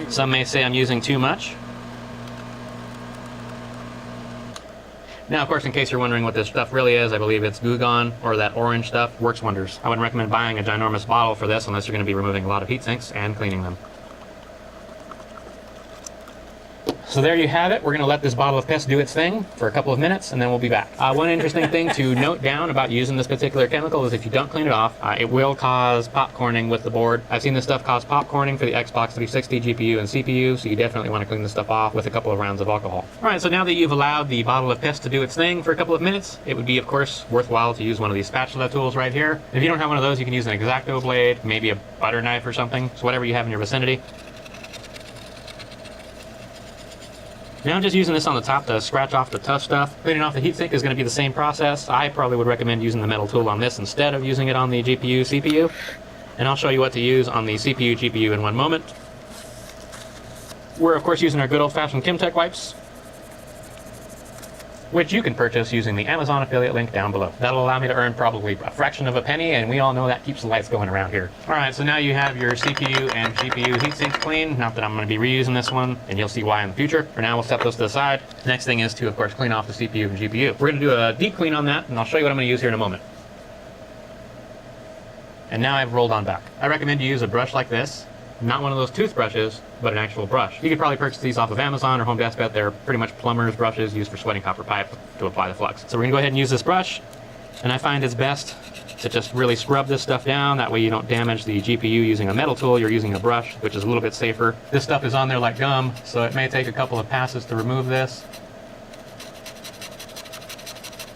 Some may say I'm using too much. Now, of course, in case you're wondering what this stuff really is, I believe it's Glugon, or that orange stuff. Works wonders. I wouldn't recommend buying a ginormous bottle for this unless you're going to be removing a lot of heat sinks and cleaning them. So there you have it. We're going to let this bottle of piss do its thing for a couple of minutes, and then we'll be back. One interesting thing to note down about using this particular chemical is if you don't clean it off, it will cause popcorning with the board. I've seen this stuff cause popcorning for the Xbox 360 GPU and CPU, so you definitely want to clean this stuff off with a couple of rounds of alcohol. All right, so now that you've allowed the bottle of piss to do its thing for a couple of minutes, it would be, of course, worthwhile to use one of these spatula tools right here. If you don't have one of those, you can use an X-Acto blade, maybe a butter knife or something, so whatever you have in your vicinity. Now I'm just using this on the top to scratch off the tough stuff. Cleaning off the heatsink is going to be the same process. I probably would recommend using the metal tool on this instead of using it on the GPU, CPU. And I'll show you what to use on the CPU, GPU in one moment. We're of course using our good old-fashioned Kimtech wipes, which you can purchase using the Amazon affiliate link down below. That'll allow me to earn probably a fraction of a penny, and we all know that keeps the lights going around here. All right, so now you have your CPU and GPU heatsink clean. Not that I'm going to be reusing this one, and you'll see why in the future. For now, we'll set those to the side. Next thing is to, of course, clean off the CPU and GPU. We're going to do a deep clean on that, and I'll show you what I'm going to use here in a moment. And now I've rolled on back. I recommend you use a brush like this. Not one of those toothbrushes, but an actual brush. You could probably purchase these off of Amazon or Home Depot. They're pretty much plumber's brushes used for sweating copper pipe to apply the flux. So we're gonna go ahead and use this brush, and I find it's best to just really scrub this stuff down. That way you don't damage the GPU using a metal tool. You're using a brush, which is a little bit safer. This stuff is on there like gum, so it may take a couple of passes to remove this.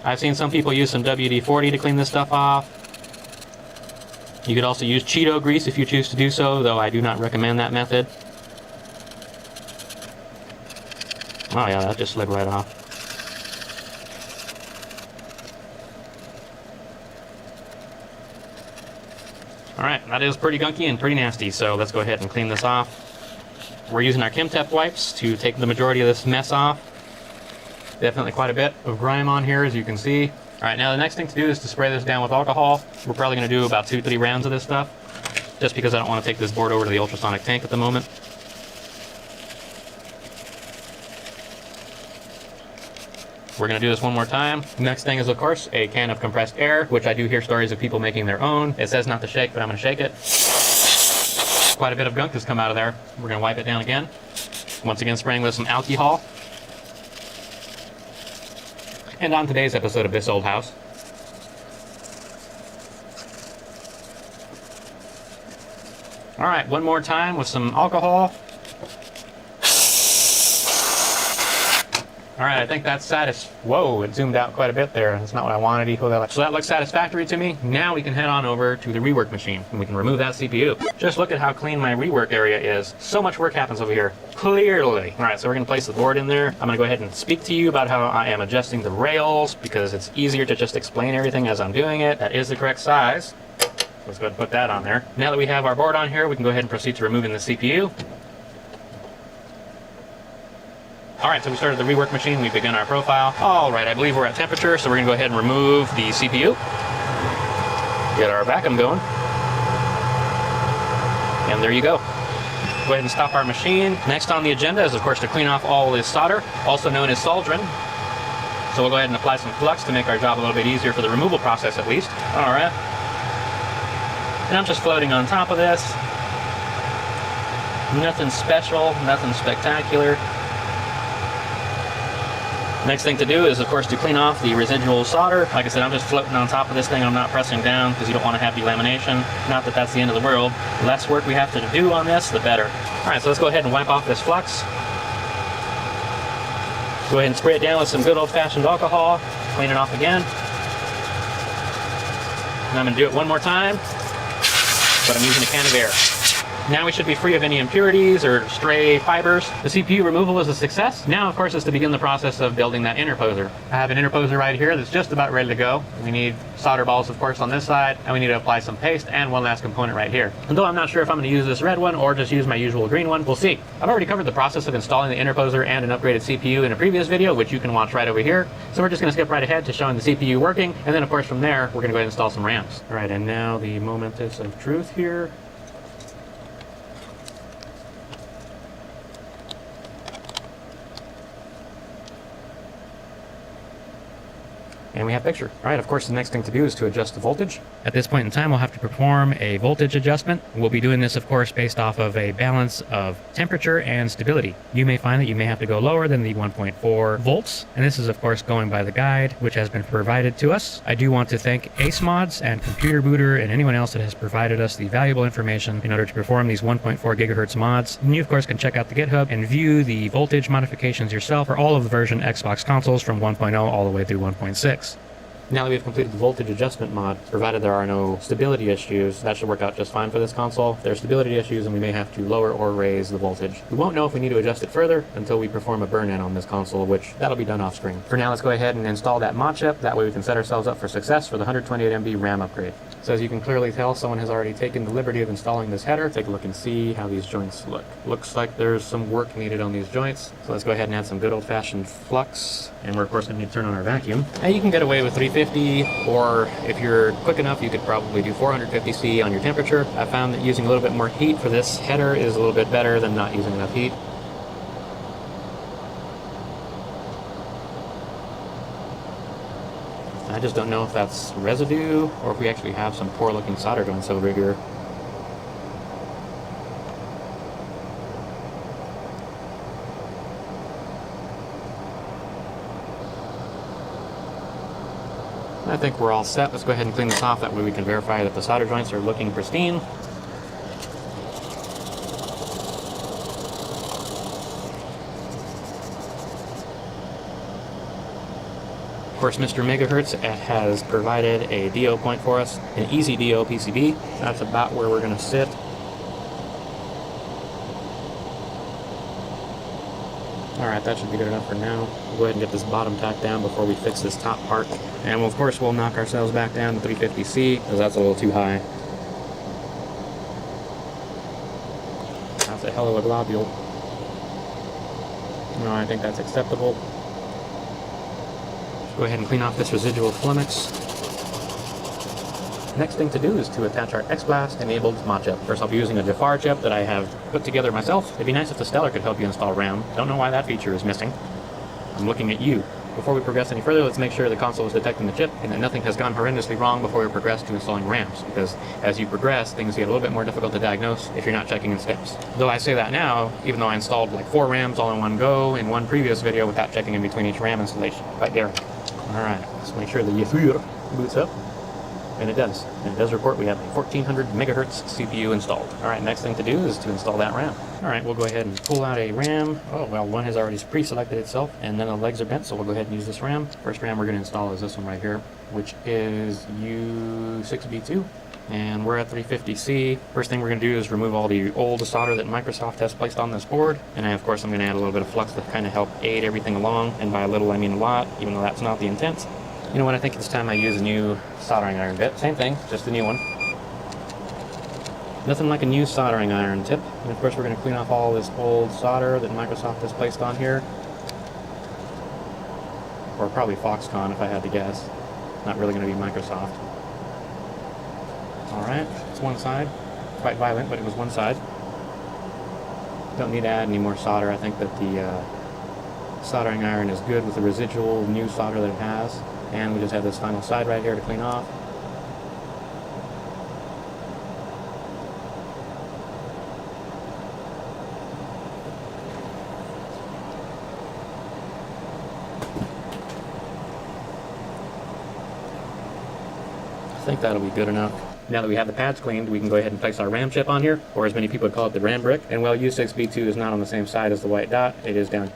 I've seen some people use some WD-40 to clean this stuff off. You could also use Cheeto grease if you choose to do so, though I do not recommend that method. Oh yeah, that just slid right off. Alright, that is pretty gunky and pretty nasty, so let's go ahead and clean this off. We're using our Kimtech wipes to take the majority of this mess off. Definitely quite a bit of grime on here, as you can see. Alright, now the next thing to do is to spray this down with alcohol. We're probably going to do about 2-3 rounds of this stuff, just because I don't want to take this board over to the ultrasonic tank at the moment. We're going to do this one more time. Next thing is, of course, a can of compressed air, which I do hear stories of people making their own. It says not to shake, but I'm going to shake it. Quite a bit of gunk has come out of there. We're going to wipe it down again. Once again, spraying with some alcohol. And on today's episode of This Old House. Alright, one more time with some alcohol. Alright, I think that's Whoa, it zoomed out quite a bit there. That's not what I wanted. So that looks satisfactory to me. Now we can head on over to the rework machine, and we can remove that CPU. Just look at how clean my rework area is. So much work happens over here. Clearly. Alright, so we're going to place the board in there. I'm going to go ahead and speak to you about how I am adjusting the rails, because it's easier to just explain everything as I'm doing it. That is the correct size. Let's go ahead and put that on there. Now that we have our board on here, we can go ahead and proceed to removing the CPU. Alright, so we started the rework machine, we've begun our profile. Alright, I believe we're at temperature, so we're going to go ahead and remove the CPU. Get our vacuum going. And there you go. Go ahead and stop our machine. Next on the agenda is, of course, to clean off all this solder, also known as soldering. So we'll go ahead and apply some flux to make our job a little bit easier for the removal process at least. All right. And I'm just floating on top of this. Nothing special, nothing spectacular. Next thing to do is, of course, to clean off the residual solder. Like I said, I'm just floating on top of this thing. I'm not pressing down because you don't want to have delamination. Not that that's the end of the world. The less work we have to do on this, the better. All right, so let's go ahead and wipe off this flux. Go ahead and spray it down with some good old-fashioned alcohol. Clean it off again. And I'm going to do it one more time, but I'm using a can of air. Now we should be free of any impurities or stray fibers. The CPU removal is a success. Now, of course, is to begin the process of building that interposer. I have an interposer right here that's just about ready to go. We need solder balls, of course, on this side, and we need to apply some paste and one last component right here. And though I'm not sure if I'm going to use this red one or just use my usual green one, we'll see. I've already covered the process of installing the interposer and an upgraded CPU in a previous video, which you can watch right over here. So we're just going to skip right ahead to showing the CPU working, and then, of course, from there, we're going to go ahead and install some RAMs. All right, and now the moment of truth here. And we have picture. All right, of course, the next thing to do is to adjust the voltage. At this point in time, we'll have to perform a voltage adjustment. We'll be doing this, of course, based off of a balance of temperature and stability. You may find that you may have to go lower than the 1.4 volts. And this is, of course, going by the guide, which has been provided to us. I do want to thank Ace Mods and Computer Booter and anyone else that has provided us the valuable information in order to perform these 1.4 gigahertz mods. And you, of course, can check out the GitHub and view the voltage modifications yourself for all of the version Xbox consoles from 1.0 all the way through 1.6. Now that we've completed the voltage adjustment mod, provided there are no stability issues, that should work out just fine for this console. If there are stability issues, and we may have to lower or raise the voltage. We won't know if we need to adjust it further until we perform a burn-in on this console, which that'll be done off screen. For now, let's go ahead and install that mod chip. That way we can set ourselves up for success for the 128 MB RAM upgrade. So as you can clearly tell, someone has already taken the liberty of installing this header. Take a look and see how these joints look. Looks like there's some work needed on these joints. So let's go ahead and add some good old-fashioned flux. And we're, of course, going to need to turn on our vacuum. And you can get away with 350, or if you're quick enough, you could probably do 450C on your temperature. I found that using a little bit more heat for this header is a little bit better than not using enough heat. I just don't know if that's residue or if we actually have some poor looking solder joints over here. I think we're all set. Let's go ahead and clean this off. That way we can verify that the solder joints are looking pristine. Of course, Mr. Megahertz has provided a DO point for us, an easy DO PCB. That's about where we're going to sit. Alright, that should be good enough for now. We'll go ahead and get this bottom tack down before we fix this top part. And of course we'll knock ourselves back down to 350C, because that's a little too high. That's a hell of a globule. No, I think that's acceptable. Go ahead and clean off this residual flummox. Next thing to do is to attach our X-Blast enabled mod chip. First, I'll be using a Jafar chip that I have put together myself. It'd be nice if the Stellar could help you install RAM. Don't know why that feature is missing. I'm looking at you. Before we progress any further, let's make sure the console is detecting the chip and that nothing has gone horrendously wrong before we progress to installing RAMs, because as you progress, things get a little bit more difficult to diagnose if you're not checking in steps. Though I say that now, even though I installed like 4 RAMs all in one go in one previous video without checking in between each RAM installation. Quite daring. Alright, let's make sure the Yafur boots up. And it does. And it does report we have a 1400 megahertz CPU installed. Alright, next thing to do is to install that RAM. Alright, we'll go ahead and pull out a RAM. Oh, well, one has already pre-selected itself, and then the legs are bent, so we'll go ahead and use this RAM. First RAM we're going to install is this one right here, which is U6B2. And we're at 350C. First thing we're going to do is remove all the old solder that Microsoft has placed on this board. And of course, I'm going to add a little bit of flux to kind of help aid everything along. And by a little, I mean a lot, even though that's not the intent. You know what, I think it's time I use a new soldering iron bit. Same thing, just a new one. Nothing like a new soldering iron tip. And of course we're going to clean off all this old solder that Microsoft has placed on here. Or probably Foxconn if I had to guess. Not really going to be Microsoft. Alright, it's one side. Quite violent, but it was one side. Don't need to add any more solder. I think that the soldering iron is good with the residual new solder that it has. And we just have this final side right here to clean off. I think that'll be good enough. Now that we have the pads cleaned, we can go ahead and place our RAM chip on here, or as many people would call it, the RAM brick. And while U6B2 is not on the same side as the white dot, it is down.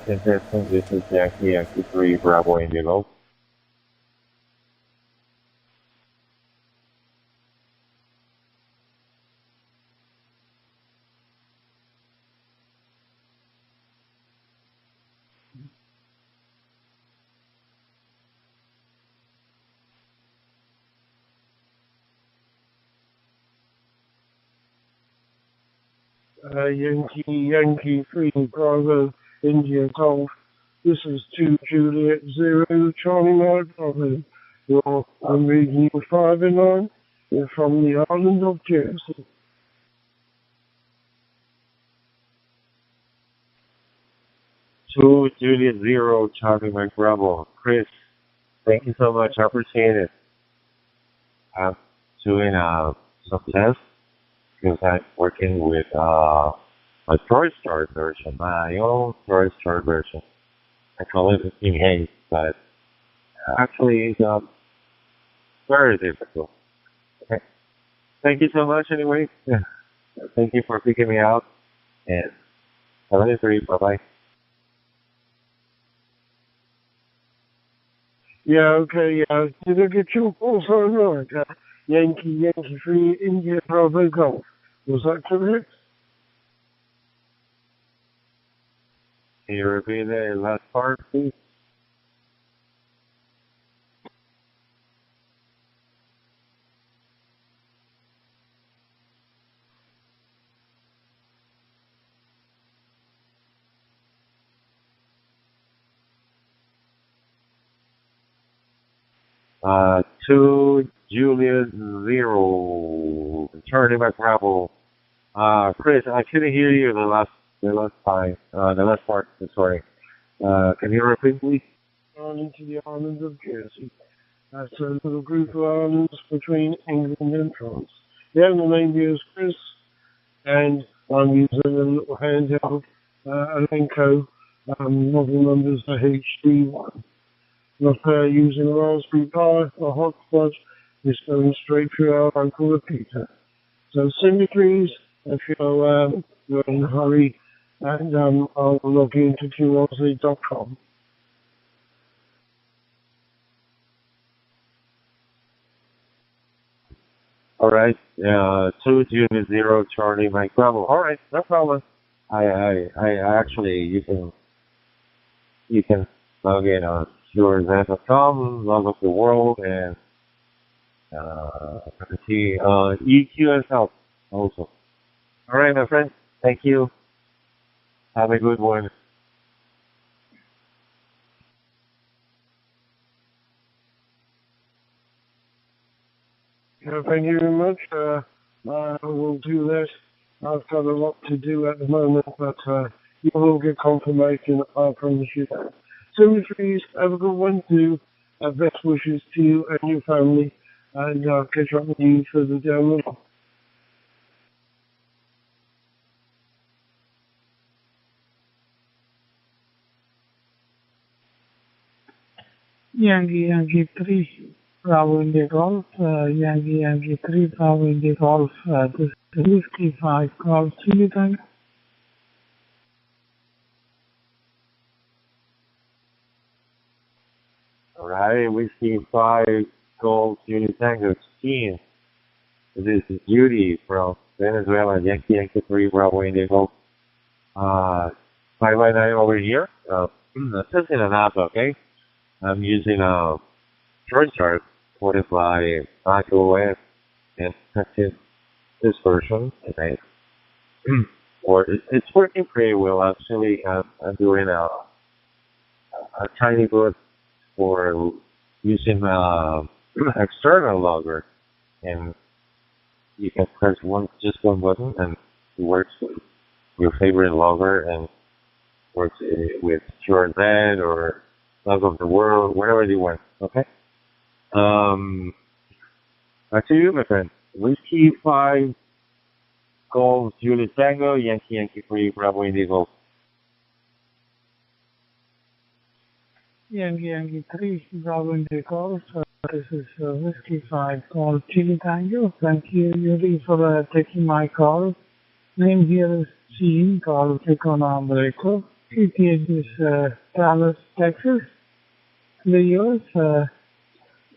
This is Yankee 3 Bravo Indigo. Yankee 3 Bravo India Golf. This is 2 Juliet 0 Charlie Mike Bravo. I'm reading you 5 and 9. You're from the island of Jersey. 2 Juliet 0 Charlie Mike Bravo. Chris, thank you so much. I appreciate it. I'm doing some tests because I'm working with a storage chart version, my own storage chart version. I call it in haste, but actually it's very difficult. Okay. Thank you so much anyway. Yeah. Thank you for picking me out. And have a nice day. Bye-bye. Yeah, okay, yeah. Did I get your also right? Yankee 3 India Bravo Golf. Was that correct? Can you repeat the last part, please? Uh, 2 Juliet 0 Charlie Mike Bravo. Chris, I couldn't hear you the last time. The last part. Sorry. Can you repeat, please? On into the island of Jersey. That's a little group of islands between England and France. Yeah, the name here is Chris, and I'm using a little handheld Elenco model numbers for HD1. Not using a Raspberry Pi or hotspot. It's going straight through our local repeater. So send me please if you're in a hurry, and I'll log into QRZ.com. All right. 2 Juliet 0 Charlie Mike Bravo. All right, no problem. I actually you can log in on QRZ.com, log up the world, and see EQ and help also. All right, my friend. Thank you. Have a good one. Thank you very much. I will do that. I've got a lot to do at the moment, but you will get confirmation, I promise you that. So please have a good one too. Best wishes to you and your family, and I'll catch up with you further down the line. Yankee 3, Bravo India Golf, Yankee 3, Bravo India Golf, this is Whiskey 5, Golf Chili Tango. Alright, Whiskey 5, Gold, Judy Tango 16. This is Judy from Venezuela, Yankee 3, Bravo India Golf. 519 over here. Just in an app, okay? I'm using a short Spotify Mac OS and testing this version. And it's working pretty well actually. I'm doing a tiny bit for using external logger, and you can press just one button and it works with your favorite logger and works with your Z or Log of the World, whatever you want. Okay. Back to you, my friend. Whiskey 5, Golf, Juliet Tango, Yankee 3, Bravo Indigo. Yankee 3, Bravo India Golf. This is Whiskey 5, Golf Chili Tango. Thank you, Yuri, for taking my call. Name here is Gene, call Chico Number. ETH is Dallas, Texas. The US,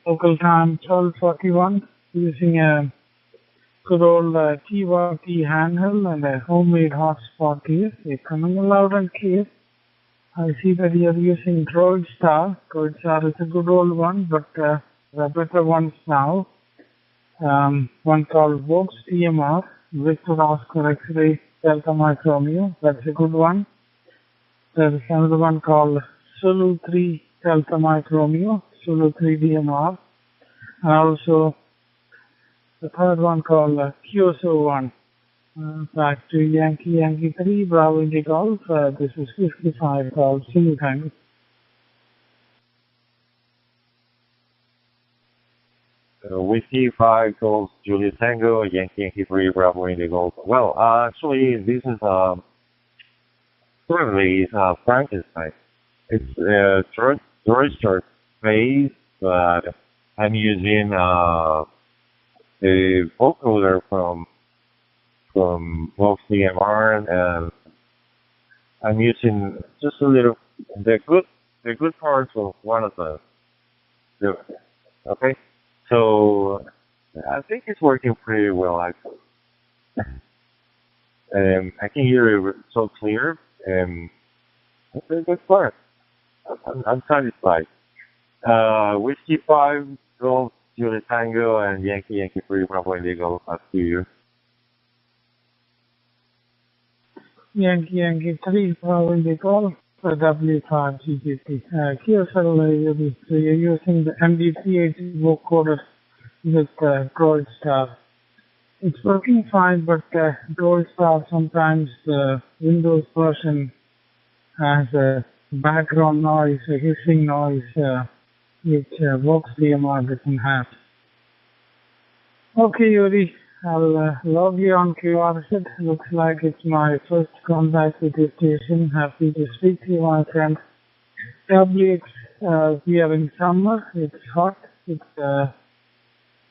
local time 12:41, using a good old TYT handheld and a homemade hotspot here. You're coming loud and clear. I see that you're using Droid Star. Droid Star is a good old one, but there are better ones now. One called Vox DMR, Victor Oscar X-Ray Delta Mike Romeo. That's a good one. There's another one called Sulu 3 Delta Mike Romeo, Sulu 3 DMR. And also the third one called Kyoso 1. Back to Yankee 3, Bravo India Golf. This is 55 called Chili Tango. Whiskey 5, Golf, Juliet Tango, Yankee 3, Bravo India Golf. Well, actually, this is currently Frankenstein. It's Droid Start phase, but I'm using a vocoder from Vox DMR, and I'm using just a little the good parts of one of them. Okay, so I think it's working pretty well actually. I can hear it so clear, and that's a good part. I'm satisfied. Whiskey 5, Golf, Juliet Tango, and Yankee 3, Bravo Indigo. Up to you. Yankee 3, Bravo India Golf, W5 GGP. QSL, so you're using the MD380 vocoder with Droid Star. It's working fine, but Droid Star sometimes the Windows version has a background noise, a hissing noise, which Vox DMR doesn't have. Okay, Yuri, I'll log you on QR. Looks like it's my first contact with your station. Happy to speak to you, my friend. WX, we are in summer. It's hot. It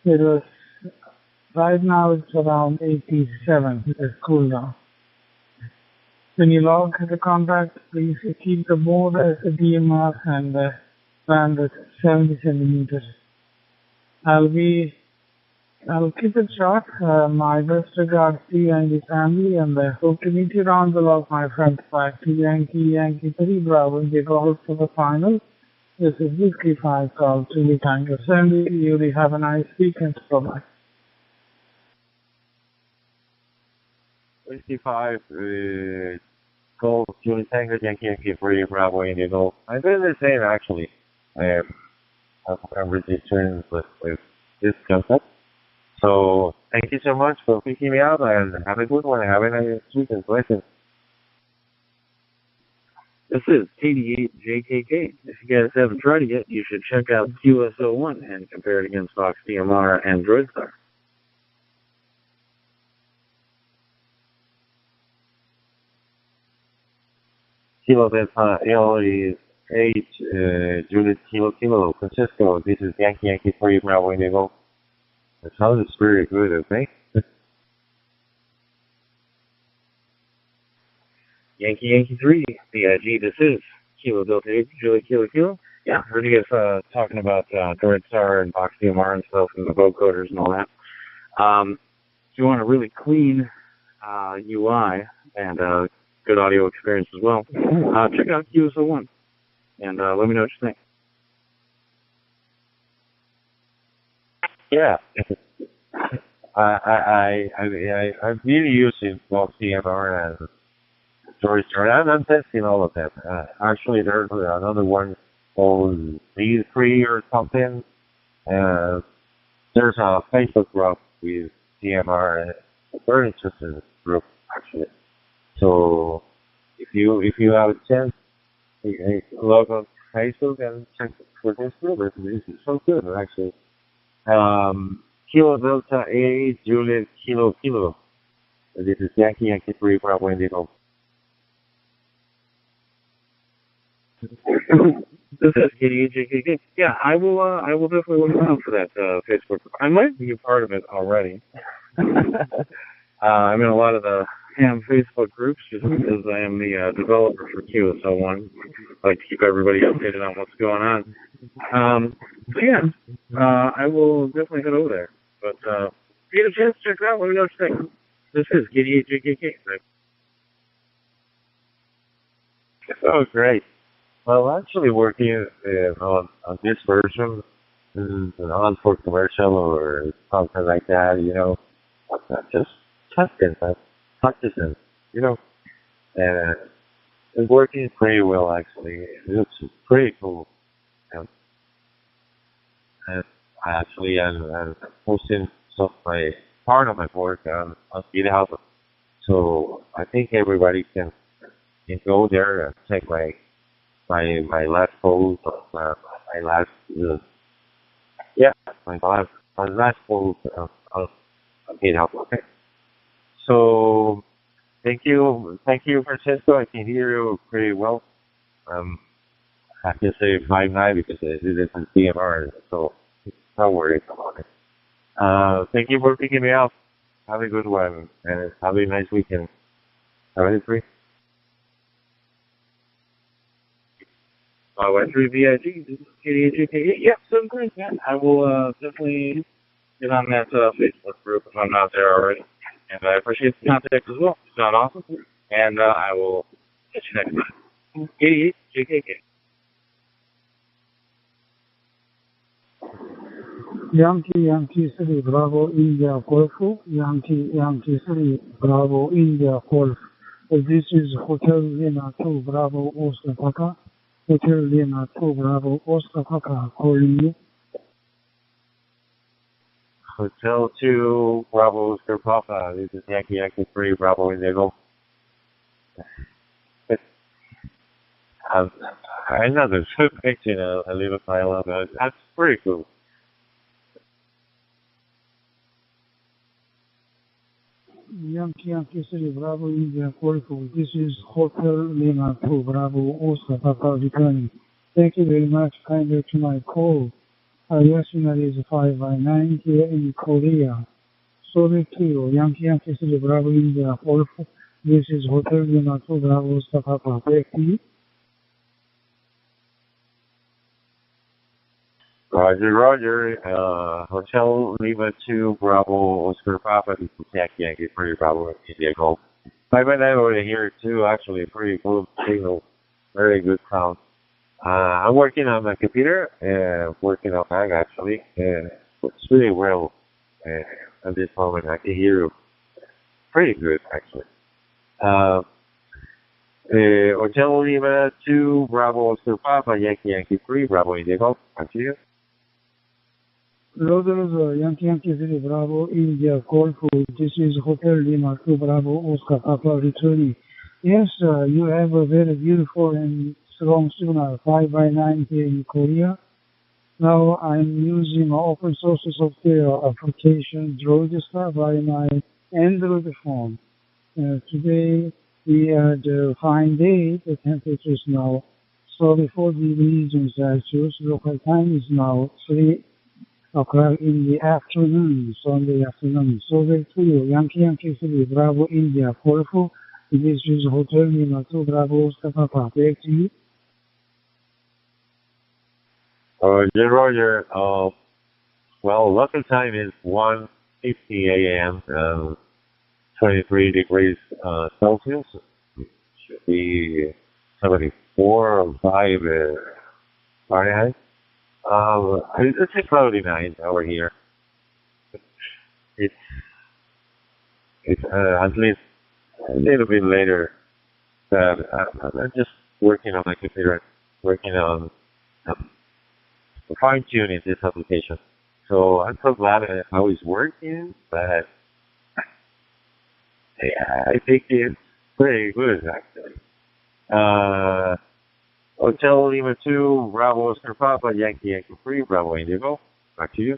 was right now. It's around 87. It's cool down. When you log the contact, please keep the board as a DMR and band at 70 centimeters. I'll keep it short. My best regards to you and your family, and I hope to meet you around the log, my friend. Back to Yankee 3, Bravo India Golf for the final. This is Whiskey 5 called Chili Tango. Sandy, you have a nice weekend. Bye-bye. Whiskey 5, Golf, Juliet Tango, Yankee 3, Bravo India Golf. I'm doing the same actually. I'm returning with this concept. So thank you so much for picking me up, and have a good one. Have a nice weekend. Blessings. This is KD8JKK. If you guys haven't tried it yet, you should check out QSO1 and compare it against Fox DMR and DroidStar. Kilo Delta Italy 8, Juliet Kilo Francisco. This is Yankee 3 Bravo Indigo. The sound is very good, okay? Yankee 3, DIG, this is Kilo Delta 8, Juliet Kilo. Yeah, heard you guys talking about DroidStar and Fox DMR and stuff and the vocoders and all that. If you want a really clean UI and good audio experience as well, check out QSO1 and let me know what you think. Yeah, I'm really using both CMR and DroidStar, and I'm testing all of them. Actually, there's another one called Z3 or something. There's a Facebook group with CMR, and a very interesting group actually. So if you have a chance, log on Facebook and check for this group. It's so good actually. Kilo Delta A Juliet Kilo. This is Yankee 3 Bravo Indigo. This is KDJKK. Yeah, I will definitely look around for that Facebook group. I might be a part of it already. I'm in a lot of the ham Facebook groups just because I am the developer for QSO1. I like to keep everybody updated on what's going on. I will definitely head over there. But if you get a chance to check it out, let me know what you think. This is KDJKK. Oh, great. Well, actually working on this version, an on-for commercial or something like that, you know, just testing, practicing, you know, and it's working pretty well actually. It's pretty cool. And I'm posting some my part of my work on GitHub, so I think everybody can go there and check my last post, my last post on GitHub. Okay. So thank you, Francisco. I can hear you pretty well. I can say 5'9" because it is in CMR, so don't worry about it. Thank you for picking me up. Have a good one and have a nice weekend. Have a free. Y3VIG, this is KDHK. Yeah, sometimes, yeah. I will definitely get on that Facebook group if I'm not there already. And I appreciate the contact as well. It's not awesome. And I will catch you next time. KDHK. Yankee 3 Bravo India Golf. Yankee 3 Bravo India Golf. This is Hotel Lena 2 Bravo Oscar Papa. Hotel Lena 2 Bravo Oscar Papa calling you. Hotel 2 Bravo Oscar Papa. This is Yankee 3 Bravo Indigo. I know there's a picture a little file of it. That's pretty cool. Yankee 3 Bravo India Golf. This is Hotel Lima 2 Bravo Oscar Papa returning. Thank you very much. Kindly to my call. Yashina is 5/9 here in Korea. Soviet Kilo, Yankee 3 Bravo India Golf. This is Hotel Lima 2 Bravo Oscar Papa. Thank you. Roger. Hotel Lima 2 Bravo Oscar Papa. This is Yankee 3 Bravo India Golf. I went over here too. Actually, pretty cool signal. Very good sound. I'm working on my computer and working on Mac actually. It's really well at this moment. I can hear you pretty good actually. Hotel Lima 2 Bravo Oscar Papa Yankee 3 Bravo India Golf. Continue. Rodeos, Yankee Yankee City Bravo, India, Golf. This is Hotel Lima 2 Bravo, Oscar Papa returning. Yes, you have a very beautiful and strong signal, 5 by 9 here in Korea. Now I'm using open source software application Droidster by my Android phone. Today we had a fine day. The temperature is now 34 degrees Celsius. Local time is now 3 o'clock in the afternoon, Sunday afternoon. So back to you, Yankee Yankee 3, Bravo India, Golf. This is Hotel Lima 2, Bravo, Oscar Papa. Back to you. Yeah, Roger. Well, local time is 1:50 a.m. 23 degrees Celsius. Should be 74 or 5 Fahrenheit. It's a cloudy night over here. It's at least a little bit later. That I'm just working on my computer, working on fine tuning this application. So I'm so glad how it's working, but yeah, I think it's pretty good actually. Hotel Lima 2, Bravo Oscar Papa, Yankee Yankee 3, Bravo Indigo. Back to you.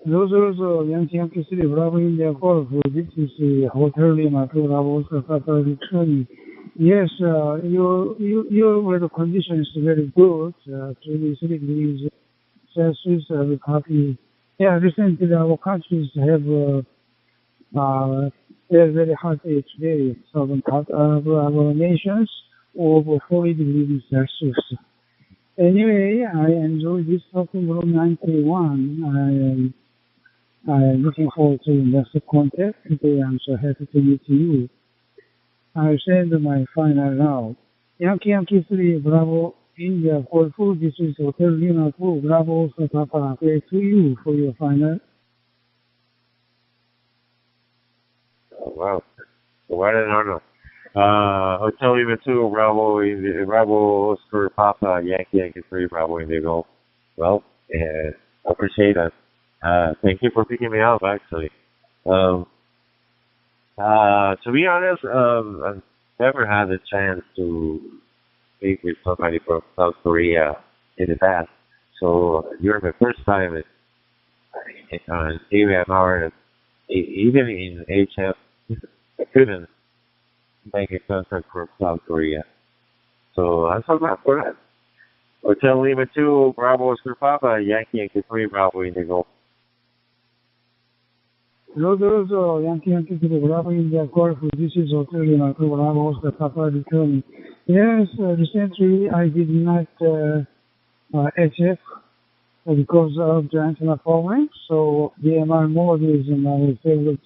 Those are Yankee Yankee City, Bravo India Golf. This is Hotel Lima 2, Bravo Oscar Papa returning. Yes, your weather condition is very good. 23 degrees Celsius, very happy. Yeah, recently our countries have very hot day today. Southern part of our nations over 40 degrees Celsius. Anyway, I enjoy this talking from 91. I'm looking forward to next contact. Today I'm so happy to meet you. I send my final now. Yankee Yankee 3, Bravo India, Golf. This is Hotel Lima 2, Bravo, Oscar Papa. Back to you for your final. Oh, wow. What an honor. Hotel Lima 2, Bravo Oscar Papa, Yankee Yankee 3, Bravo Indigo. Well, I appreciate that. Thank you for picking me up, actually. To be honest, I've never had a chance to speak with somebody from South Korea in the past. So you're the first time on AVMR, even in HF, I couldn't make a contact from South Korea. So I'm so glad for that. Hotel Lima 2, Bravo Oscar Papa, Yankee Yankee 3, Bravo Indigo. Those are Yankee Yankee to the Bravo India Golf. This is Hotel Lima 2, Bravo Oscar Papa returning. Yes, recently I did not HF because of the antenna problem, so DMR mode is my favorite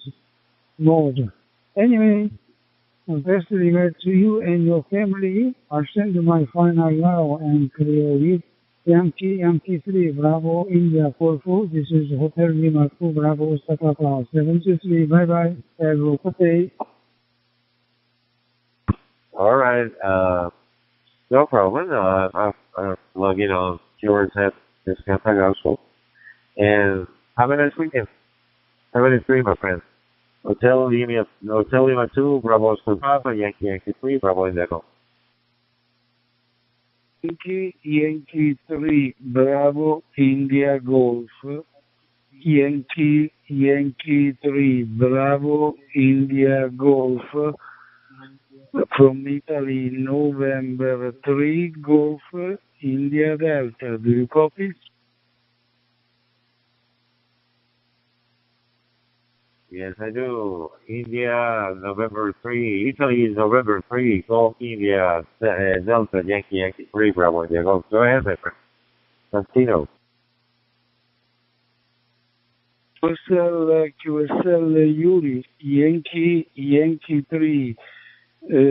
mode. Anyway, best regard to you and your family. I'll send my final now and clear with Yankee Yankee 3, Bravo India 44. This is Hotel Lima 2, Bravo Oscar Papa 73. Bye bye. Have a good day. All right. No problem. I'm logging on yours at this campaign also. And have a nice weekend. Have a nice dream, my friends. Hotel Lima 2, Bravo Oscar Papa, Yankee Yankee 3, Bravo Indigo. Yankee Yankee 3, Bravo India Golf. Yankee Yankee 3, Bravo India Golf. From Italy, November 3, Golf, India Delta. Do you copy? Yes, I do. India, November 3. Italy is November 3. Golf, India, Delta, Yankee Yankee 3, Bravo Indigo. Go ahead, my friend. CHINO. QSL Yuri, Yankee 3,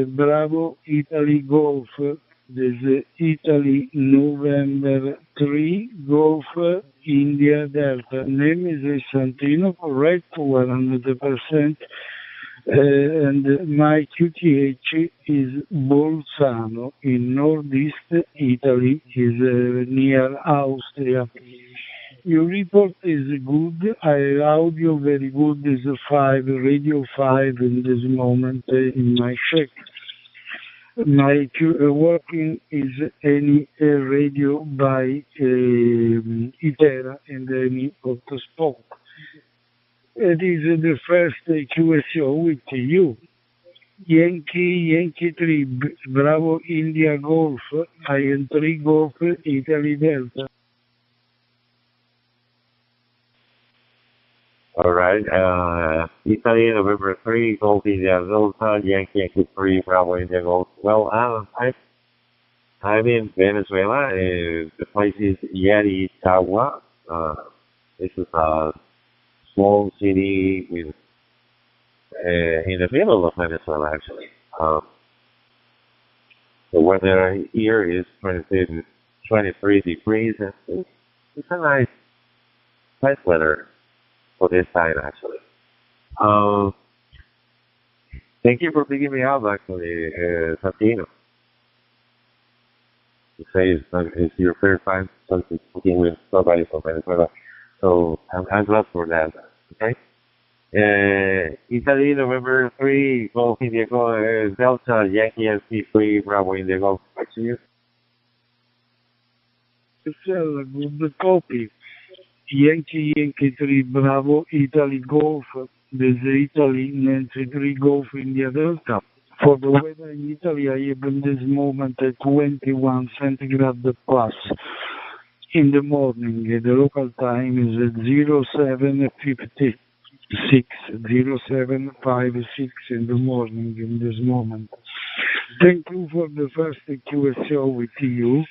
Bravo Italy Golf. This Italy November 3, Golf, India Delta. Name is Santino, correct, 100%. And my QTH is Bolzano in northeast Italy, is near Austria. Your report is good. Audio very good is 5, radio 5 in this moment in my check. My working is any radio by Itera and any ONTOP. It is the first QSO with you. Yankee 3, Bravo India Golf, IN 3 Golf, Italy Delta. All right. Italy, November 3, Golf India Delta, Yankee 3, Bravo India Golf. Well, I'm in Venezuela. The place is Yaritagua. This is a small city with in the middle of Venezuela, actually. The weather here is 23 degrees. And it's a nice weather for this time, actually. Thank you for picking me up, actually, Santino. You say it's your first time speaking with somebody from Venezuela, so I'm glad for that. Okay. Italy, November 3, Golf India Golf, Delta, Yankee SP3, Bravo India Golf. Back to you. It's a good copy. Yankee 3, Bravo, Italy Golf. There's Italy, Nancy 3, Golf India Delta. For the weather in Italy, I have in this moment 21 centigrade plus. In the morning, the local time is 07:56, 07:56 in the morning in this moment. Thank you for the first QSO with you.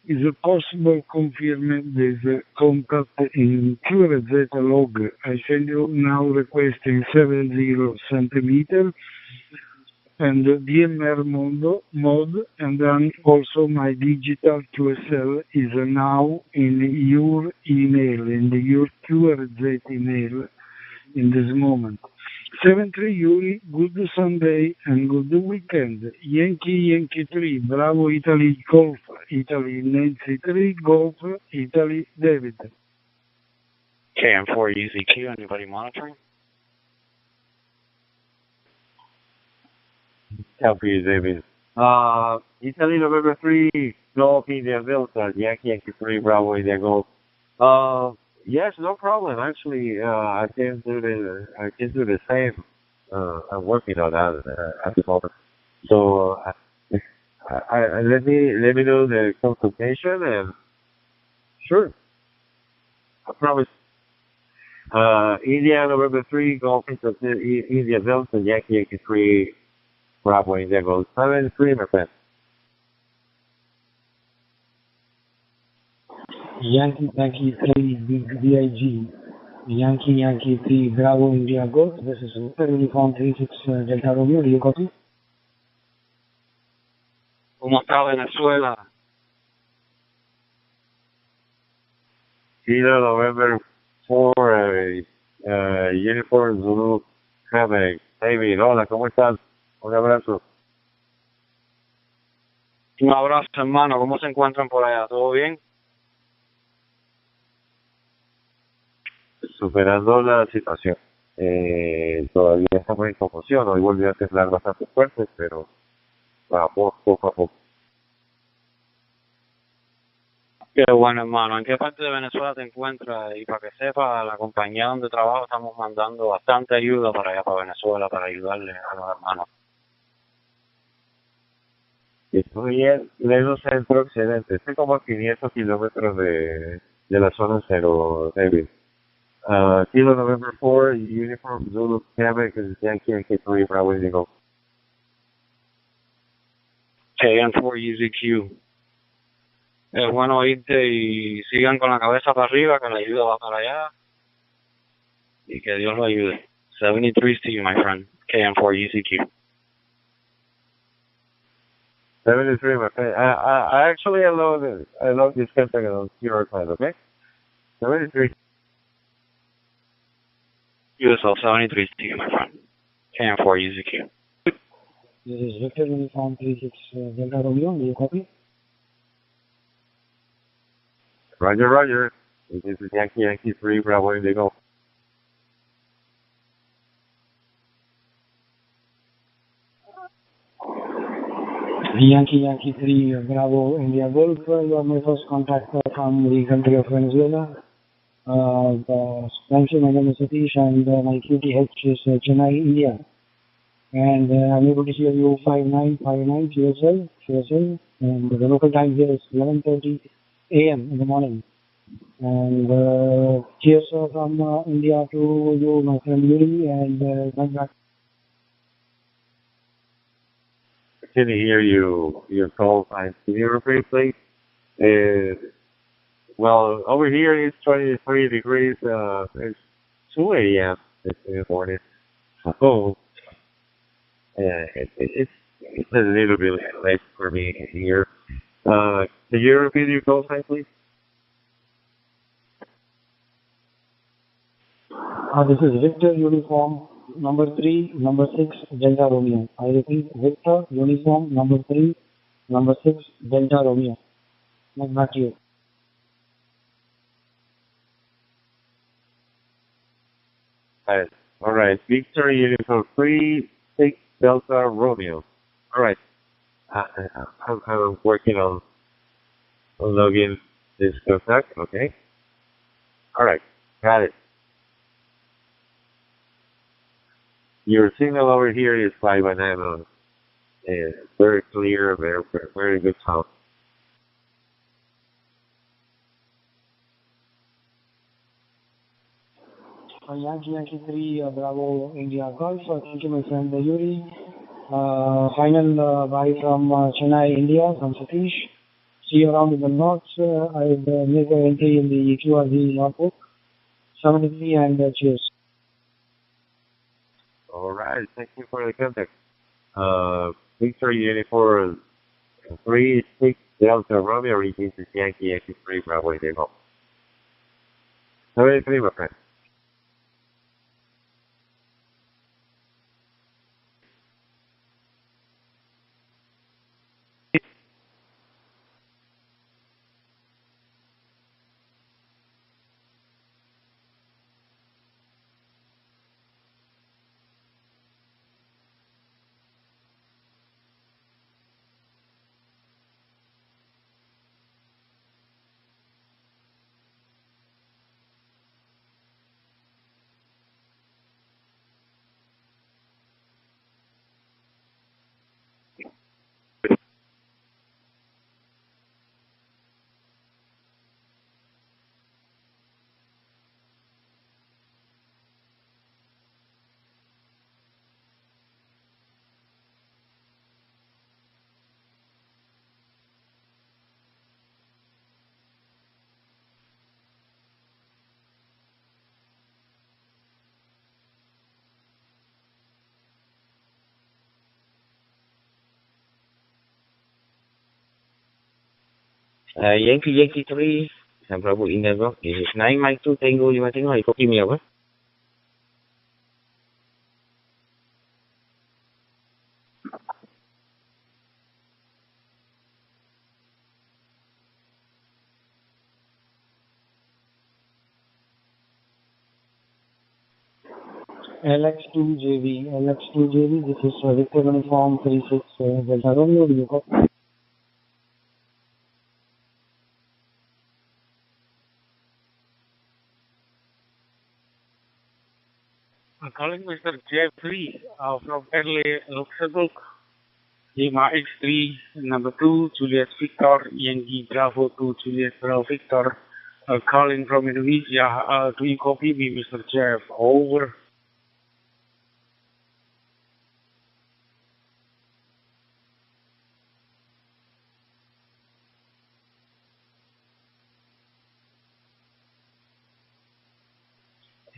Is it possible confirm this contact in QRZ log? I send you now requesting 70 centimeter and DMR mode, and then also my digital QSL is now in your email, in your QRZ email in this moment. 73 Yuri, good Sunday and good weekend. Yankee 3, Bravo Italy Golf, Italy Nancy 3, Golf, Italy David. KM4 UZQ, anybody monitoring? Copy, David. Italy, November 3, Golf India Delta, Yankee 3, Bravo India Golf. Yes, no problem. Actually, I can do the same. I'm working on that at the moment. So, let me know the consultation and sure. I promise. India, November 3, Golf India Delta, Yankee 3, Bravo India Golf. 73, my friend. Yankee 3, BIG. Yankee 3, Bravo India Golf. This is Uniform 36 Delta Romeo. Do you copy? ¿Cómo está Venezuela? CHINO, November 4, Uniform Zulu, Quebec. David, hola, ¿cómo estás? Un abrazo. Un abrazo, hermano. ¿Cómo se encuentran por allá? ¿Todo bien? Superando la situación. Todavía estamos en confusión. Hoy volvió a temblar bastante fuerte, pero vamos poco a poco. Qué bueno, hermano. ¿En qué parte de Venezuela te encuentras? Y para que sepa, la compañía donde trabajo estamos mandando bastante ayuda para allá, para Venezuela, para ayudarle a los hermanos. Estoy en pleno centro occidente. Estoy como a 500 kilómetros de la zona cero, David. Kilo November 4, Uniform Zulu, Quebec, Yankee 3, Bravo Indigo. KM4 UZQ. Es bueno irte y sigan con la cabeza para arriba, que la ayuda va para allá. Y que Dios lo ayude. 73 to you, my friend. KM4 UZQ. 73, my friend. I actually love this contact on your side, okay? 73. USL 73 to you, my friend. KM4 UZQ. This is Victor Uniform 36 Delta Romeo. Do you copy? Roger, Roger. This is Yankee 3, Bravo Indigo. Yankee 3, Bravo, India Golf. You are my first contact from the country of Venezuela. Thank you, my name is Satish, and my QTH is Chennai, India. And I'm able to hear you 5959 QSL, and the local time here is 11:30 a.m. in the morning. And cheers from India to you, my friend Yuri, and thank you. I can hear you, your call sign. Can you repeat, please? Well, over here it's 23 degrees. It's 2 a.m. in the morning. So, it's a little bit late for me here. Can you repeat your call sign, please? This is Victor Uniform number 3, number 6, Delta Romeo. I repeat, Victor Uniform number 3, number 6, Delta Romeo. Back to you. All right. Victor Uniform 3, 6, Delta Romeo. All right. I'm working on logging this contact. Okay. All right. Got it. Your signal over here is 5 and 9. Very clear, very good sound. Yankee 3, Bravo, India Golf. Thank you, my friend Yuri. Final bye from Chennai, India, from Satish. See you around in the north. I'll make an entry in the QRV notebook. 73 and cheers. All right. Thank you for the contact. Victor Uniform 3, 6, Delta Romeo, reaching to Yankee 3, Bravo, Indigo. 73, my friend. Yankee 3, Bravo Indigo. This is 9 Mike 2 Tango 5 Tango. Ay, copy me over. LX2JV, this is Victor Uniform 36, Delta Romeo, do you copy? I'm calling Mr. Jeffrey from Early Luxembourg. Lima X3, number 2, Juliet Victor, Yankee Bravo 2, Juliet Bravo Victor. Calling from Indonesia. Do you copy me, Mr. Jeff? Over.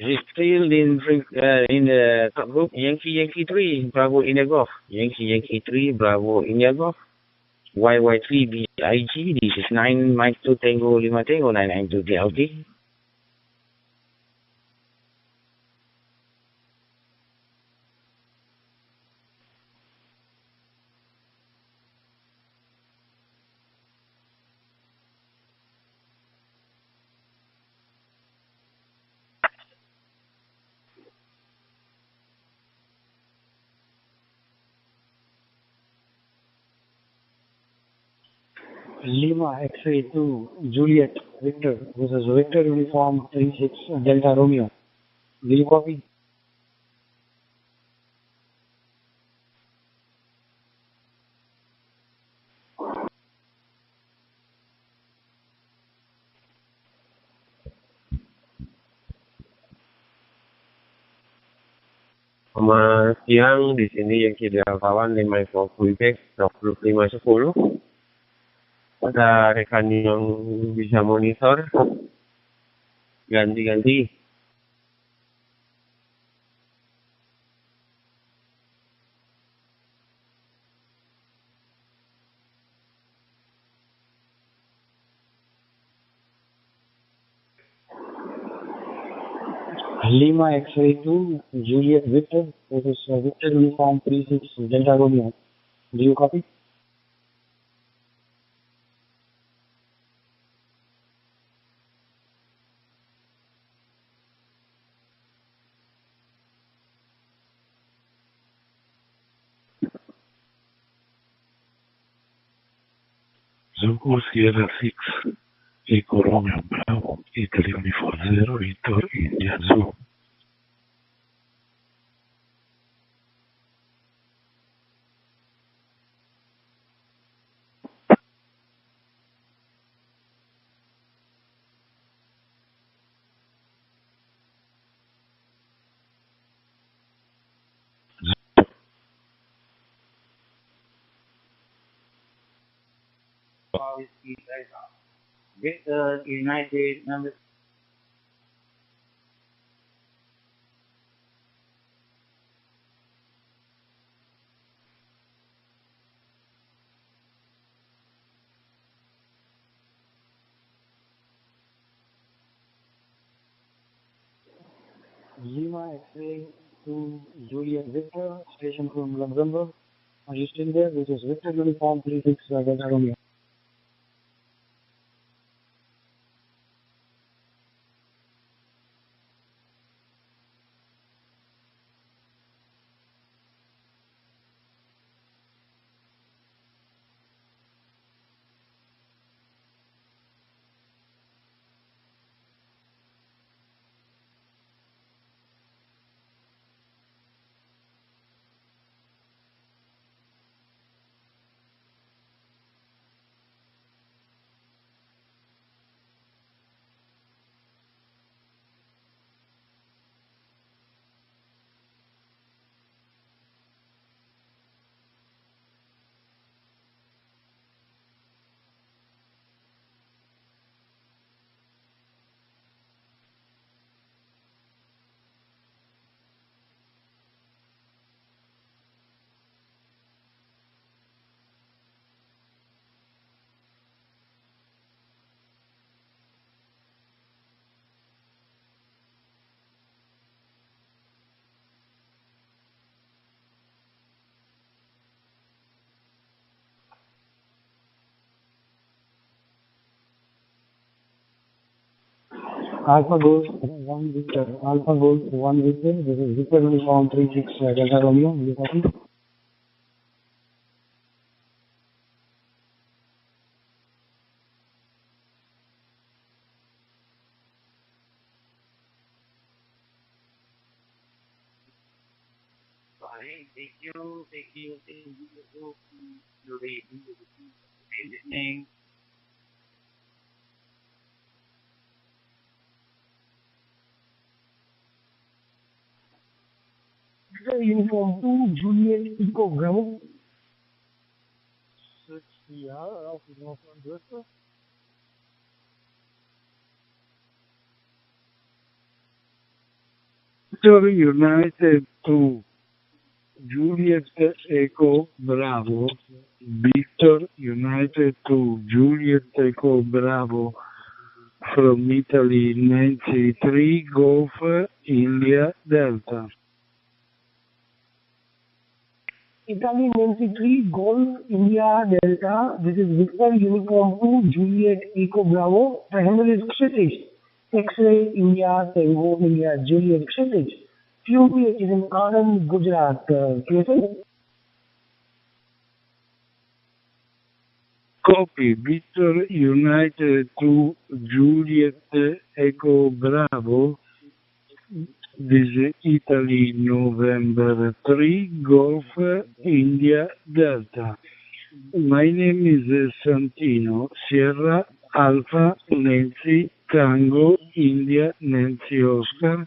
He's still in the top group. Yankee 3, Bravo India Golf. Yankee 3, Bravo India Golf. YY3 BIG. This is 9 Mike 2 Tango 5 Tango 992 DLT. Lima X-ray 2 Juliet Victor. This is Victor Uniform 36 Delta Romeo. Do you copy? Selamat siang, di sini Yankee Delta 5 Quebec 2510. Ada rekan yang bisa monitor? Ganti-ganti. Lima X-ray 2 Juliet Victor. This is Victor Uniform 36 Delta Romeo. Do you copy? Zulu Sierra 6, Eco Romeo Bravo, Italy Uniform 0, Victor India Zoo. Victor United number. Lima X-ray 2 Juliet Victor, station from Luxembourg. Are you still there? This is Victor Uniform 36 Delta Romeo. Alpha Gold 1 Victor. Alpha Gold 1 Victor. This is Victor Uniform 36 Delta Romeo. Do you copy? Thank you. Anything. Victor Uniform 2 Juliet Eco Bravo. 60 Alpha Northern Victor. Victor United 2, Juliet Echo Bravo, Victor United 2, Juliet Echo Bravo, from Italy 93 Golf India Delta. Italy 93 Golf India Delta. This is Victor Uniform 2 Juliet Eco Bravo. Handle is X-ray. X-ray India Tango India Juliet X-ray. QB is in Anand, Gujarat. QSA. Copy, Victor United to Juliet Echo Bravo. This is Italy, November 3, Golf, India, Delta. My name is Santino, Sierra, Alpha, Nancy, Tango, India, Nancy, Oscar.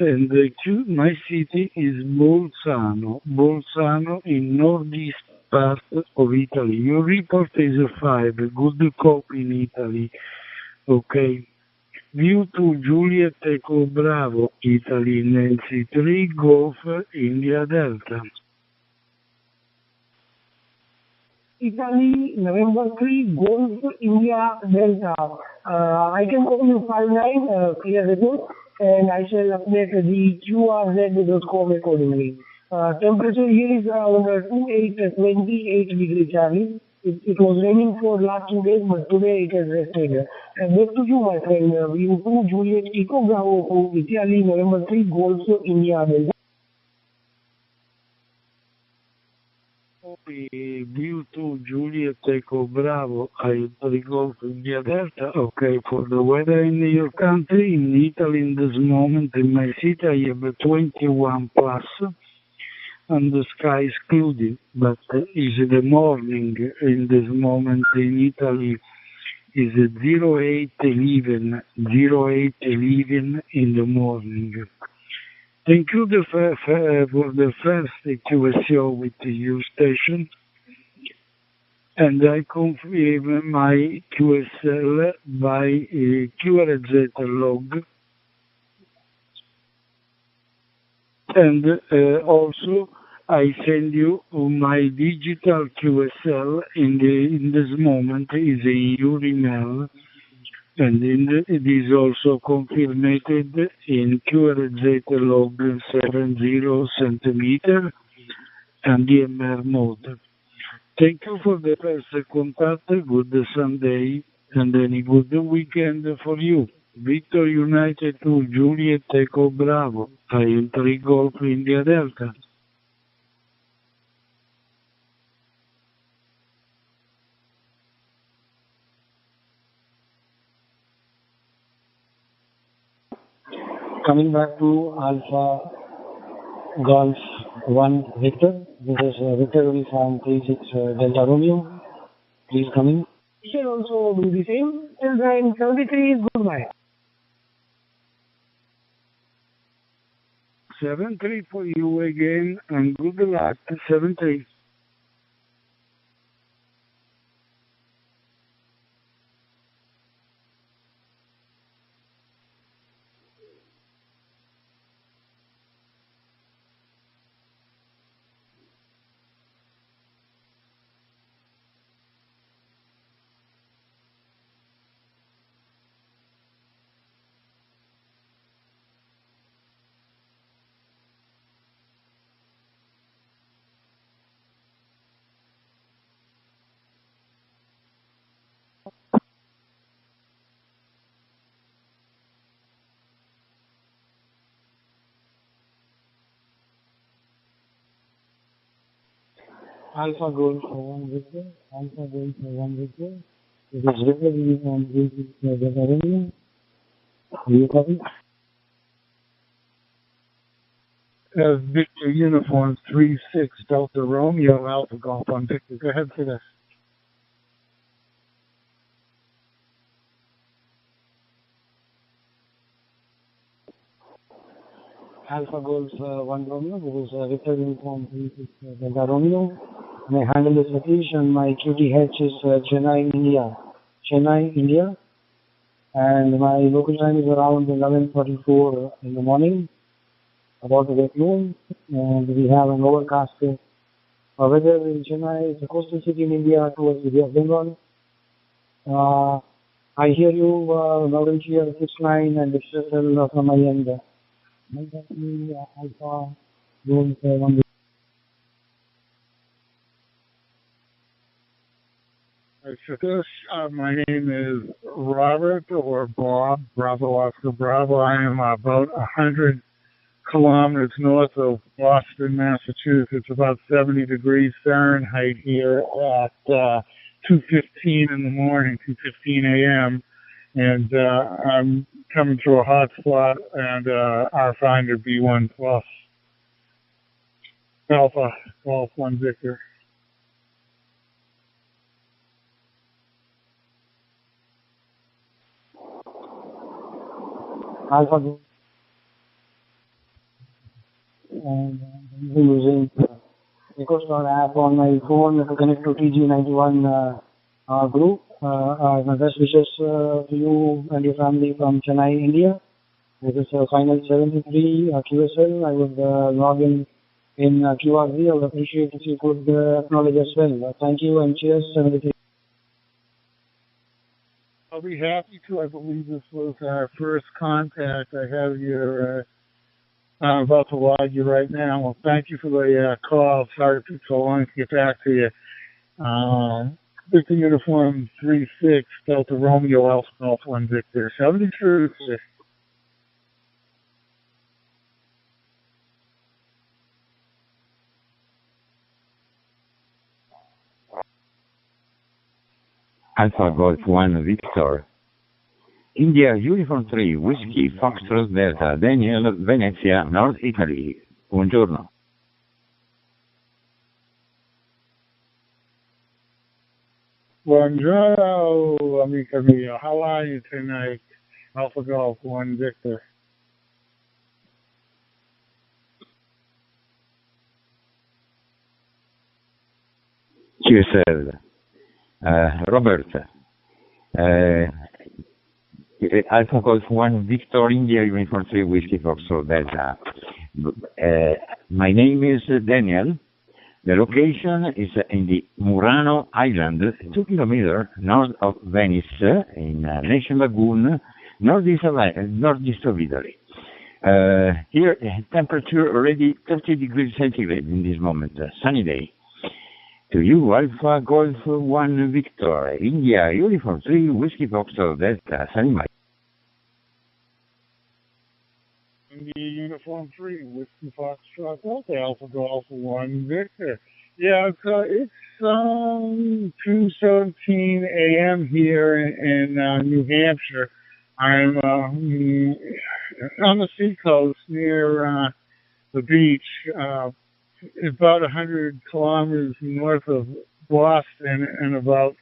And my city is Bolzano. Bolzano in northeast part of Italy. Your report is a 5. Good copy in Italy. Okay. View to Juliet Echo Bravo, Italy, Nancy 3, Golf, India Delta. Italy, November 3, Golf, India, Delta. I can call you 59, clear the book, and I shall update the QRZ.com accordingly. Temperature here is around 28 degrees Charlie. It was raining for last 2 days, but today it has rested. Back to you, my friend. You to Juliet Echo Bravo, Italy, November 3, Golf, India, Delta. View to Juliet Echo Bravo, I Golf India Delta. Okay, for the weather in your country, in Italy in this moment, in my city, I have a 21 plus, and the sky is cloudy, but is the morning in this moment in Italy is 08:11 in the morning. Thank you for the first QSO with the U station, and I confirm my QSL by QRZ log, and also I send you my digital QSL in this moment is in your email. And it is also confirmed in QRZ log 70 centimeter and DMR mode. Thank you for the first contact. Good Sunday and any good weekend for you. Victor United to Juliet Echo Bravo. I am 3 Golf India Delta. Coming back to Alpha Golf 1 Victor. This is Victor from 36 Delta Romeo. Please come in. You should also do the same. And then 73, goodbye. 7-3 for you again, and good luck. 7-3. Alpha Golf 1 Victor. Alpha Golf 1 Victor. This is Victor from 36 Delta Romeo. You copy? Victor Uniform 36 Delta Romeo Alpha Golf 1 Victor. Go ahead for this. Alpha Golf 1 Romeo. This is Victor Uniform 36 Delta Romeo. And I handle the citation. My QTH is Chennai, India. Chennai, India. And my local time is around 11:44 in the morning. About to get noon. And we have an overcast weather in Chennai. It's a coastal city in India towards the Bay of Bengal. I hear you loud and clear, 6-9, and it's just from my end. Alpha Golf 1. My name is Robert or Bob, Bravo Oscar Bravo. I am about 100 kilometers north of Boston, Massachusetts, about 70 degrees Fahrenheit here at 2:15 in the morning, 2:15 a.m., and I'm coming through a hot spot, and our finder B1 plus Alpha Golf 1 Victor. Alpha using EcoStar app on my phone to connect to TG91 group. My best wishes to you and your family from Chennai, India. This is final 73 QSL. I would log in QRV. I would appreciate if you could acknowledge as well. Thank you and cheers. 73. I'll be happy to. I believe this was our first contact. I have your, I'm about to log you right now. Well, thank you for the call. Sorry it took so long to get back to you. Victor Uniform 36, Delta Romeo, Alpha Golf 1 Victor. 73. Alpha Golf 1 Victor. India Uniform 3 Whiskey Foxtrot Delta Daniel Venezia North Italy. Buongiorno. Buongiorno, amica mia. How are you tonight? Alpha Golf 1 Victor. QSL. Robert. Alpha Golf 1 Victor India Uniform 3 Whiskey Foxtrot Delta. My name is Daniel. The location is in the Murano Island, 2 kilometers north of Venice, in Nation Lagoon, northeast of Italy. Here, temperature already 30 degrees centigrade in this moment, sunny day. To you, Alpha Golf 1 Victor, India Uniform 3 Whiskey Foxtrot Delta, sunny Mike. India Uniform 3 Whiskey Foxtrot Delta, Alpha Golf 1 Victor. Yeah, it's 2:17 a.m. here in New Hampshire. I'm on the seacoast near the beach, about 100 kilometers north of Boston and about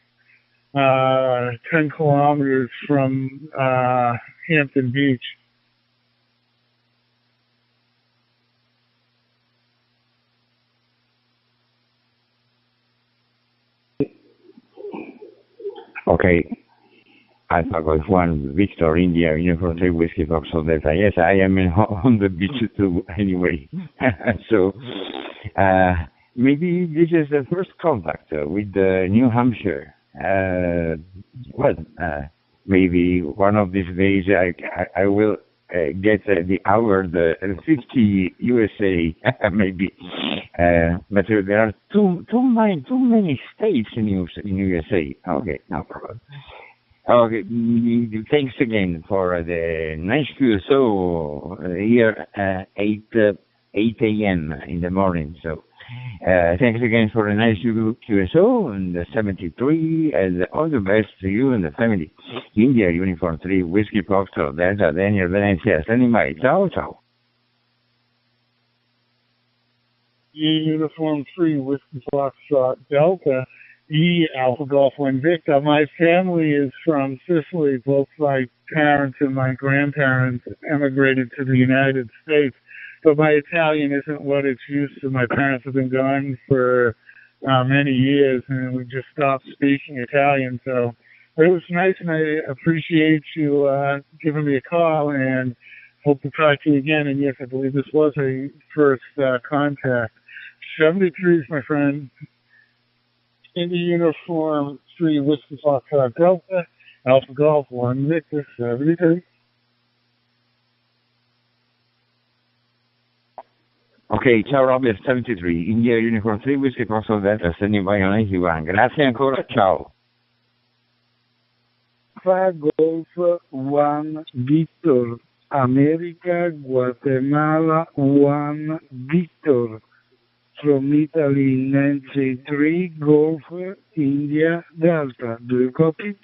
10 kilometers from Hampton Beach. Okay. Alpha Golf 1 Victor India Uniform 3 Whiskey Foxtrot Delta. Yes, I am on the beach too anyway. So maybe this is the first contact with New Hampshire. Maybe one of these days I will get the hour, the 50 USA, maybe. But there are too many states in USA. Okay, no problem. Okay, thanks again for the nice QSO here 8 a.m. in the morning. So thanks again for a nice QSO and the 73, and all the best to you and the family. India Uniform 3 Whiskey Foxtrot Delta Daniel Venezia, standing by. Ciao, ciao. Uniform 3 Whiskey Foxtrot Delta, Alpha Golf 1 Victor. My family is from Sicily. Both my parents and my grandparents emigrated to the United States. But my Italian isn't what it's used to. My parents have been gone for many years, and we just stopped speaking Italian. So it was nice, and I appreciate you giving me a call, and hope to talk to you again. And yes, I believe this was a first contact. 73 is my friend. India Uniform 3 Whiskey Foxtrot Delta, Alpha Golf 1 Victor, 73. Ok, ciao Robert, 73, India Uniform 3 Whiskey Foxtrot Delta, standing by on 81. Grazie ancora, ciao. Alpha Golf 1 Victor, America, Guatemala 1 Victor. from Italy, Nancy 3, Golf, India, Delta. Do you copy?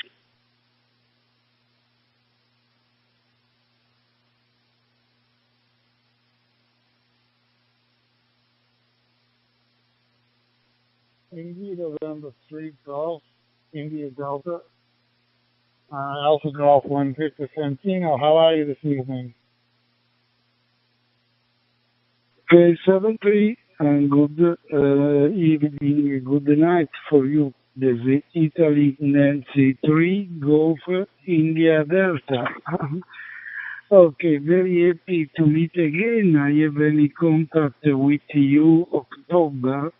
India, November 3, Golf, India, Delta. Alpha Golf 1, Victor Santino. How are you this evening? 73, and good evening, good night for you. This is Italy, Nancy 3, Golf, India, Delta. Okay, very happy to meet again. I have any contact with you October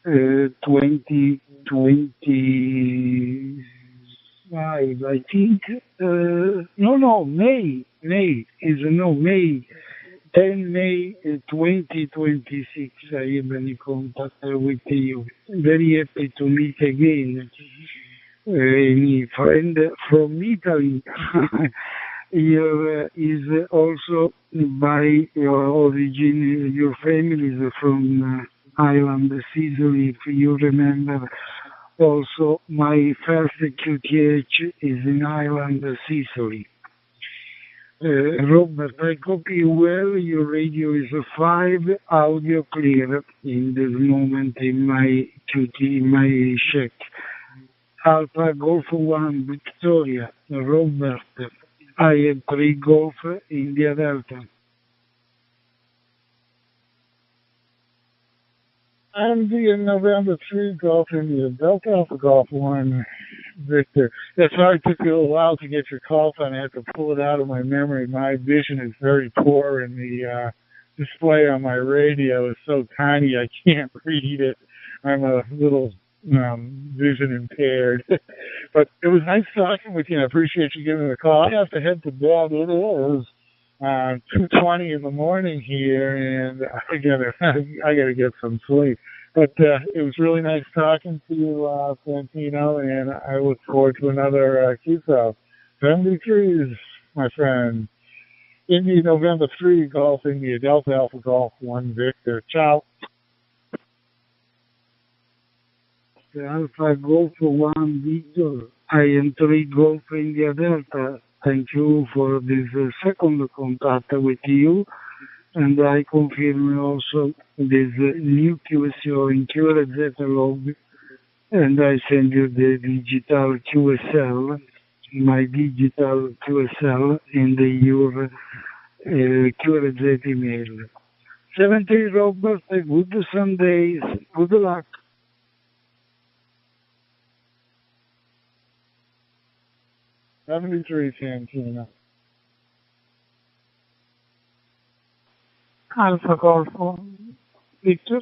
2025, I think. May. 10 May 2026, I am in contact with you. Very happy to meet again. Any friend from Italy here is also by your origin, your family is from Island Sicily, if you remember. Also, my first QTH is in Island Sicily. Robert, I copy you well. Your radio is a 5, audio clear in this moment in my QT, in my check. Alpha Golf 1, Victoria, Robert, I am 3 Golf, India Delta. And the November 3 Golf, India Delta, Alpha Golf 1, Victor. That's why it took me a little while to get your call phone. I had to pull it out of my memory. My vision is very poor, and the display on my radio is so tiny I can't read it. I'm a little vision impaired. But it was nice talking with you, and I appreciate you giving me the call. I have to head to bed. It is 2:20 in the morning here, and I gotta get some sleep. But it was really nice talking to you, Santino, and I look forward to another QSO. 73s, my friend. India, November 3, Golf, India, Delta, Alpha, Golf, 1, Victor. Ciao. Alpha, Golf, 1, Victor. I am 3, Golf, India, Delta. Thank you for this second contact with you. And I confirm also this new QSO in QRZ log, and I send you the digital QSL, my digital QSL in your QRZ email. 70 Robert, good Sundays, good luck. 73 Santino. Alpha Golf Victor.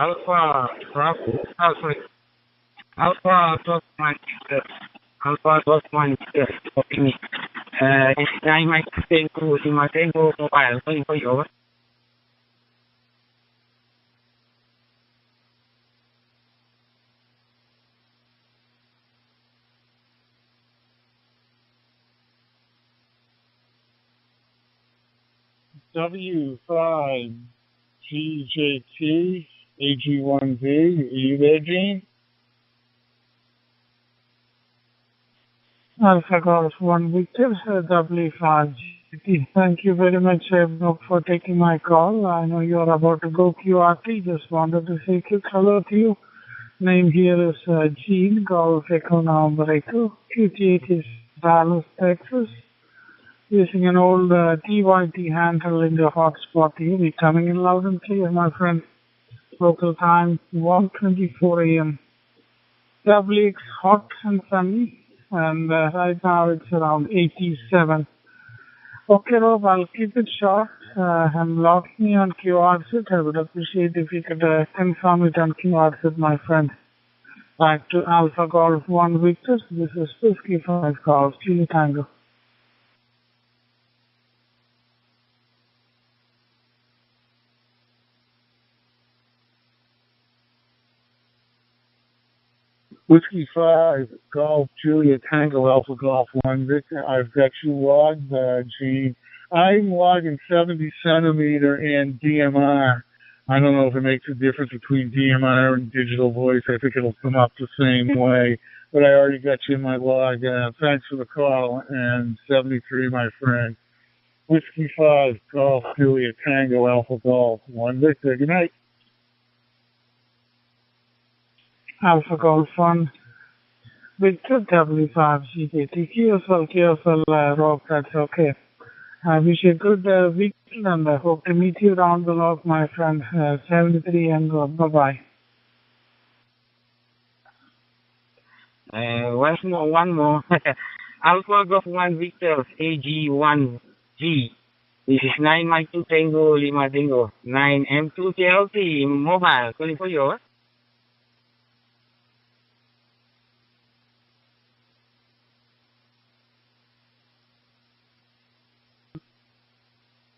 Alpha Bravo. Alpha Dogman. Alpha Dogman. Okay. I might tengo mobile. Tengo yo. W5 GJT AG1V. Are you there, Gene? Alpha Golf 1 Victor, W5 GJT. Thank you very much for taking my call. I know you are about to go QRT. Just wanted to say a quick hello to you. Name here is Gene, Golf Echo number 2. QT is Dallas, Texas. Using an old TYT handle in the hotspot here. We're coming in loud and clear, my friend. Local time 1:24 a.m. WX hot and sunny, and right now it's around 87. Okay, Rob, I'll keep it short. I'm logging me on QRZ. I would appreciate if you could confirm it on QRZ, my friend. Back to Alpha Golf 1 Victor. This is Whiskey 5 Golf Kilo Tango. Whiskey 5, Golf, Julia, Tango, Alpha, Golf 1, Victor. I've got you logged, Gene. I'm logging 70 centimeter and DMR. I don't know if it makes a difference between DMR and digital voice. I think it'll come up the same way. But I already got you in my log. Thanks for the call. And 73, my friend. Whiskey 5, Golf, Juliet, Tango, Alpha Golf. 1 Victor. Good night. Alpha Golf 1. Victor W5 CKT. QSL, Rob, that's okay. I wish you a good weekend and I hope to meet you around the log, my friend. 73 and bye-bye. One more. Alpha Golf 1 Victor AG1G. This is 9 Mike 2 Tango 5 Tango. 9 M2 TLT mobile. Calling for you.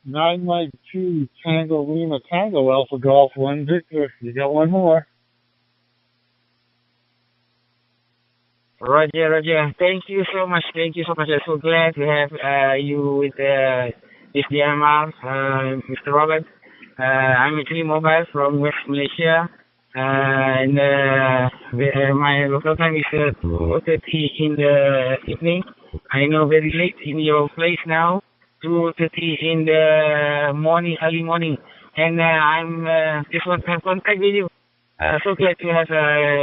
9 Mike 2 Tango Lima Tango Alpha Golf 1 Victor. You got one more. Roger. Thank you so much. I'm so glad to have you with this DMR, Mr. Robert. I'm actually mobile from West Malaysia. And my local time is 2:30 in the evening. I know very late in your place now. 2:30 in the morning, early morning. And I'm just want to have contact with you. So glad to have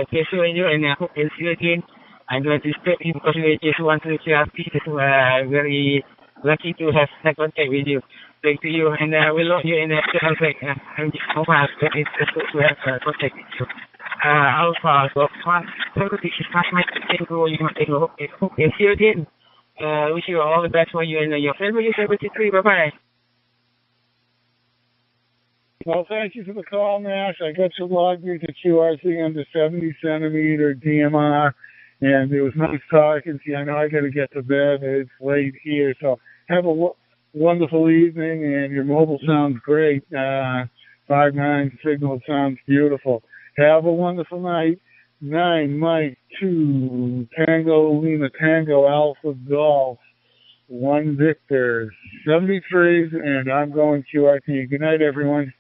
case with you and I hope to see you again. I'm going to step in because we just want to QRT. Very lucky to have contact with you. Thank you, and I will love you in the contact. I'm just so much that it's good to have contact with you. Alpha, so far, this is past my Tango, you might take a hope. And see you again. Wish you all the best for you and your family. 73, bye-bye. Well, thank you for the call, Nash. I got you logged into QRC under 70 centimeter DMR, and it was nice talking to you. I know I got to get to bed. It's late here, so have a wonderful evening, and your mobile sounds great. 5.9 signal sounds beautiful. Have a wonderful night. 9 Mike 2 Tango Lima Tango Alpha Golf 1 Victor 73s, and I'm going QRT. Good night, everyone.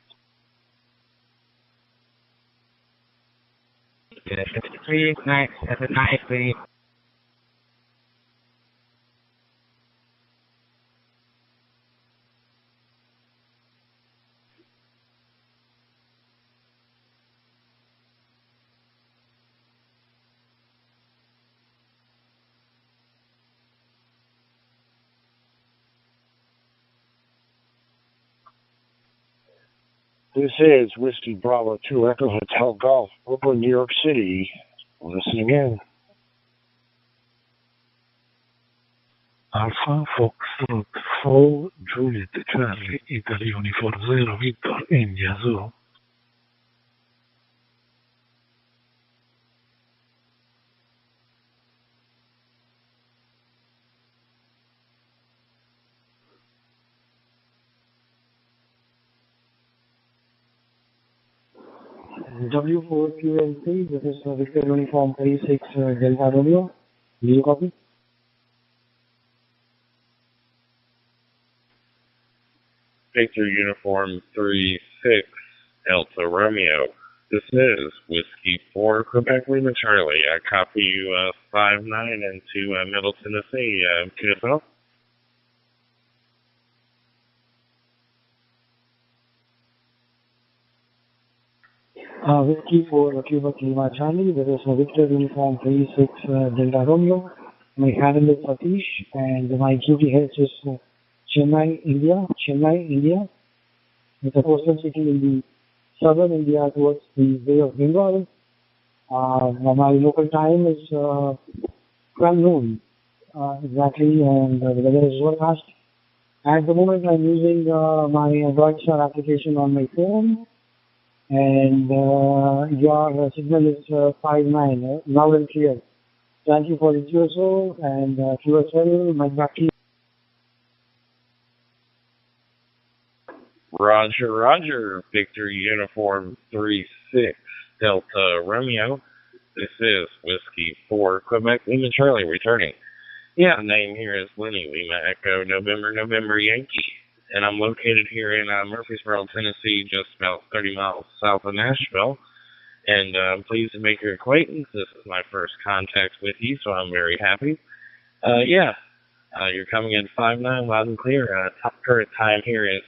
73, nice. Have a nice day. This is Whiskey Bravo 2 Echo Hotel Golf, Brooklyn, New York City. Listening in. Alpha Foxtrot 4 Juliet Charlie Italy Uniform 0 Victor India Zoo. W4QNC, this is Victor Uniform 36 Delta Romeo. Do you copy? Victor Uniform 36 Delta Romeo. This is Whiskey 4 Quebec Lima Charlie. I copy you 5-9 into Middle Tennessee. QSL? Whiskey 4 Cuba Lima Charlie, this is Victor Uniform 36 Delta Romeo. My handle is Satish and my QTH is Chennai, India. It's a coastal city in the southern India towards the Bay of Bengal. My local time is 12 noon exactly, and the weather is overcast. At the moment, I'm using my Android Star application on my phone, and your signal is 5.9, loud and clear. Thank you for the QSO and QSL, my back to you. Roger. Victor Uniform 36 Delta Romeo. This is Whiskey 4 Quebec Lima Charlie returning. Yeah, the name here is Lenny Lima Echo November Yankee, and I'm located here in Murfreesboro, Tennessee, just about 30 miles south of Nashville. And I'm pleased to make your acquaintance. This is my first contact with you, so I'm very happy. You're coming in 5-9, loud and clear. Top current time here is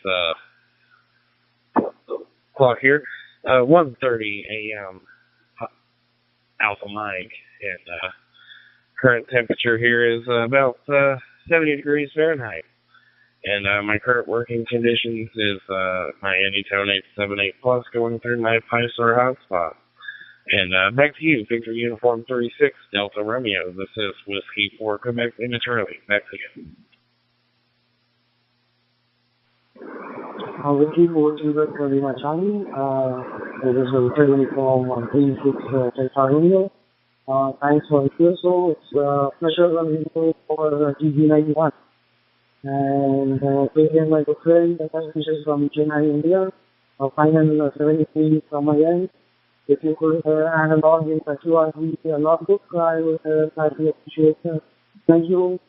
clock here, 1:30 a.m. Alpha Mike, and current temperature here is about 70 degrees Fahrenheit. And my current working conditions is my Anytone 878 Plus going through my 5-star hotspot. And back to you, Victor Uniform 36, Delta Romeo. This is Whiskey 4 Quebec Lima Charlie. Back to you. Whiskey 4 Quebec Lima Charlie. This is a Victor Uniform 36 Delta Romeo. Thanks for the QSO. It's a pleasure running for TG91. And again, my good friend, thank you from Chennai, India. Final 73 from my end. If you could add a log in the QRV logbook, I would highly appreciate it. Thank you.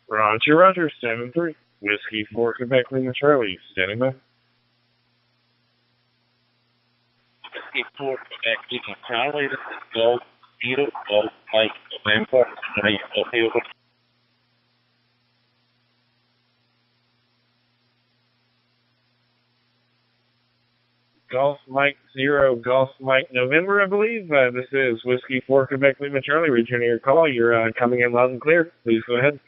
Roger, 7-3. Whiskey 4 Quebec Lima Charlie. Standing by. Whiskey 4 Quebec Lima Charlie. This is Gold, Peter, Gold, Mike, November. Golf Mike 0, Golf Mike November, I believe. This is Whiskey 4 Quebec Lima Charlie. Returning your call. You're coming in loud and clear. Please go ahead.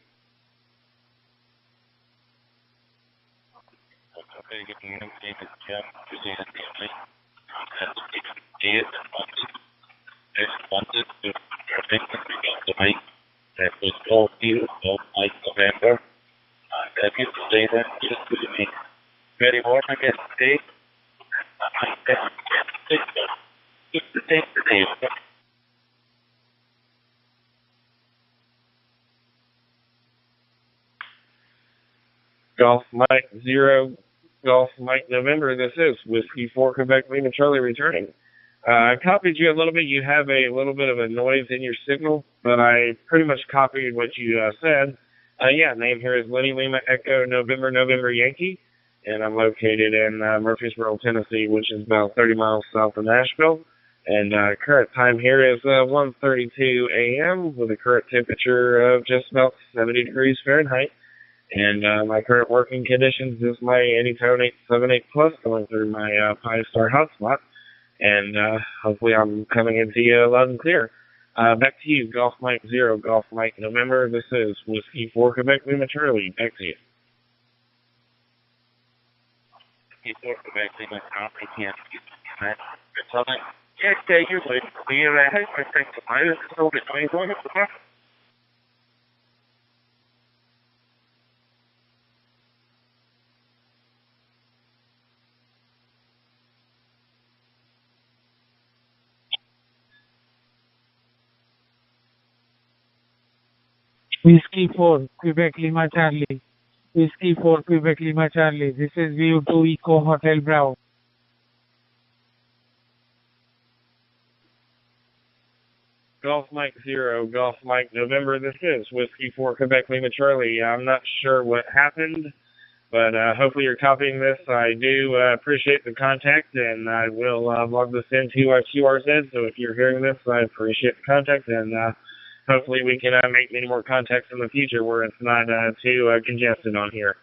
That was Gold, Peter, Gold, Mike November. That is the data. Just to me. Very well, I guess, today. Golf Mike 0, Golf Mike November. This is Whiskey 4 Quebec Lima Charlie returning. I copied you a little bit. You have a little bit of a noise in your signal, but I pretty much copied what you said. Name here is Lenny Lima Echo November Yankee. And I'm located in Murfreesboro, Tennessee, which is about 30 miles south of Nashville. And current time here is 1:32 a.m. with a current temperature of just about 70 degrees Fahrenheit. And my current working conditions is my Anytone 878 Plus going through my 5-star hotspot. And hopefully I'm coming into you loud and clear. Back to you, Golf Mike 0, Golf Mike November. This is Whiskey 4 Quebec Lima Charlie. Back to you. People Quebec Lima Charlie can't usually I think the minus so between going up the back. Whiskey 4 Quebec Lima Charlie. Whiskey 4 Quebec Lima Charlie. This is View 2 Eco Hotel Bravo. Golf Mike 0, Golf Mike November. This is Whiskey 4 Quebec Lima Charlie. I'm not sure what happened, but hopefully you're copying this. I do appreciate the contact, and I will log this into our QRZ. So if you're hearing this, I appreciate the contact, and hopefully we can make many more contacts in the future where it's not too congested on here.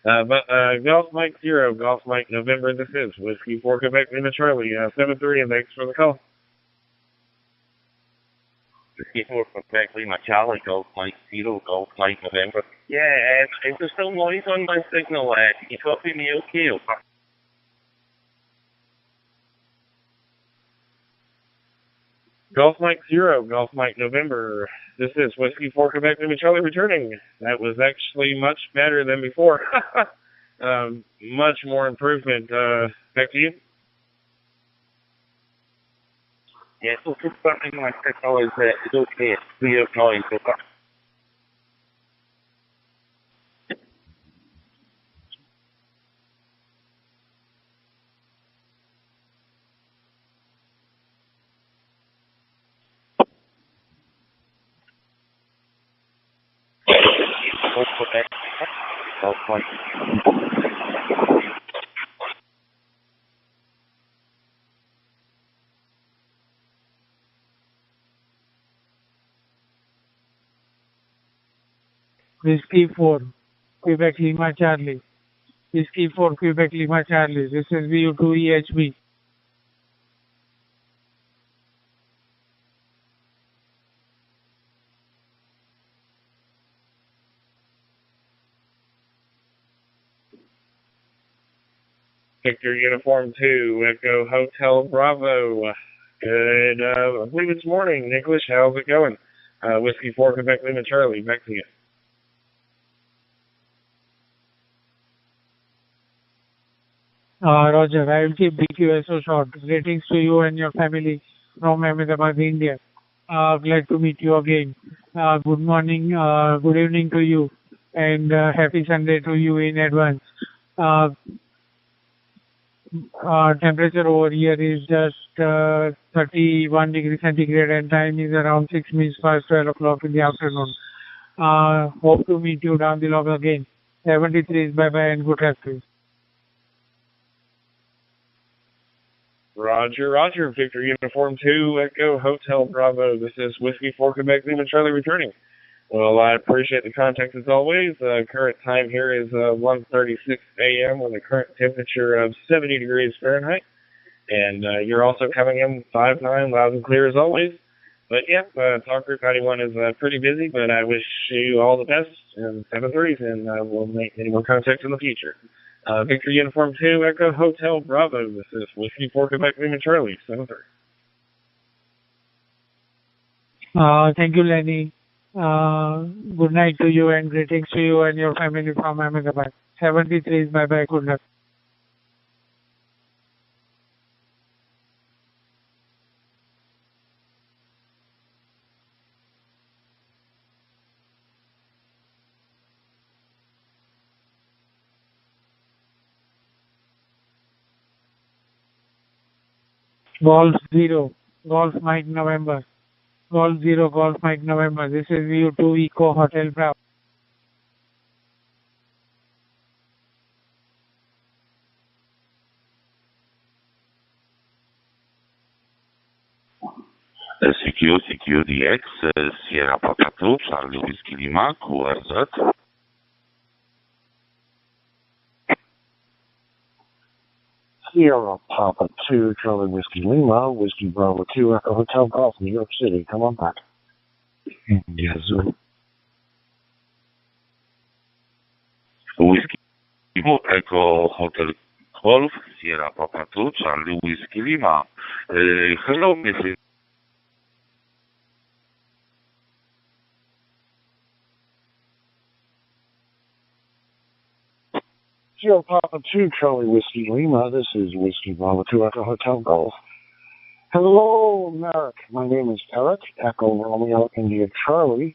Golf Mike 0, Golf Mike November. This is Whiskey 4 Quebec Lima Charlie. 7-3, and thanks for the call. Whiskey 4 Quebec Lima Charlie, Golf Mike 0, Golf Mike November. Yeah, is there still noise on my signal? Can you copy me okay? Golf Mike 0, Golf Mike November. This is Whiskey 4 Quebec Lima Charlie returning. That was actually much better than before. Much more improvement. Back to you. Yeah, so something my signal is okay. We have noise. Whiskey 4, Quebec Lima Charlie. Whiskey 4, Quebec Lima Charlie. This is VU2EHB. Victor Uniform 2, Echo Hotel Bravo. Good, I believe it's morning. Nicholas, how's it going? Whiskey 4, Quebec Lima Charlie, back to you. Roger, I will keep BQSO short. Greetings to you and your family from Ahmedabad, India. Glad to meet you again. Good morning, good evening to you, and happy Sunday to you in advance. Temperature over here is just 31 degrees centigrade and time is around 6 minutes past 12 o'clock in the afternoon. Hope to meet you down the log again. 73 is bye-bye and good luck to you. Roger, Roger. Victor Uniform 2, Echo Hotel Bravo. This is Whiskey 4, Quebec Lima Charlie returning. Well, I appreciate the contact as always. Current time here is 1:36 a.m. with a current temperature of 70 degrees Fahrenheit. And you're also coming in 5-9, loud and clear as always. But yeah, Talk Group 91 is pretty busy, but I wish you all the best in 7:30s, and we'll make any more contacts in the future. Victor Uniform 2, Echo Hotel Bravo. This is Whiskey 4, Quebec Lima Charlie, 7:30. Thank you, Lenny. Good night to you and greetings to you and your family from Ahmedabad. 73 is bye-bye, good luck. Golf 0, Golf Mike November. Golf 0, Golf Mike November. This is VU2 Eco Hotel Bravo. CQDX, Sierra Papa 2, Charlie Whiskey Lima, QRZ. Sierra Papa 2, Charlie Whiskey Lima, Whiskey Bravo 2, Echo Hotel Golf, New York City. Come on back. Yazoo. Whiskey Echo Hotel Golf, Sierra Papa 2, Charlie Whiskey Lima. Hello, Mrs. Sierra Papa 2, Charlie Whiskey Lima. This is Whiskey Bravo 2, Echo Hotel Golf. Hello, Merrick. My name is Eric, Echo Romeo India Charlie.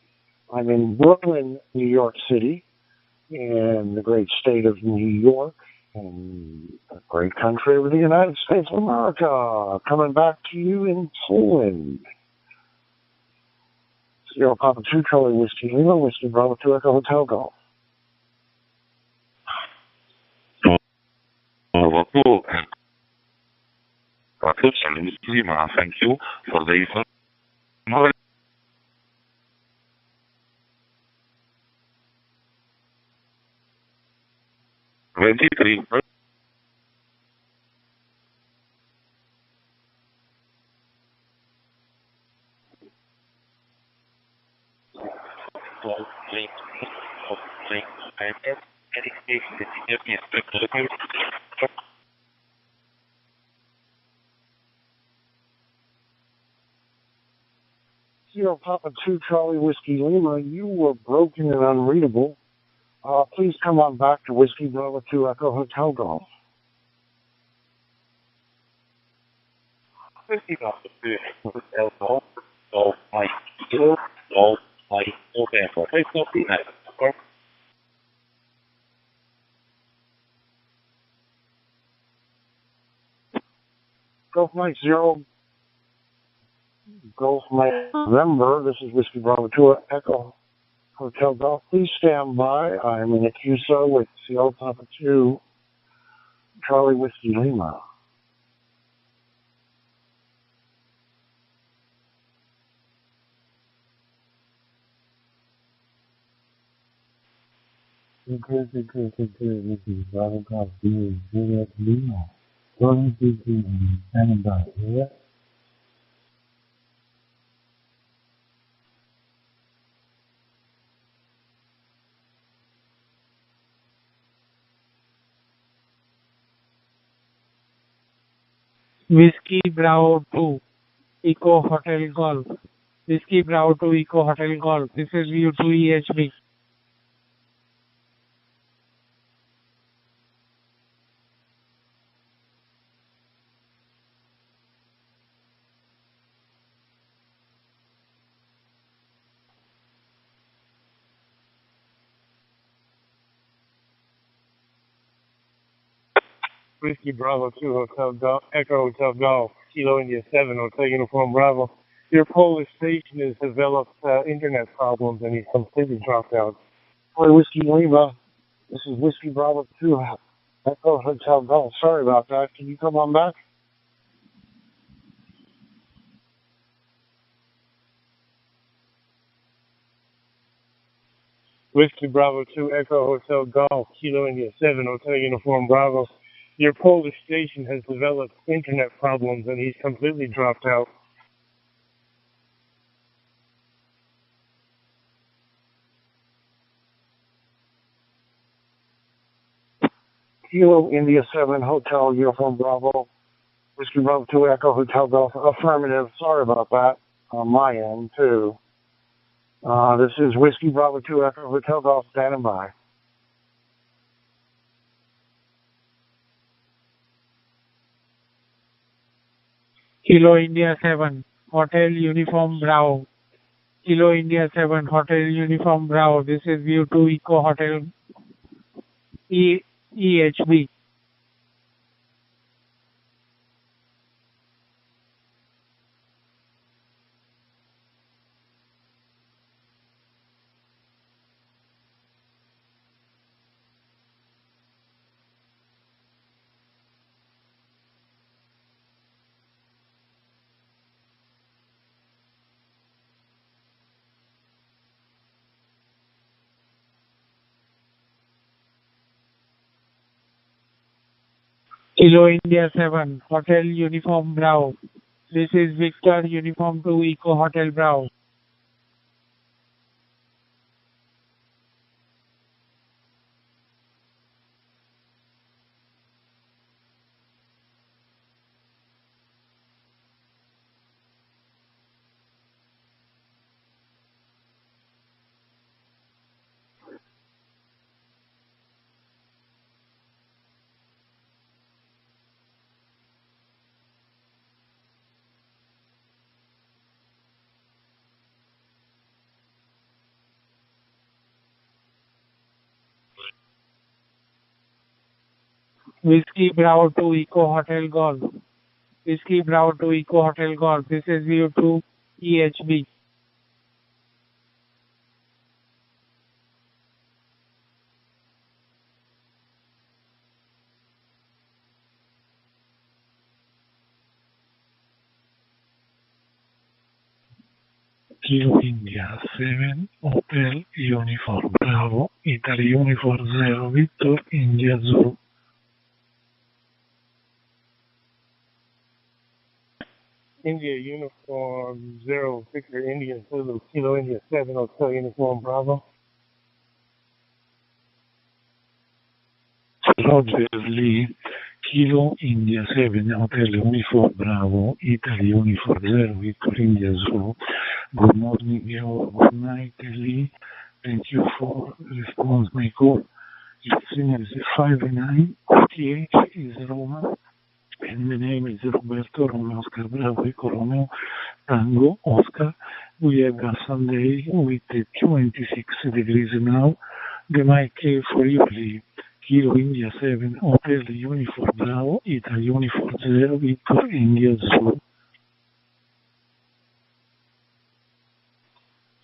I'm in Brooklyn, New York City, in the great state of New York, in a great country of the United States of America. Coming back to you in Poland. Sierra Papa 2, Charlie Whiskey Lima, Whiskey Bravo 2, Echo Hotel Golf. Thank you for the information. 23. Sierra Papa 2, Charlie Whiskey Lima, you were broken and unreadable. Please come on back to Whiskey Bravo 2 Echo Hotel Golf. Golf Mike 0, Golf Mike November. This is Whiskey Bravo 2 Echo Hotel Golf. Please stand by. I'm in a QSO with Sierra Papa 2, Charlie Whiskey Lima. Good. This is Bravo Golf Juliet Lima. Going to be standing by here. Whiskey Bravo 2, Eco Hotel Golf. Whiskey Bravo 2, Eco Hotel Golf. This is U2 EHB. Whiskey Bravo 2, Hotel Golf, Echo Hotel Golf, Kilo India 7, Hotel Uniform Bravo. Your Polish station has developed internet problems and he's completely dropped out. Charlie Whiskey Lima. This is Whiskey Bravo 2, Echo Hotel Golf. Sorry about that. Can you come on back? Whiskey Bravo 2, Echo Hotel Golf, Kilo India 7, Hotel Uniform Bravo. Your Polish station has developed internet problems and he's completely dropped out. Kilo India 7, Hotel Uniform Bravo. Whiskey Bravo 2, Echo Hotel Golf. Affirmative. Sorry about that. On my end, too. This is Whiskey Bravo 2, Echo Hotel Golf. Standing by. Kilo India 7, Hotel Uniform Bravo. Kilo India 7, Hotel Uniform Bravo. This is U2 Eco Hotel EHB. Kilo India 7, Hotel Uniform Bravo. This is Victor Uniform 2 Eco Hotel Bravo. Whiskey Bravo 2 Eco Hotel Golf. Whiskey Bravo 2 Eco Hotel Golf. This is U2 EHB. Kilo India 7, Hotel Uniform Bravo, Italy Uniform 0, Victor India Zulu. India Uniform 0, Victor Indian Zulu, Kilo India 7, Hotel Uniform Bravo. Roger Lee, Kilo India 7, Hotel Uniform Bravo, Italy Uniform 0, Victor India Zulu. Good morning, you. Good night, Lee. Thank you for response my call. Your signal is 59, OTH is Roma, and the name is Roberto Romeo Oscar Bravo Eco Romeo Tango Oscar. We have a Sunday with 26 degrees now. The mic for you, Lee. Kilo India 7, Hotel Uniform Bravo, Italy Uniform 0, Victor India Zulu.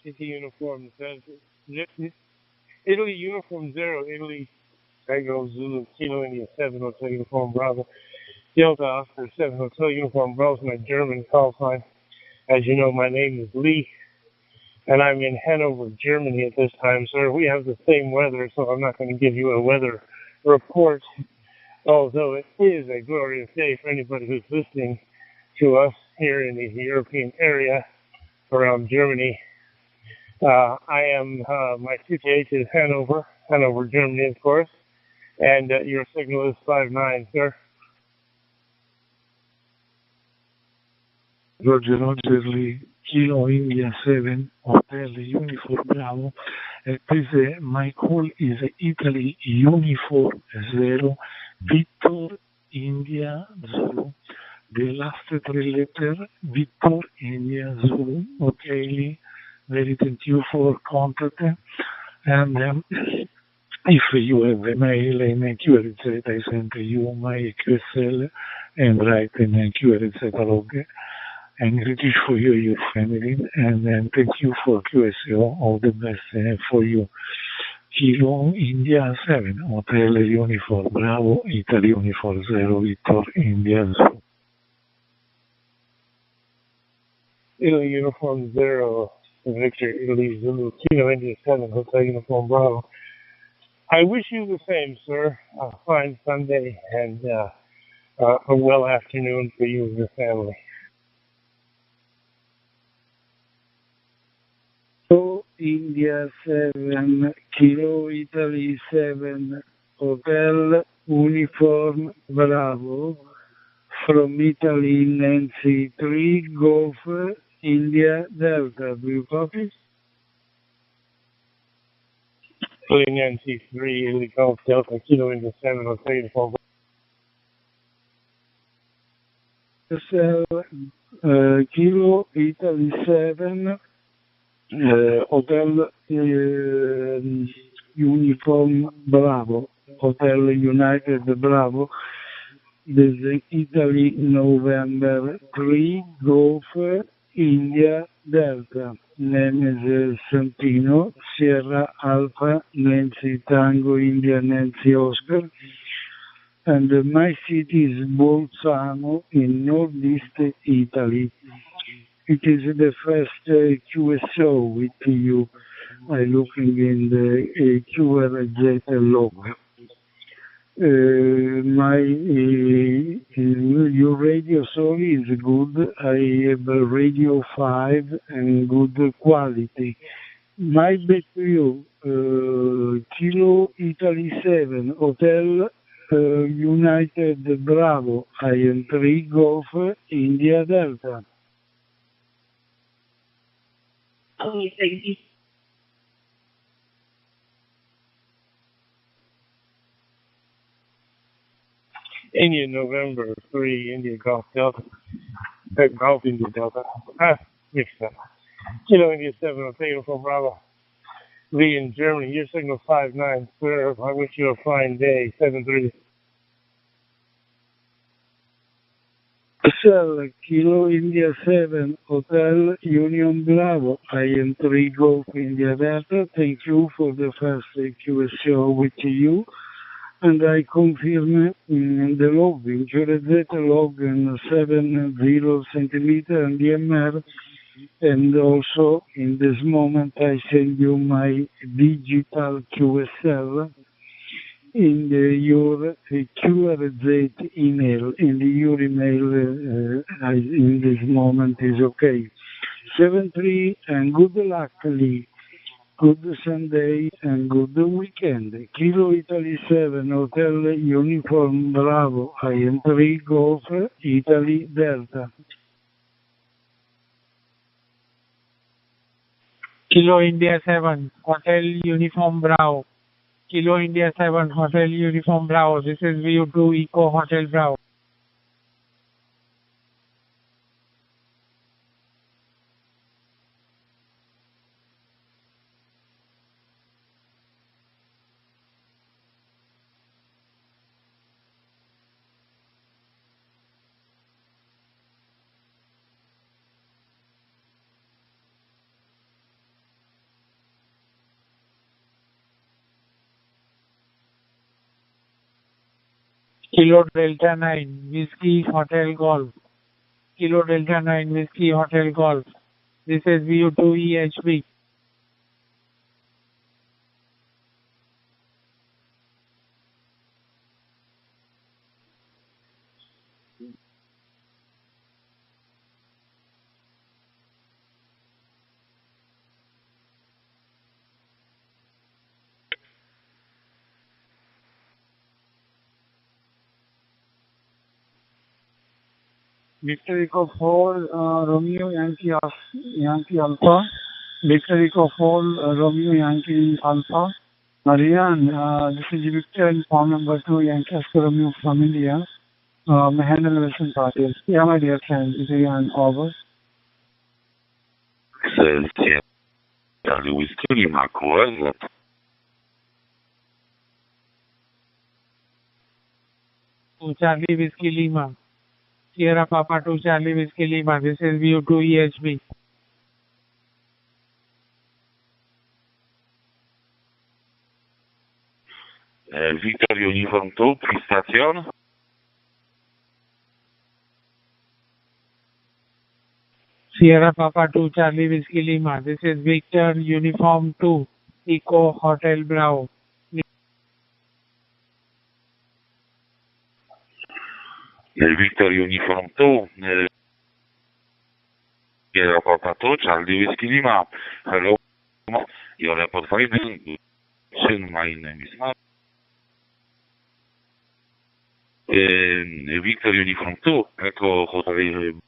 City Uniform 7, Italy Uniform 0, Italy Tango Zulu, Kilo India 7, Hotel Uniform Bravo, Delta Oscar 7, Hotel Uniform Bravo, my German call sign. As you know, my name is Lee, and I'm in Hanover, Germany at this time, sir. We have the same weather, so I'm not going to give you a weather report, although it is a glorious day for anybody who's listening to us here in the European area around Germany. I am, my CTH is Hanover, Germany, of course, and your signal is 59, sir. Roger, Roger Lee, Kilo India 7, Hotel Uniform Bravo. Please, my call is Italy Uniform 0, Victor India Zulu. The last three letters, Victor India Zulu. Okay, Lee, very thank you for contact. And if you have a mail in QRZ, I send you my QSL and write in QRZ log. And greetings for you, your family, and then thank you for QSO. All the best for you. Kilo India 7, Hotel Uniform Bravo, Italy Uniform 0, Victor India 0. Italy Uniform 0, Victor Italy Zulu, Kilo India 7, Hotel Uniform Bravo. I wish you the same, sir. A fine Sunday and a well afternoon for you and your family. So India 7, Kilo Italy 7, Hotel Uniform Bravo, from Italy Nancy 3, Golf India Delta. Do you copy? Italy Nancy 3, Italy Golf Delta, Kilo India 7, Hotel Uniform Bravo. Kilo Italy 7, Hotel Uniform Bravo, Hotel United Bravo, this is Italy November 3, Golf India Delta. Name is Santino, Sierra Alpha, Nancy Tango, India Nancy Oscar. And my city is Bolzano in northeast Italy. It is the first QSO with you looking in the QRZ log. Your radio, sorry, is good. I have a radio 5 and good quality. My bet to you, Kilo Italy 7, Hotel United Bravo, IM3 Golf, India Delta. India November 3, India Golf Delta. Golf India Delta. Mixed up. Kilo India 7, Hotel Uniform Bravo. Lee in Germany, your signal 59, sir. I wish you a fine day. 7-3. Sir, Kilo India 7, Hotel Union Bravo, IM3 Golf India Delta. Thank you for the first QSO with you. And I confirm in the log, in QRZ log in 70 centimeter and DMR. And also in this moment I send you my digital QSL in your QRZ email. In your email in this moment is okay. 7-3 and good luck, Lee. Good Sunday and good weekend. Kilo Italy 7, Hotel Uniform Bravo, IM3 Golf, Italy Delta. Kilo India 7, Hotel Uniform Bravo. Kilo India 7, Hotel Uniform Bravo. This is VU2 Eco Hotel Bravo. Kilo Delta 9, Whiskey Hotel Golf. Kilo Delta 9, Whiskey Hotel Golf. This is VU2EHB. Victor Eco 4, Romeo Yankee Alpha. Victor Eco 4, Romeo Yankee Alpha. Marianne, this is Victor in form number 2, Yankee Oscar Romeo from India. May I handle Wilson parties? Yeah, my dear friend, is Ian over? Charlie Whiskey Lima, correct? Charlie Whiskey Lima. Sierra Papa 2 Charlie Whiskey Lima. This is VU2EHB. Victor Uniform 2, Station. Sierra Papa 2 Charlie Whiskey Lima. This is Victor Uniform 2 Eco Hotel Bravo. Victor Uniform 2, Sierra Papa 2, Charlie Whiskey Lima. Hello, your report finding. My name is Mark. Victor Uniform 2, Echo Hotel.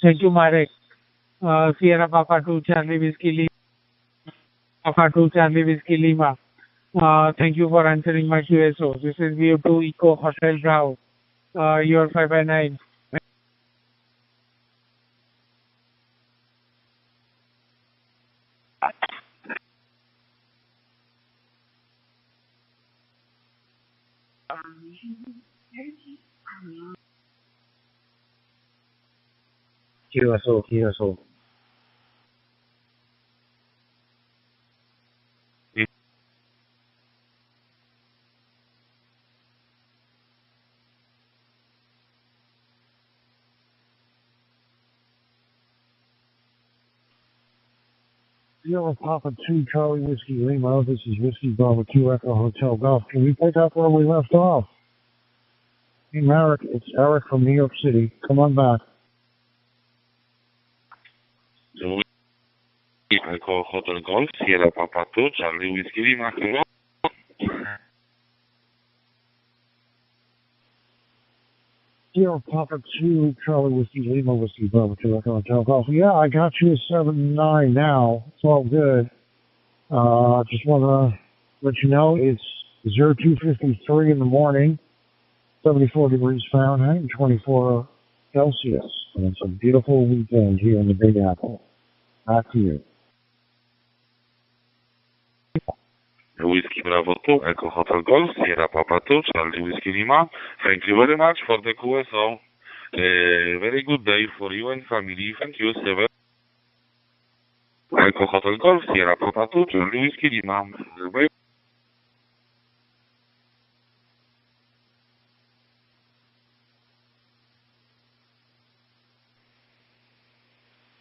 Thank you, Marek. Sierra Papa 2 Charlie Whiskey Lima. Papa 2 Charlie Whiskey Lima. Thank you for answering my QSO. This is VU2 Eco Hotel Bravo. Your 5x9. QSO. Sierra Papa 2 Charlie Whiskey Lima. This is Whiskey Bravo 2 Echo Hotel Golf. Can we pick up where we left off? Hey, Marek, it's Eric from New York City. Come on back. Echo Hotel Golf, Sierra Papa 2, Charlie Whiskey Lima. Hello. Sierra Papa 2 Charlie Whiskey Lima Whiskey Bravo 2 Echo Hotel Golf. Yeah, I got you a 7-9 now. It's all good. Just want to let you know it's 02:53 in the morning, 74 degrees Fahrenheit, and 24 Celsius. And it's a beautiful weekend here in the Big Apple. Back to you. Whiskey Bravo 2, Echo Hotel Golf, Sierra Papa 2, Charlie Whiskey Lima. Thank you very much for the QSO. Very good day for you and family. Thank you, Seven. Echo Hotel Golf, Sierra Papa 2, Charlie Whiskey Lima. Bye.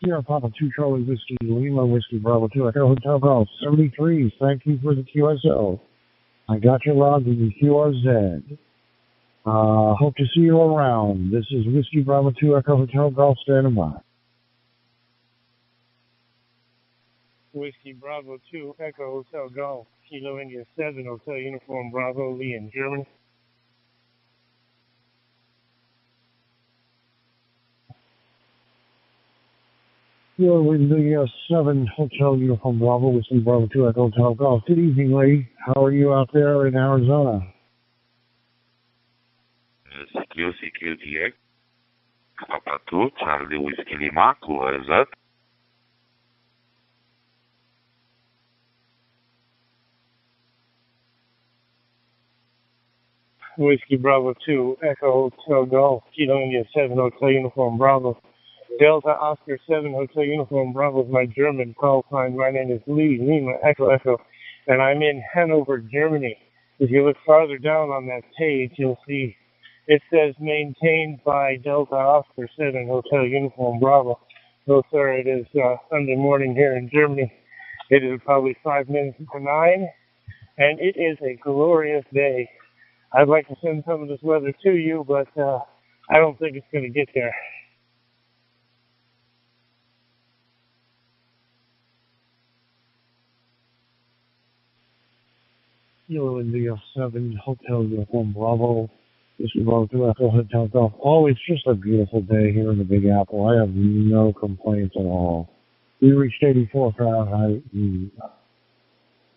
Sierra Papa 2 Charlie Whiskey Lima Whiskey Bravo 2 Echo Hotel Golf 73. Thank you for the QSO. I got your log in the QRZ. Hope to see you around. This is Whiskey Bravo 2 Echo Hotel Golf standing by. Whiskey Bravo 2 Echo Hotel Golf. Kilo India 7 Hotel Uniform Bravo Lee in Germany. You're in the 7 Hotel Uniform Bravo, Whiskey Bravo 2 Echo Hotel Golf. Good evening, lady. How are you out there in Arizona? CQD, Papa 2, Charlie Whiskey Lima, QRZ. Whiskey Bravo 2 Echo Hotel Golf. Kilo India 7 Hotel Uniform Bravo. Delta Oscar 7 Hotel Uniform Bravo is my German call sign. My name is Lee Lima Echo Echo, and I'm in Hanover, Germany. If you look farther down on that page, you'll see it says maintained by Delta Oscar 7 Hotel Uniform Bravo. So, sir, it is Sunday morning here in Germany. It is probably 5 minutes to 9, and it is a glorious day. I'd like to send some of this weather to you, but I don't think it's going to get there. Kilo India 7 Hotel Uniform Bravo. This is Bravo 2 Echo Hotel Golf. Oh, it's just a beautiful day here in the Big Apple. I have no complaints at all. We reached 84 Fahrenheit.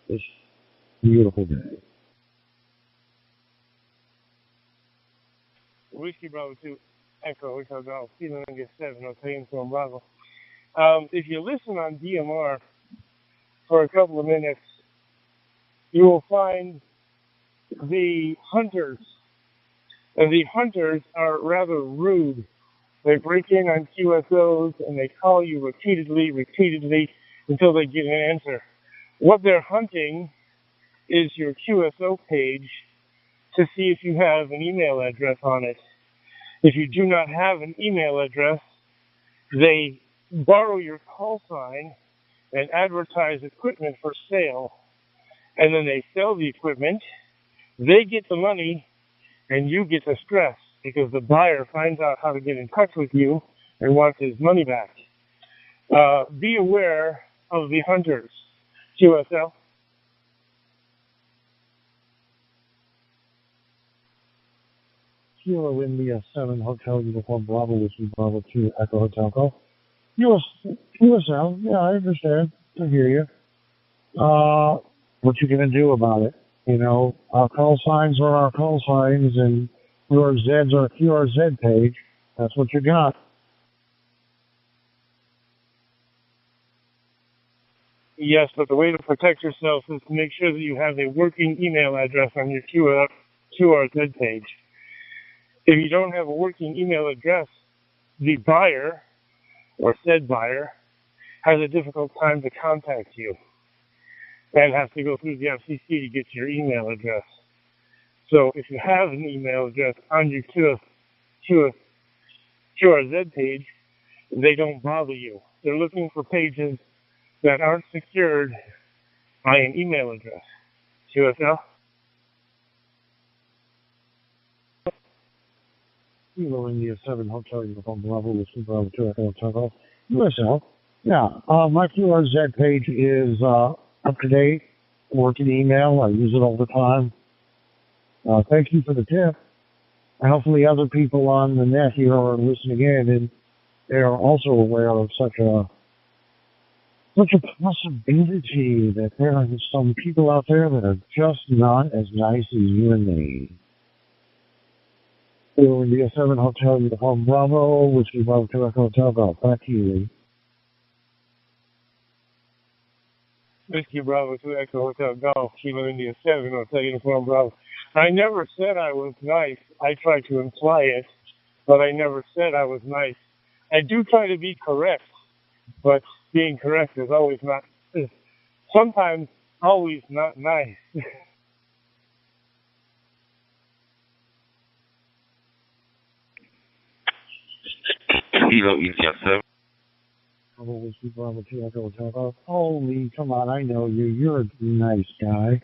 It's a beautiful day. Whiskey Bravo 2 Echo Hotel Golf. Kilo India 7 Hotel Uniform Bravo. If you listen on DMR for a couple of minutes, you will find the hunters. And the hunters are rather rude. They break in on QSOs and they call you repeatedly until they get an answer. What they're hunting is your QSO page to see if you have an email address on it. If you do not have an email address, they borrow your call sign and advertise equipment for sale. And then they sell the equipment, they get the money, and you get the stress because the buyer finds out how to get in touch with you and wants his money back. Be aware of the hunters. QSL. Kilo India 7 Hotel Uniform Bravo, which is Bravo 2 Echo Hotel Golf. QSL, yeah, I understand. I hear you. What you gonna do about it? You know, our call signs are our call signs, and QRZs are a QRZ page. That's what you got. Yes, but the way to protect yourself is to make sure that you have a working email address on your QRZ page. If you don't have a working email address, the buyer, or said buyer, has a difficult time to contact you and has to go through the FCC to get your email address. So if you have an email address on your QRZ page, they don't bother you. They're looking for pages that aren't secured by an email address. QSL? Kilo India 7 Hotel Uniform Bravo, which is Bravo 2 Echo Hotel. QSL? Yeah, my QRZ page is up to date, working email. I use it all the time. Thank you for the tip. And hopefully other people on the net here are listening in and they are also aware of such a possibility that there are some people out there that are just not as nice as you and me. Kilo India 7 Hotel Uniform Bravo, Whiskey Bravo 2 Echo Hotel Golf. Back to you, Lee. Whiskey Bravo 2 Echo Hotel Golf, Kilo India 7 Hotel Uniform Bravo. I never said I was nice. I tried to imply it, but I never said I was nice. I do try to be correct, but being correct is always not, sometimes always not nice. Kilo India 7. Whiskey Bravo 2 Echo Hotel Golf. Holy, come on, I know you. You're a nice guy.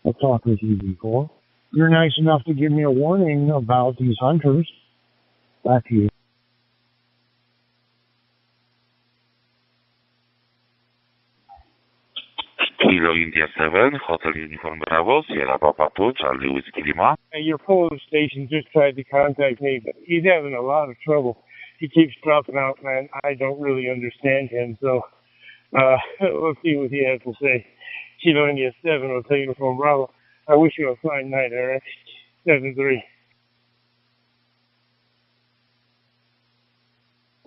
I've talked with you before. You're nice enough to give me a warning about these hunters. Back to you. Kilo India 7, Hotel Uniform Bravo, Sierra Papa 2, Charlie Whiskey Lima. And your Polish station just tried to contact me, but he's having a lot of trouble. He keeps dropping out, man. I don't really understand him, so let's see what he has to say. Kilo India 7, Hotel Uniform Bravo. I wish you a fine night, Eric. 7-3.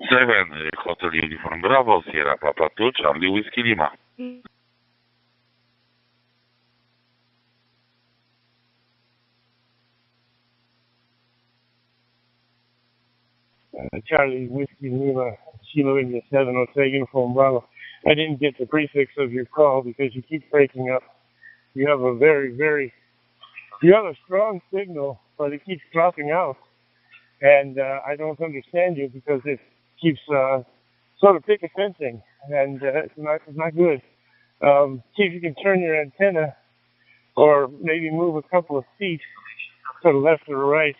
7, Hotel Uniform Bravo, Sierra Papa 2, Charlie Whiskey Lima. Charlie Whiskey Lima, Kilo India 7 Hotel Uniform Bravo. I didn't get the prefix of your call because you keep breaking up. You have a you have a strong signal, but it keeps dropping out. And I don't understand you because it keeps sort of picket fencing, and it's not good. See if you can turn your antenna or maybe move a couple of feet to the left or the right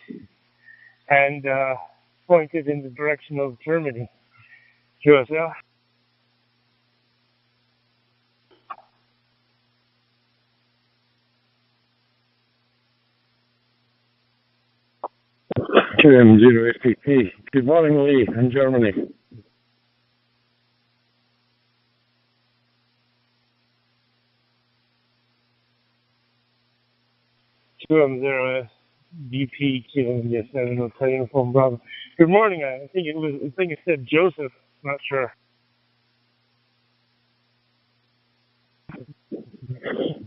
and point it in the direction of Germany. QSL. QM0FPP. Good morning, Lee, in Germany. QM0BP Kilo India 7 Hotel Uniform Bravo. Good morning. I think it said Joseph. Not sure.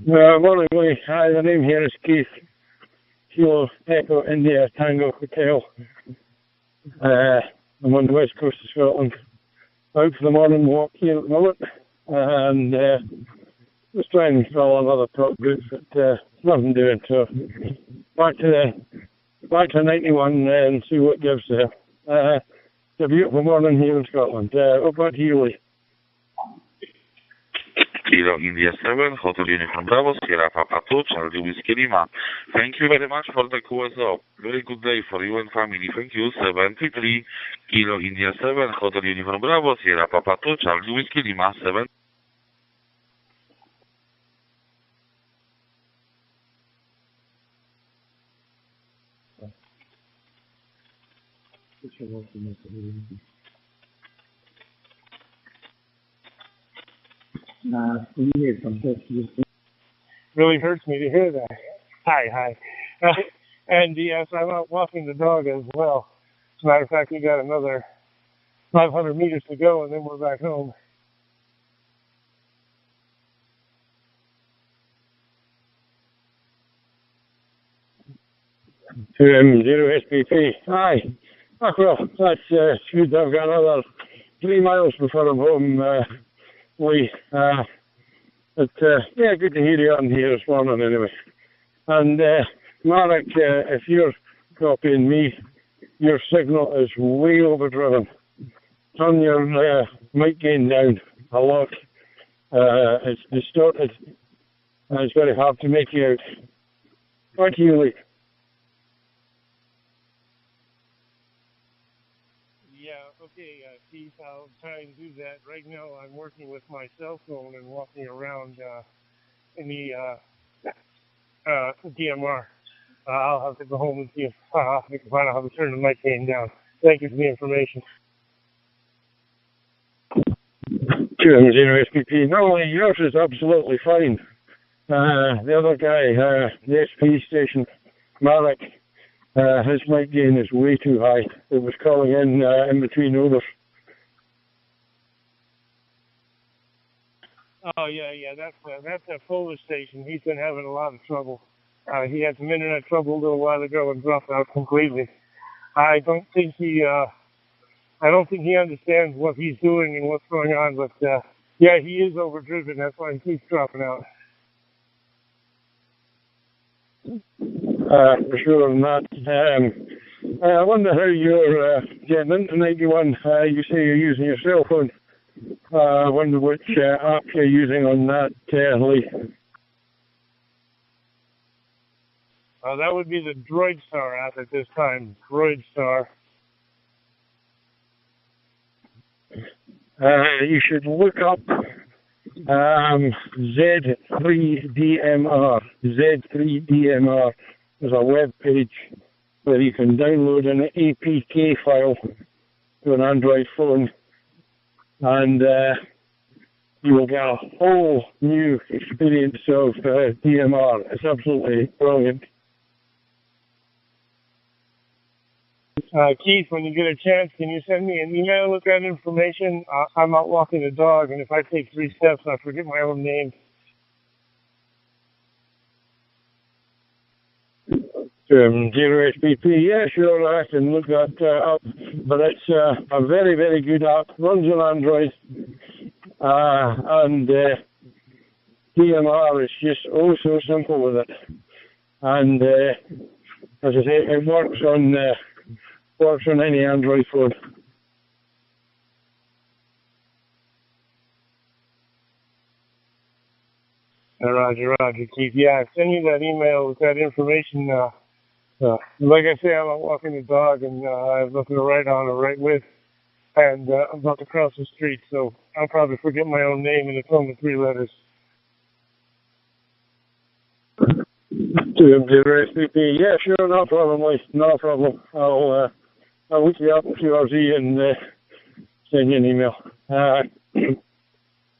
Morning, Lee. Hi, the name here is Keith. Kilo Echo India Tango Hotel. I'm on the west coast of Scotland. Out for the morning walk here at the moment, and just trying to follow another top group, but nothing doing. So back to 91 and see what gives there. It's a beautiful morning here in Scotland. Over to you, Lee. Kilo India 7, Hotel Uniform Bravo, Sierra Papa 2, Charlie Whiskey Lima. Thank you very much for the QSO. Very good day for you and family. Thank you. 73, Kilo India 7, Hotel Uniform Bravo, Sierra Papa 2, Charlie Whiskey Lima. 7. Really hurts me to hear that. Hi. And yes, I'm out walking the dog as well. As a matter of fact, we got another 500 meters to go, and then we're back home. QM0SPP. Hi. Oh, well, that's good. I've got another 3 miles before I'm home, Lee. But yeah, good to hear you on here this morning anyway. And Marek, if you're copying me, your signal is way overdriven. Turn your mic gain down a lot. It's distorted, and it's very hard to make you out. Back to you, Lee. Okay, Keith, I'll try and do that. Right now, I'm working with my cell phone and walking around in the DMR. I'll have to go home and see if I can find out how to turn the mic gain down. Thank you for the information. QM0SPP. No, yours is absolutely fine. The other guy, the SP station, Marek, his mic gain is way too high. It was calling in between overs. Oh yeah, that's a Polish station. He's been having a lot of trouble. He had some internet trouble a little while ago and dropped out completely. I don't think he understands what he's doing and what's going on. But yeah, he is overdriven. That's why he keeps dropping out. For sure not. I wonder how you're getting into 91. You say you're using your cell phone. I wonder which app you're using on that, Lee. That would be the DroidStar app at this time. DroidStar. You should look up Z3DMR. Z3DMR is a web page where you can download an APK file to an Android phone, and you will get a whole new experience of DMR. It's absolutely brilliant. Keith, when you get a chance, can you send me an email with that information? I'm out walking the dog, and if I take 3 steps, I forget my own name. Zero HPP, yeah, sure, I can look that up, but it's a very, very good app, runs on Android, and DMR is just oh so simple with it, and as I say, it works on any Android phone. Roger, Keith. Yeah, send you that email with that information. Like I say, I'm out walking the dog, and I have nothing to write on or write with, and I'm about to cross the street, so I'll probably forget my own name, and it's only 3 letters. Zero SPP. Yeah, sure, no problem, Lee. No problem. I'll look you up in QRZ and send you an email.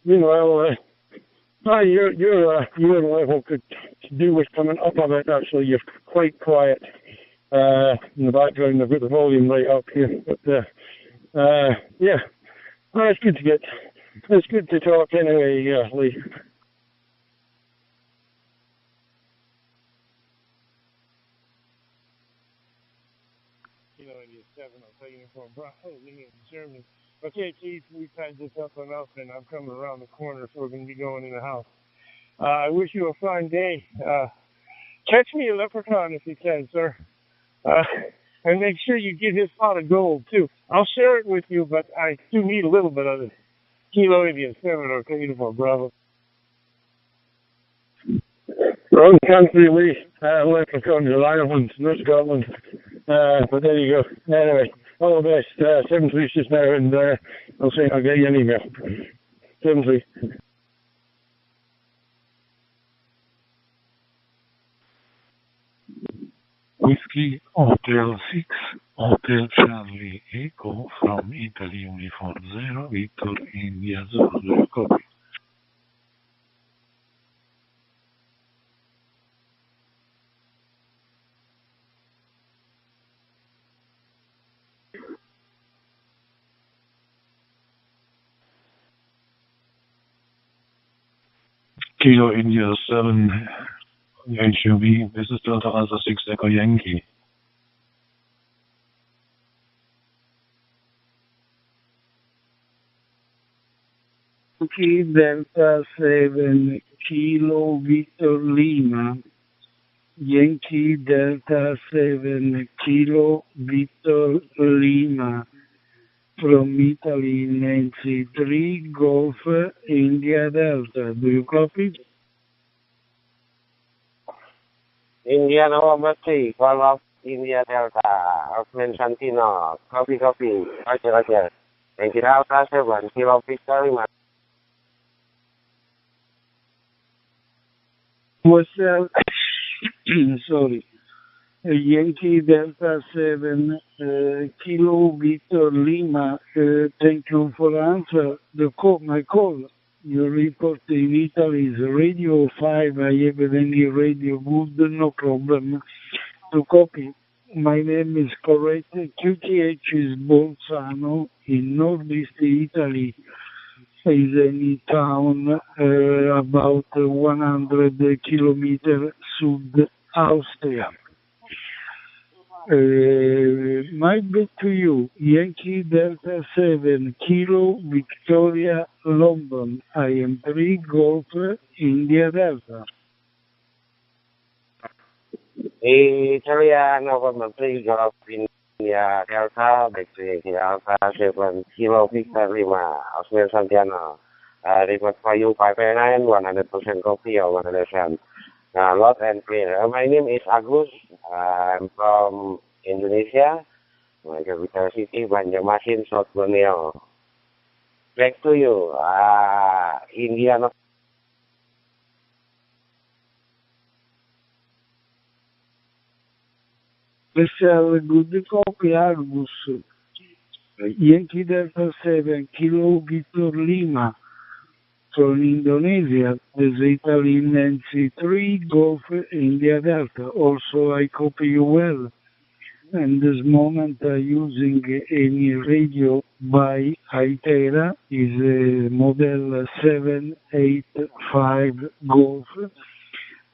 Meanwhile, your level could do with coming up a bit. Actually, you're quite quiet in the background. I've got the volume right up here, but yeah, well, it's good to talk anyway, Lee. German. Okay, Keith, we've had this up enough, and I'm coming around the corner, so we're going to be going in the house. I wish you a fine day. Catch me a leprechaun if you can, sir. And make sure you get his pot of gold, too. I'll share it with you, but I do need a little bit of it. Kilo Indian 7 or Uniform Bravo. Wrong country, Lee. Leprechauns are Ireland, not Scotland. But there you go. Anyway, all the best. 7-3 just now, and I'll get you an email. 7-3. Whiskey Hotel 6, Hotel Charlie Echo from Italy Uniform 0, Victor India Zulu, copy. Kilo India 7, HUB, this is Delta Alpha 6 Echo Yankee. Yankee Delta 7 Kilo Victor Lima. Yankee Delta 7 Kilo Victor Lima. From Italy, Nancy 3 Golf India Delta. Do you copy? India November 3, call of India Delta, Osman Santino, copy. Roger. Thank you, Delta 7, Kilo Victor Lima. What's that? Sorry. Yankee Delta 7 Kilo Victor Lima. Thank you for answer my call. Your report in Italy is Radio 5. I have any radio good, no problem to copy. My name is correct. QTH is Bolzano in northeast Italy. Is any town about 100 kilometers south Austria. My bet to you, Yankee Delta 7, Kilo Victoria, London. I am 3 Golf India Delta. Italia November 3, Golf India Delta, back to Yankee Delta 7, Kilo Victor Lima, Osman Santiano. Report for you 589, 100% copy or 100%. Loud and clear. My name is Agus. I'm from Indonesia. My capital city, Banjarmasin, South Borneo. Back to you, India. Let's have a good copy, Agus. Yankee Delta 7, Kilo Victor Lima. From Indonesia, the Italy Nancy 3 Golf India Delta. Also, I copy you well. And this moment using any radio by Itera is model 785 Golf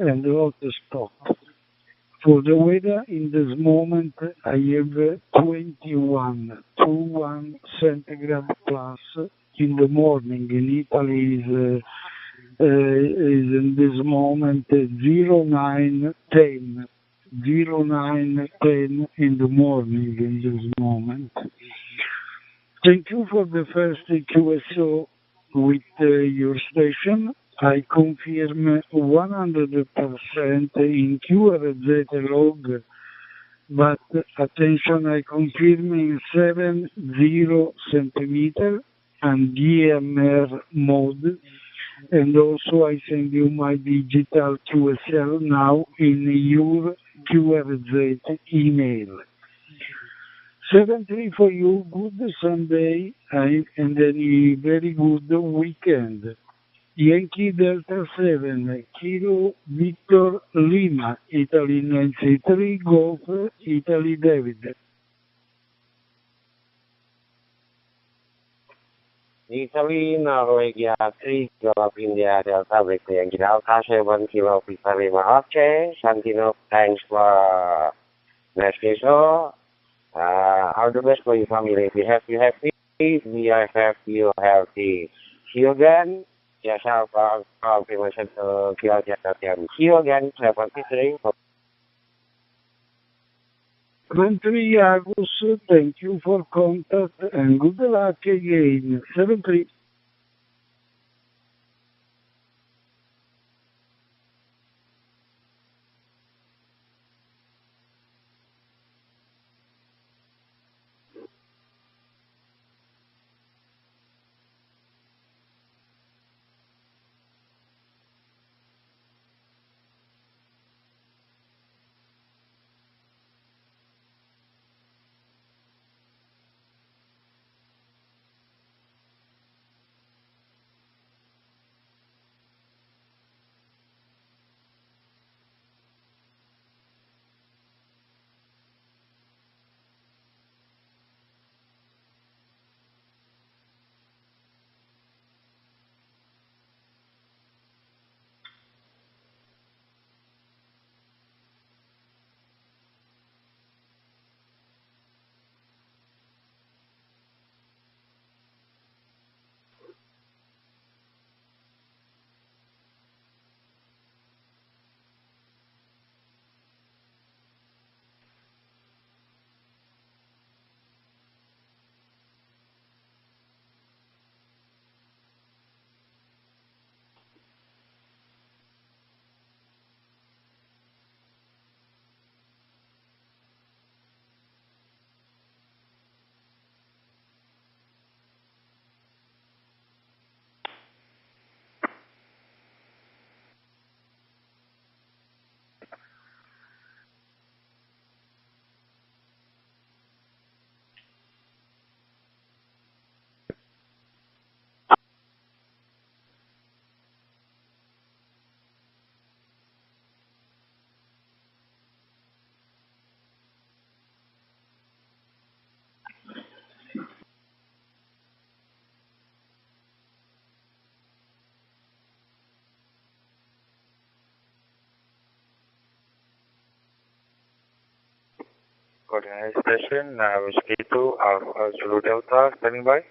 and auto stop. For the weather, in this moment, I have 21 centigrade plus. In the morning, in Italy is in this moment 0910. 0910 in the morning in this moment. Thank you for the first QSO with your station. I confirm 100% in QRZ log, but attention, I confirm in 70 centimeter and DMR mode, and also I send you my digital QSL now in your QRZ email. 73 for you, good Sunday, and a very good weekend. Yankee Delta 7, Kilo Victor Lima, Italy 93, Golf, Italy David. Italy, Norwegia 3, Golf India Delta, Victor Yankee Delta 7, Kilo Victor Lima, okay, Santino, thanks for next show. All the best for your family. Be happy, we are happy, you healthy. See you again. Yourself, confirmation to see you again, 73. 23 August, thank you for contact and good luck again. 73. Coordinate station, Whiskey 2, Alpha Zulu Delta, standing by.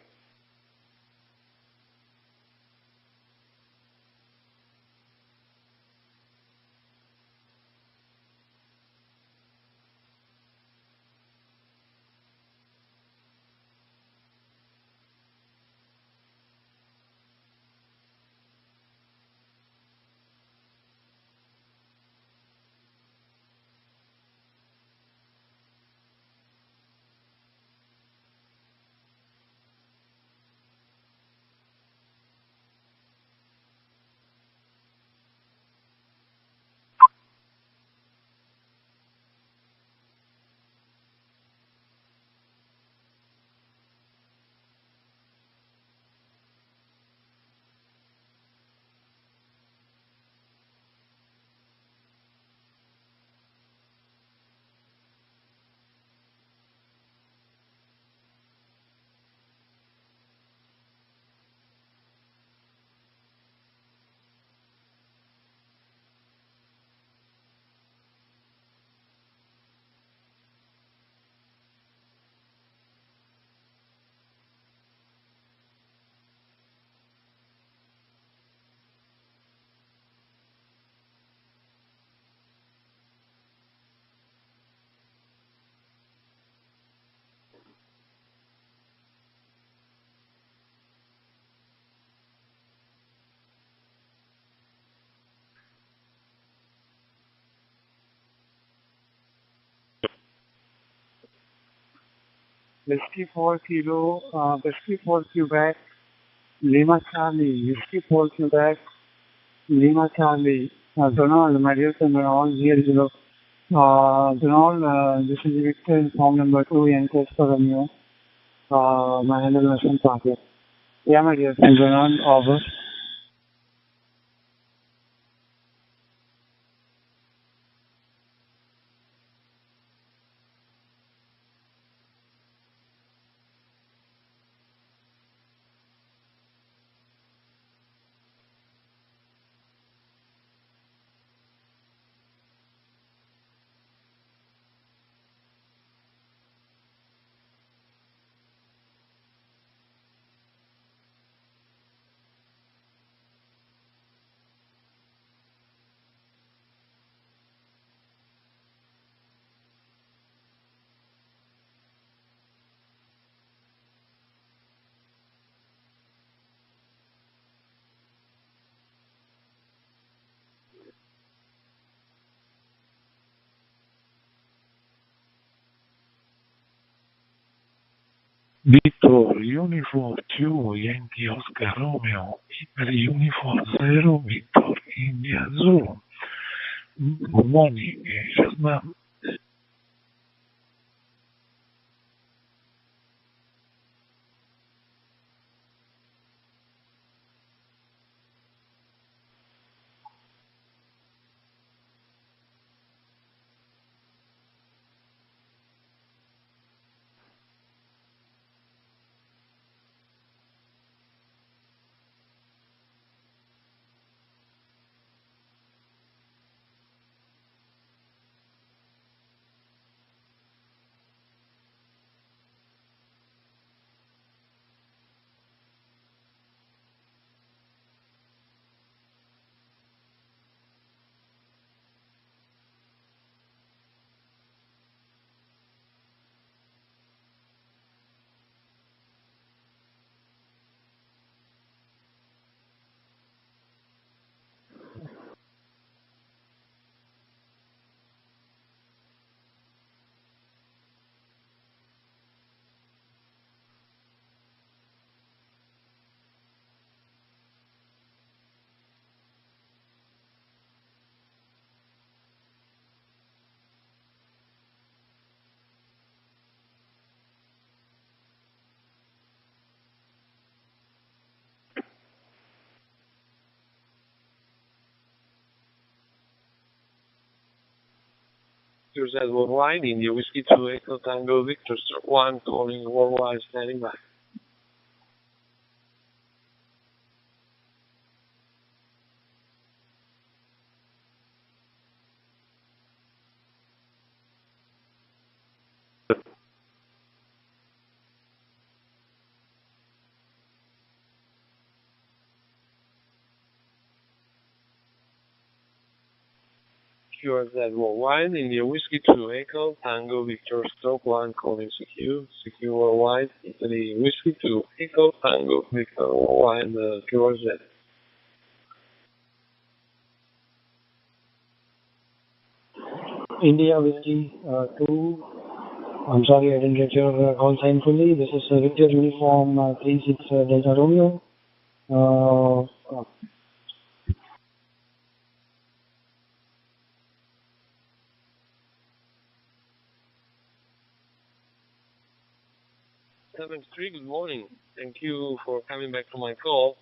Whiskey 4 Kilo, Whiskey 4 Quebec, Lima Charlie, Whiskey 4 Quebec, Lima Charlie, Donald, my dear son, all here, Donald, this is Victor in form number 2, Yankee for Romeo, my handle is Pocket. Yeah, my dear son, Donald, over. Victor, Uniform 2, Yankee Oscar Romeo, Italy Uniform 0, Victor, India Zulu. Good morning, just now. Victor says worldwide, India Whiskey 2 Echo Tango Victor Stroke 1 calling worldwide standing by. QRZ worldwide, India Whiskey 2 Echo Tango Victor Stroke 1 calling CQ worldwide, Italy Whiskey 2 Echo Tango Victor worldwide, QRZ. India Whiskey 2. I'm sorry I didn't get your call sign fully. This is Victor Uniform 36 Delta Romeo. Uh, 7-3, good morning. Thank you for coming back to my call.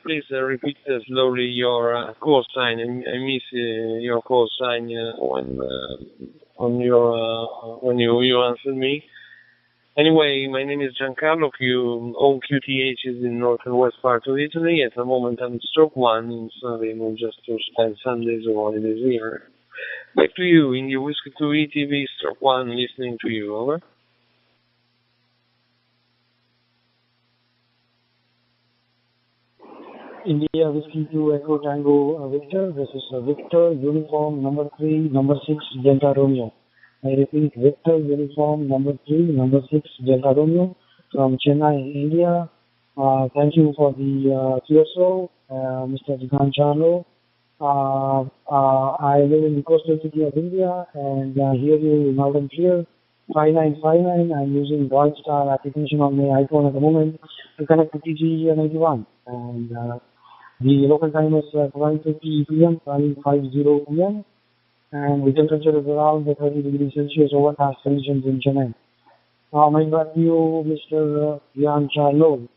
Please repeat slowly your call sign. I miss your call sign when you answered me. Anyway, my name is Giancarlo. You own QTHs in north and west part of Italy. At the moment, I'm stroke 1 in Sanremo, just to spend Sundays or holidays here. Back to you, in your Whiskey 2 ETV, stroke 1, listening to you. Over. India Whiskey 2 Echo Tango Victor. This is Victor Uniform number 3, number 6 Delta Romeo. I repeat, Victor Uniform number 3, number 6 Delta Romeo from Chennai, India. Thank you for the QSO, Mr. Giancarlo. I live in the coastal city of India and hear you loud and clear. 5959. I'm using Bright Star application on my iPhone at the moment to connect to TG81. And the local time is 12:50 p.m., 12:50 p.m. And the temperature is around 30 degrees Celsius overcast conditions in Chennai. I invite you, Mr. Yan CHINO.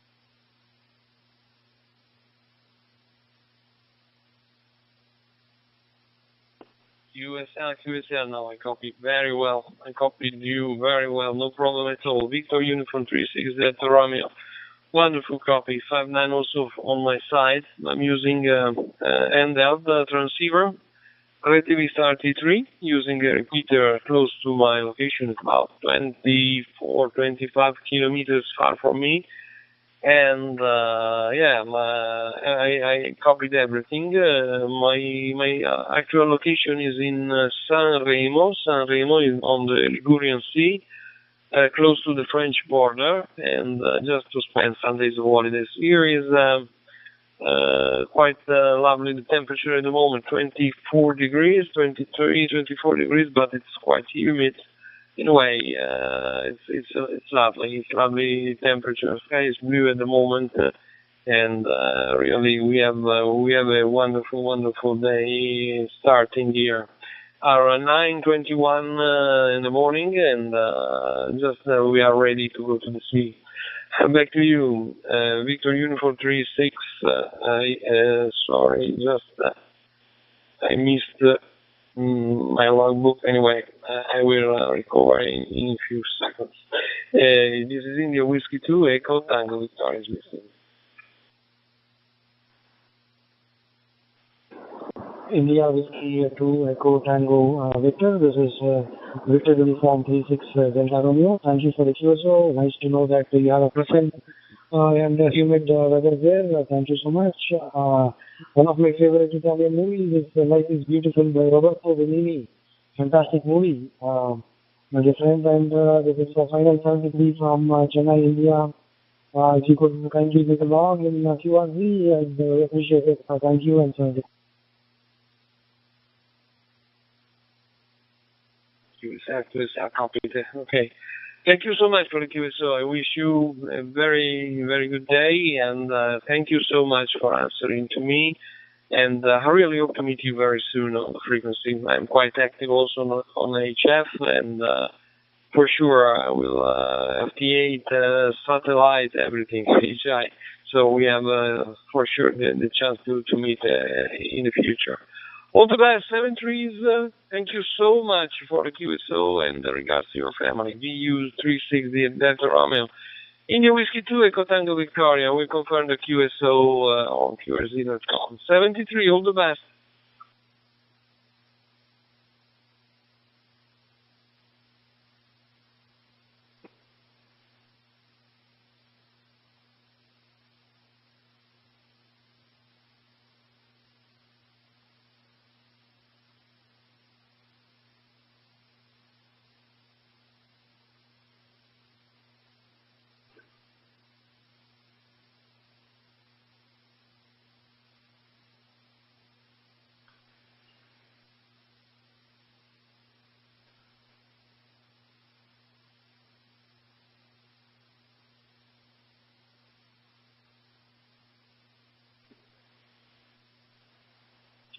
QSL, now I copied very well. I copied you very well, no problem at all. Victor Uniform 36 Delta Romeo. Wonderful copy, 59 also on my side. I'm using handheld transceiver, relatively RT3, using a repeater close to my location, about 24-25 kilometers far from me. And I copied everything. My actual location is in San Remo. San Remo is on the Ligurian Sea, close to the French border, and just to spend some days of holidays. Here is quite lovely. The temperature at the moment 24 degrees, 23, 24 degrees, but it's quite humid. In a way, it's lovely. It's lovely temperature. Sky is blue at the moment, and really we have a wonderful day starting here. Are 9:21 in the morning, and we are ready to go to the sea. Back to you, Victor Uniform 36. Sorry, I missed my logbook. Anyway, I will recover in a few seconds. This is India Whiskey 2 Echo Tango Victoria is missing. India Whiskey 2 Echo Tango Victor. This is Victor Uniform 36 Delta Romeo. Thank you for the QSO. Nice to know that you have a pleasant and humid weather there. Thank you so much. One of my favorite Italian movies is Life is Beautiful by Roberto Benigni. Fantastic movie. My dear friend, and this is the final 73 from Chennai, India. If you could kindly take along in QRZ, I'd appreciate it. Thank you, and QSL copied. Okay. Thank you so much for the QSO. I wish you a very, very good day, and thank you so much for answering to me. And I really hope to meet you very soon on the frequency. I'm quite active also on HF, and for sure I will FT8, satellite, everything, HI. So we have for sure the chance to meet in the future. All the best, 7 trees. Thank you so much for the QSO, and regards to your family. VU 360 Delta Romeo. India Whiskey 2 Echo Tango Victoria. We confirm the QSO on QRZ.com. 73, all the best.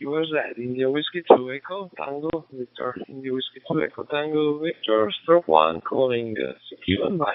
Was that India Whiskey 2 Echo Tango Victor. India Whiskey 2 Echo Tango Victor. Stroke 1 calling CQ and bye.